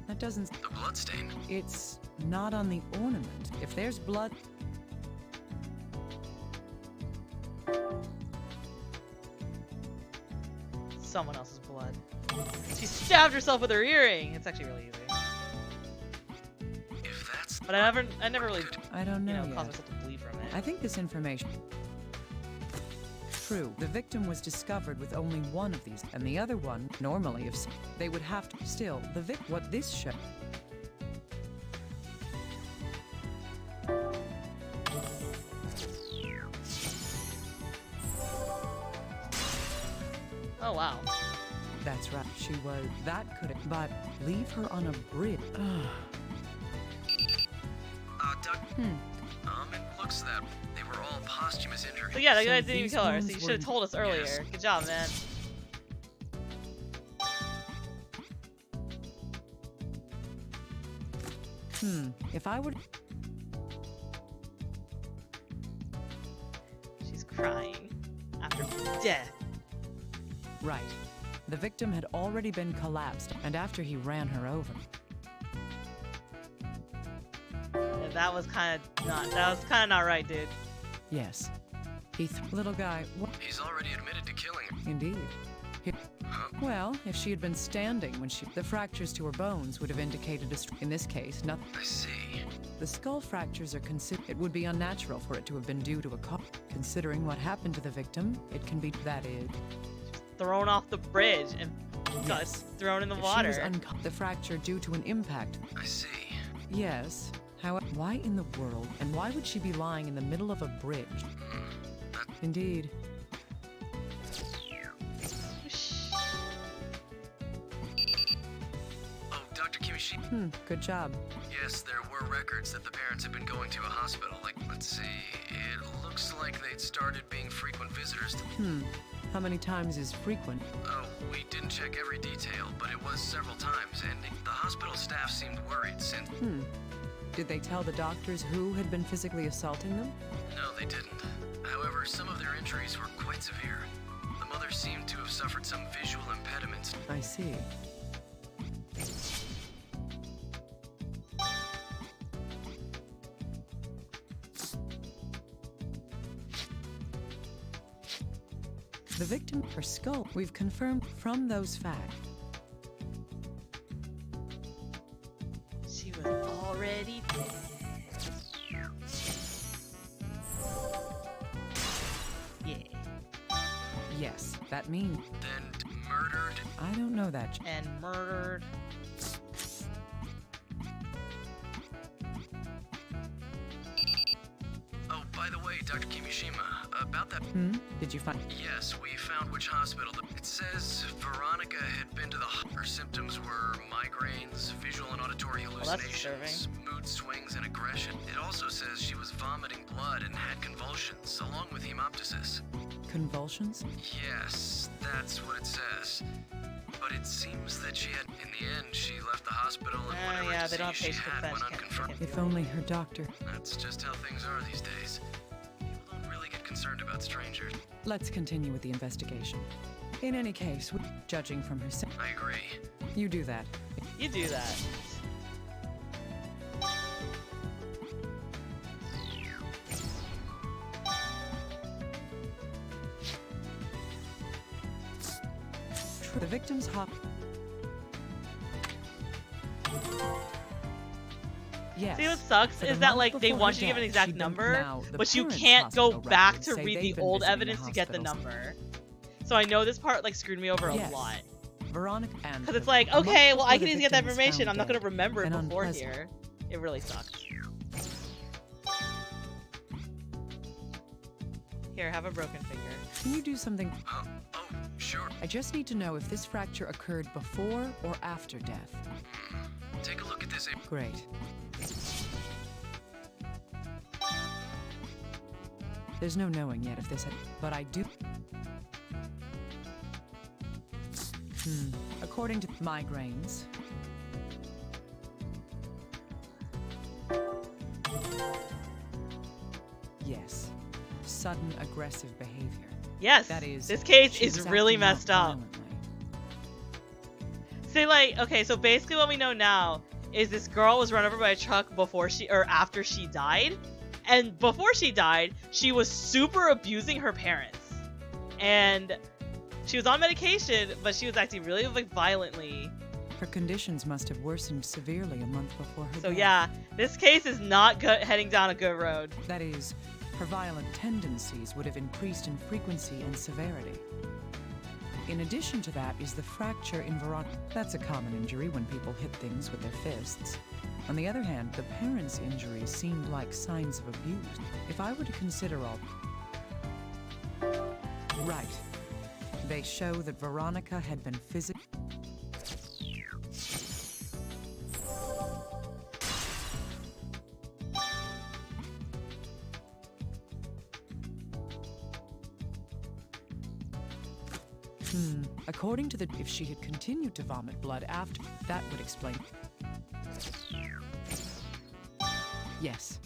That doesn't. The blood stain. It's not on the ornament. If there's blood. Someone else's blood. She stabbed herself with her earring. It's actually really easy. If that's. But I never really, I don't know caused yet. myself to bleed from it. I think this information. True, the victim was discovered with only one of these, and the other one, normally, if they would have to. Still, the what this show. Oh wow. That's right. She was. That could have. But leave her on a bridge. Doug. It looks that they were all posthumous injuries. So yeah, the So guy didn't even these kill her, so wounds you should have were- told us earlier. Yes. Good job, man. If I would. She's crying after death. Right. The victim had already been collapsed, and after he ran her over. Yeah, that was kind of not. That was kind of not right, dude. Yes. Little guy. What? He's already admitted to killing her. Indeed. Well, if she had been standing when the fractures to her bones would have indicated in this case, nothing. I see. The skull fractures are considered. It would be unnatural for it to have been due to a car. Considering what happened to the victim, it can be that is. Thrown off the bridge and got thrown in the If water. She was the fracture due to an impact. I see. Yes. How? Why in the world? And why would she be lying in the middle of a bridge? Indeed. Oh, Dr. Kimishima. Good job. Yes, there were records that the parents had been going to a hospital. Like, let's see, it looks like they'd started being frequent visitors. How many times is frequent? Oh, we didn't check every detail, but it was several times, and the hospital staff seemed worried since... Did they tell the doctors who had been physically assaulting them? No, they didn't. However, some of their injuries were quite severe. The mother seemed to have suffered some visual impediments. I see. The victim, her skull, we've confirmed from those facts. She was already dead. Yeah. Yes, that means... Then murdered? I don't know that. And murdered. Oh, by the way, Dr. Kimishima, about that... Did you find... Yes, we found which hospital. It says Veronica had been to the... Her symptoms were migraines, visual and auditory hallucinations, mood swings, and aggression. It also says she was vomiting blood and had convulsions, along with hemoptysis. Convulsions? Yes, that's what it says. But it seems that she had... In the end, she left the hospital and whatever disease she had went unconfirmed. If only her doctor... That's just how things are these days. People don't really get concerned about strangers. Let's continue with the investigation. In any case, judging from her... I agree. You do that. You do that. The victim's hop... Yes. See what sucks is that like they want you to give an exact number, but you can't go back to read the old evidence to get the number. So I know this part like screwed me over a lot. Veronica and because it's like, okay, well I can easily get that information. I'm not gonna remember it before here. It really sucks. Here, have a broken finger. Can you do something? Oh, sure. I just need to know if this fracture occurred before or after death. Take a look at this. Great. There's no knowing yet if this had... But I do... According to migraines... Yes. Sudden aggressive behavior. Yes, that is, this case is really messed up. Say like, okay, so basically what we know now is this girl was run over by a truck before she, or after she died. And before she died, she was super abusing her parents. And she was on medication, but she was acting really like violently. Her conditions must have worsened severely a month before her So death. yeah, this case is not heading down a good road. That is, her violent tendencies would have increased in frequency and severity. In addition to that is the fracture in Veronica. That's a common injury when people hit things with their fists. On the other hand, the parents' injuries seemed like signs of abuse. If I were to consider all... Right. They show that Veronica had been physically... According to the... If she had continued to vomit blood after... That would explain... Yes.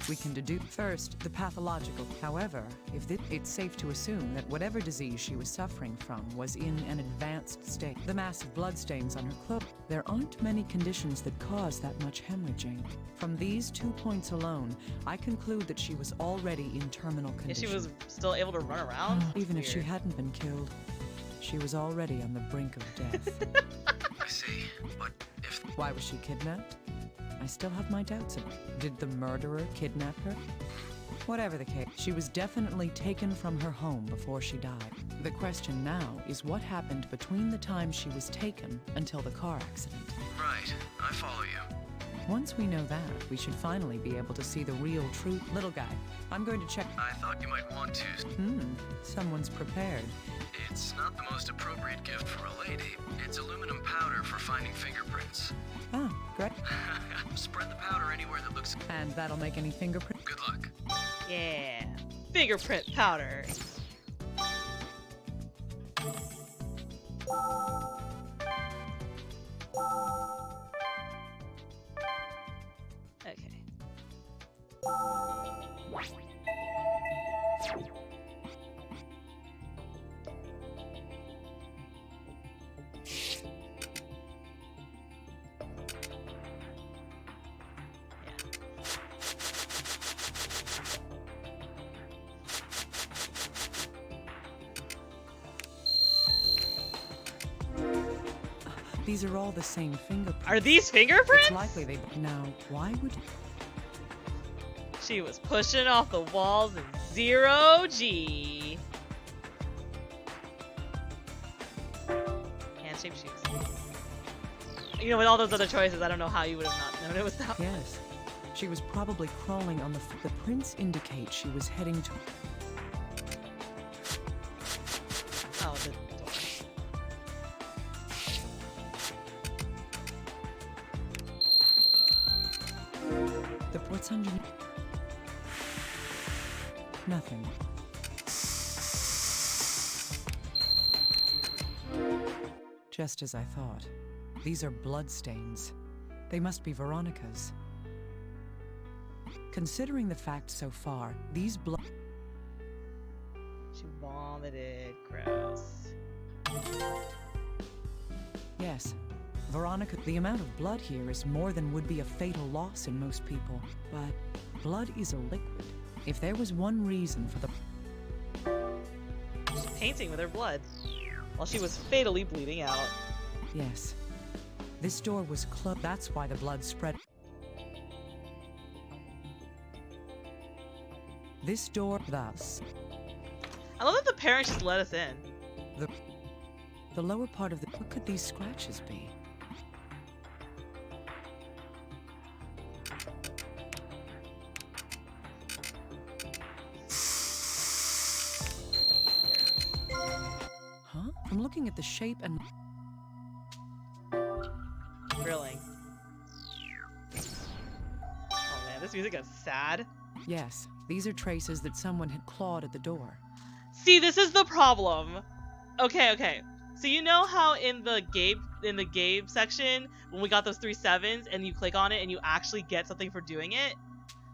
We can deduce first the pathological. However, if it's safe to assume that whatever disease she was suffering from was in an advanced state. The massive bloodstains on her cloak. There aren't many conditions that cause that much hemorrhaging. From these 2 points alone, I conclude that she was already in terminal condition. She was still able to run around? Even if she hadn't been killed, she was already on the brink of death. I see, but if... Why was she kidnapped? I still have my doubts. Did the murderer kidnap her? Whatever the case, she was definitely taken from her home before she died. The question now is what happened between the time she was taken until the car accident. Right, I follow you. Once we know that, we should finally be able to see the real truth. Little guy, I'm going to check. I thought you might want to. Someone's prepared. It's not the most appropriate gift for a lady. It's aluminum powder for finding fingerprints. Ah, great. Spread the powder anywhere that looks... And that'll make any fingerprint? Good luck. Yeah. Fingerprint powder. Okay. These are all the same fingerprints. Are these fingerprints? It's likely they... Now, why would... She was pushing off the walls in 0G. Hand-shaped shoes. You know, with all those other choices, I don't know how you would have not known it was that. Yes. She was probably crawling on the... The prints indicate she was heading to... Oh, the door. What's underneath? Nothing. Just as I thought. These are bloodstains. They must be Veronica's. Considering the facts so far, these blood... She vomited. Gross. Yes. Veronica, the amount of blood here is more than would be a fatal loss in most people. But blood is a liquid. If there was one reason for the... She's painting with her blood while she was fatally bleeding out. Yes. This door was closed. That's why the blood spread. This door, thus. I love that the parents just let us in. The lower part of the... What could these scratches be? I'm looking at the shape and... Thrilling. Oh man, this music got sad. Yes, these are traces that someone had clawed at the door. See, this is the problem. Okay. So you know how in the Gabe section, when we got those 3 7s and you click on it and you actually get something for doing it?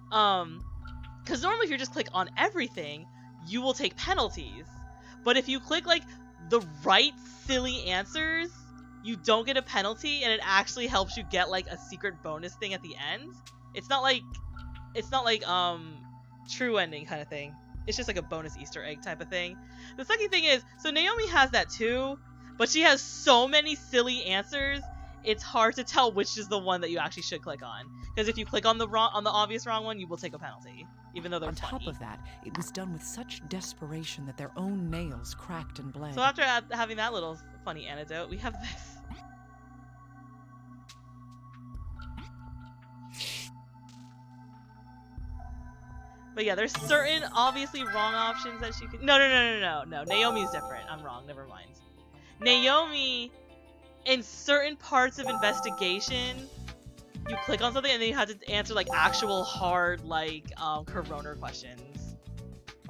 Because normally if you just click on everything, you will take penalties. But if you click like the right silly answers, you don't get a penalty, and it actually helps you get like a secret bonus thing at the end. It's not like true ending kind of thing. It's just like a bonus Easter egg type of thing. The second thing is, so Naomi has that too, but she has so many silly answers, it's hard to tell which is the one that you actually should click on. Because if you click on the obvious wrong one, you will take a penalty, even though they're funny. On top of that, it was done with such desperation that their own nails cracked and bled. So after having that little funny anecdote, we have this. But yeah, there's certain obviously wrong options that she could... No. Naomi's different. I'm wrong. Never mind. Naomi, in certain parts of investigation, you click on something and then you have to answer like actual hard like coroner questions.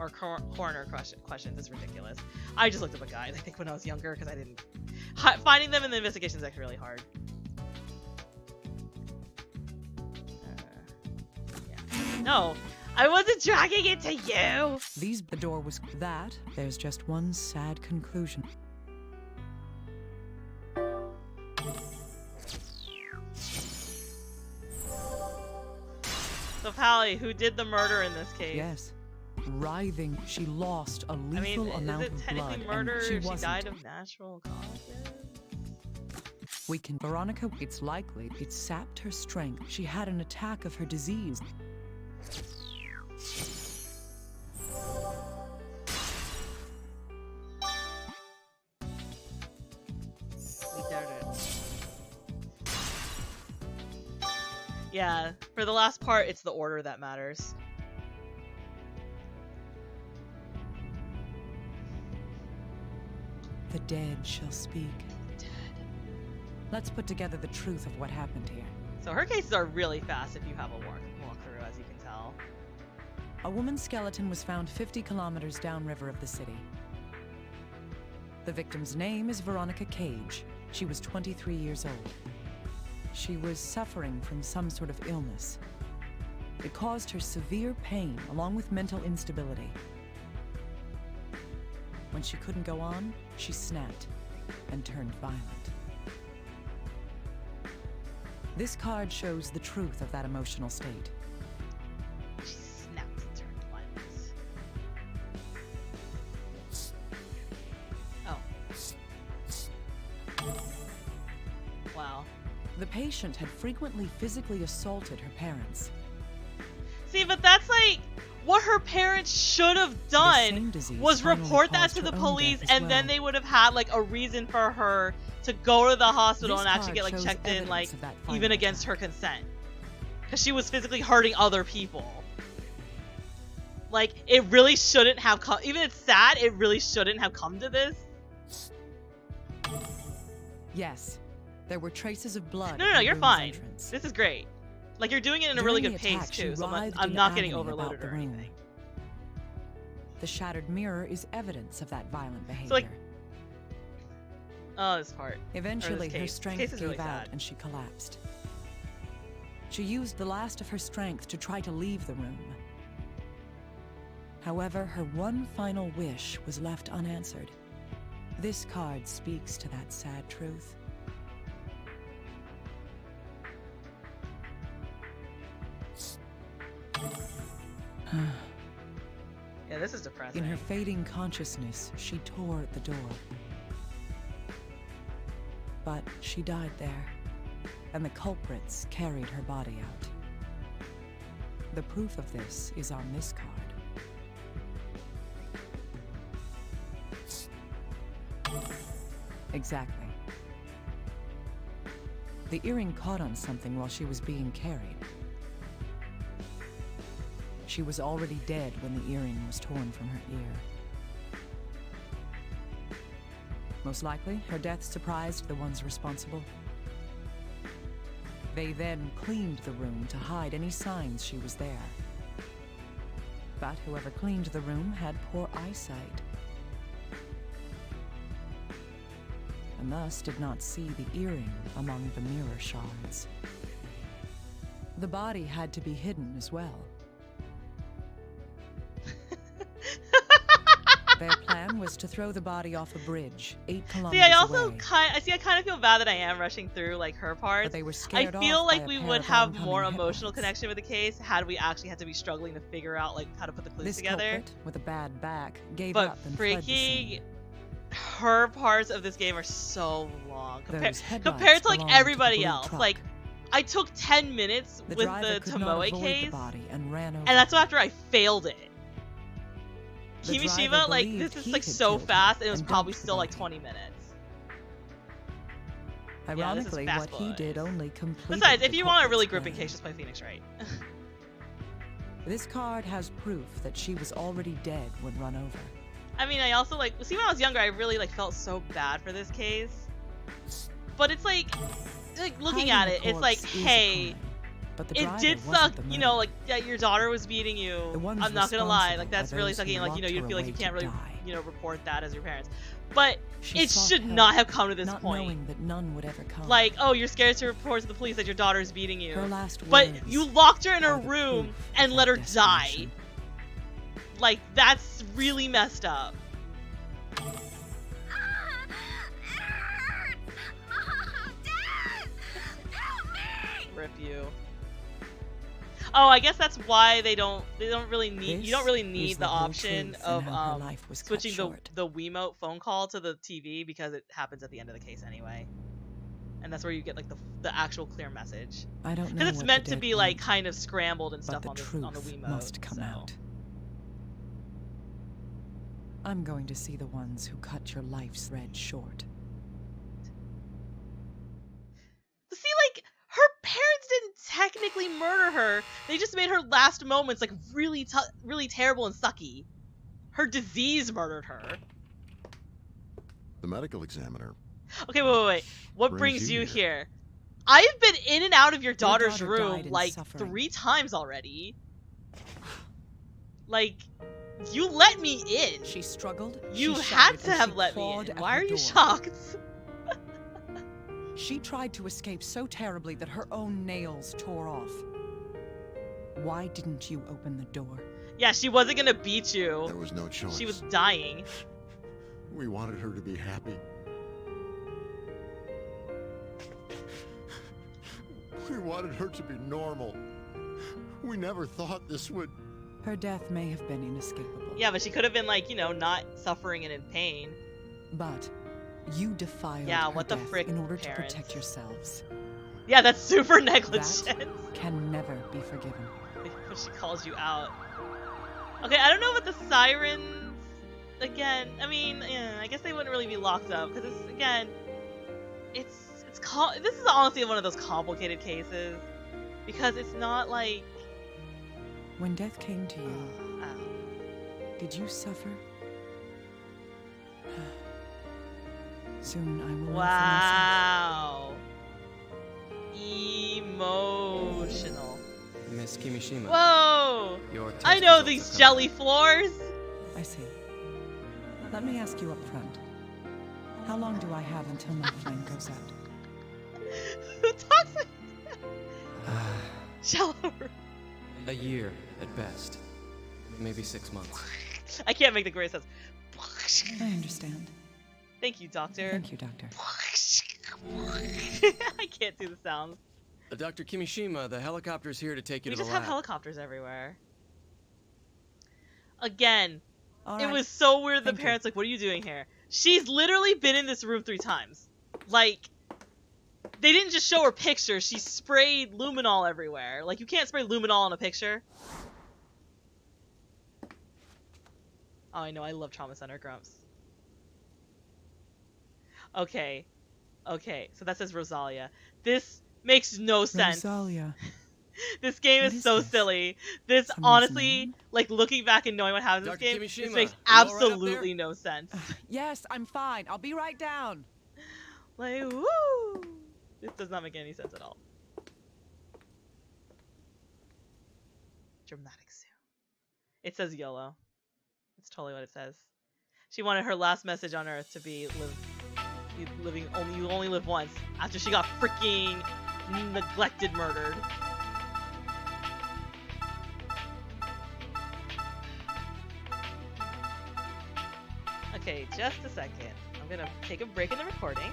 Or coroner questions. It's ridiculous. I just looked up a guide, I think, when I was younger because I didn't... Finding them in the investigation is actually really hard. Yeah. No. I wasn't dragging it to you! The door was that. There's just one sad conclusion. So Pally, who did the murder in this case? Yes. Writhing, she lost a lethal amount of blood. Is it technically murder and if she she died of natural causes? We can... Veronica, it's likely it sapped her strength. She had an attack of her disease. Yeah, for the last part, it's the order that matters. The dead shall speak. Let's put together the truth of what happened here. So her cases are really fast if you have a walkthrough, as you can tell. A woman's skeleton was found 50 kilometers downriver of the city. The victim's name is Veronica Cage. She was 23 years old. She was suffering from some sort of illness. It caused her severe pain, along with mental instability. When she couldn't go on, she snapped and turned violent. This card shows the truth of that emotional state. She snapped and turned violent. Oh. Wow. The patient had frequently physically assaulted her parents. See, but that's like what her parents should have done was report that to the police, and then they would have had like a reason for her to go to the hospital and actually get like checked in, like even against her consent, because she was physically hurting other people. Like it really shouldn't have come. Even it's sad, it really shouldn't have come to this. Yes, there were traces of blood. No, you're fine. This is great. Like you're doing it in a really good pace too, so I'm not getting overloaded or anything. The shattered mirror is evidence of that violent behavior. So like, oh, this part. Eventually, her strength gave really out sad. and she collapsed. She used the last of her strength to try to leave the room. However, her one final wish was left unanswered. This card speaks to that sad truth. Yeah, this is depressing. In her fading consciousness, she tore at the door. But she died there, and the culprits carried her body out. The proof of this is on this card. Exactly. The earring caught on something while she was being carried. She was already dead when the earring was torn from her ear. Most likely, her death surprised the ones responsible. They then cleaned the room to hide any signs she was there. But whoever cleaned the room had poor eyesight, and thus did not see the earring among the mirror shards. The body had to be hidden as well. Their plan was to throw the body off a bridge 8 kilometers See, I also away. I kind of feel bad that I am rushing through like her parts. But they were I scared feel off by like a we pair would of have oncoming more emotional headlights. connection with the case had we actually had to be struggling to figure out like how to put the clues This together. culprit, with a bad back, gave But up and fled the scene. freaking, her parts of this game are so long Those headlights compared to like belonged to the everybody blue else. truck. Like, I took 10 minutes The with driver the could not Tomoe avoid case, the body and ran over. and that's after I failed it. The Kimishima, driver like, believed this is he like had so killed her fast, and it was and probably dumped the still like body. 20 minutes. Ironically, yeah, what he did only completed. Besides, if the you want a culprit's really gripping plan. case, just play Phoenix Wright. This card has proof that she was already dead when run over. I mean, I also like, see, when I was younger, I really like felt so bad for this case. But it's like looking at Hiding it, a it's like, corpse is a hey, crime, but the it driver did wasn't suck, the you know, murderer. like that your daughter was beating you. ones I'm not gonna lie, responsible like are that's really those who sucking. Like, you know, locked you her feel like you away can't to really, die. you know, report that as your parents. But She it sought should help, not have come to this not point. knowing that none would ever come. Like, oh, you're scared to report to the police that your daughter's beating you. Her last But words you locked her in her are the room proof and of let that her die. desperation. Like, that's really messed up. Rip you. Oh, I guess that's why they don't really need, you don't really This need is the the whole option truth in of how her life was cut switching short. the Wiimote phone call to the TV, because it happens at the end of the case anyway. And that's where you get like the actual clear message. I don't know Because it's what meant the to dead be like want, kind of scrambled and but stuff the on truth the Wiimote. must come out. I'm going to see the ones who cut your life's thread short. See, like, her parents didn't technically actually murder her. They just made her last moments like really terrible and sucky. Her disease murdered her. The medical examiner. Okay, wait. What brings you here? I've been in and out of your daughter's room like 3 times already. Like, you let me in. She struggled. You she had shouted, to and have she let me clawed in. at Why her are you door. shocked? She tried to escape so terribly that her own nails tore off. Why didn't you open the door? Yeah, she wasn't gonna beat you. There was no choice. She was dying. We wanted her to be happy. We wanted her to be normal. We never thought this would... Her death may have been inescapable. Yeah, but she could have been like, you know, not suffering and in pain. But you defiled Yeah, her what the death frick, in order parents? to protect yourselves. Yeah, that's super negligent. That can never be forgiven. When she calls you out. Okay, I don't know about the sirens. Again, I mean, yeah, I guess they wouldn't really be locked up because it's again, this is honestly one of those complicated cases because it's not like When death came to you, did you suffer? Soon I will. wow, emotional. Miss Kimishima. Whoa! Your test I know results these have jelly floors. I see. Let me ask you up front. How long do I have until my flame goes out? Who talks like that? Shallow. A year at best. Maybe 6 months. I can't make the great sense. I understand. Thank you, Doctor. Thank you, Doctor. I can't do the sounds. Dr. Kimishima, the helicopter's here to take you We to the just lab. have helicopters everywhere. Again, All it right. was so weird. The Thank you. parents like, "What are you doing here?" She's literally been in this room 3 times. Like, they didn't just show her pictures. She sprayed luminol everywhere. Like, you can't spray luminol on a picture. Oh, I know. I love Trauma Center Grumps. Okay. Okay. So that says Rosalia. This makes no sense. Rosalia. This game What is is so this? silly. This Someone's honestly, name? like looking back and knowing what happens in this Dr. game, Kimishima, this makes you all right up there? absolutely no sense. Yes, I'm fine. I'll be right down. Like, woo! This does not make any sense at all. Dramatic Sue. It says YOLO. It's totally what it says. She wanted her last message on Earth to be you only live once. After she got freaking neglected, murdered. Okay, just a second. I'm gonna take a break in the recording.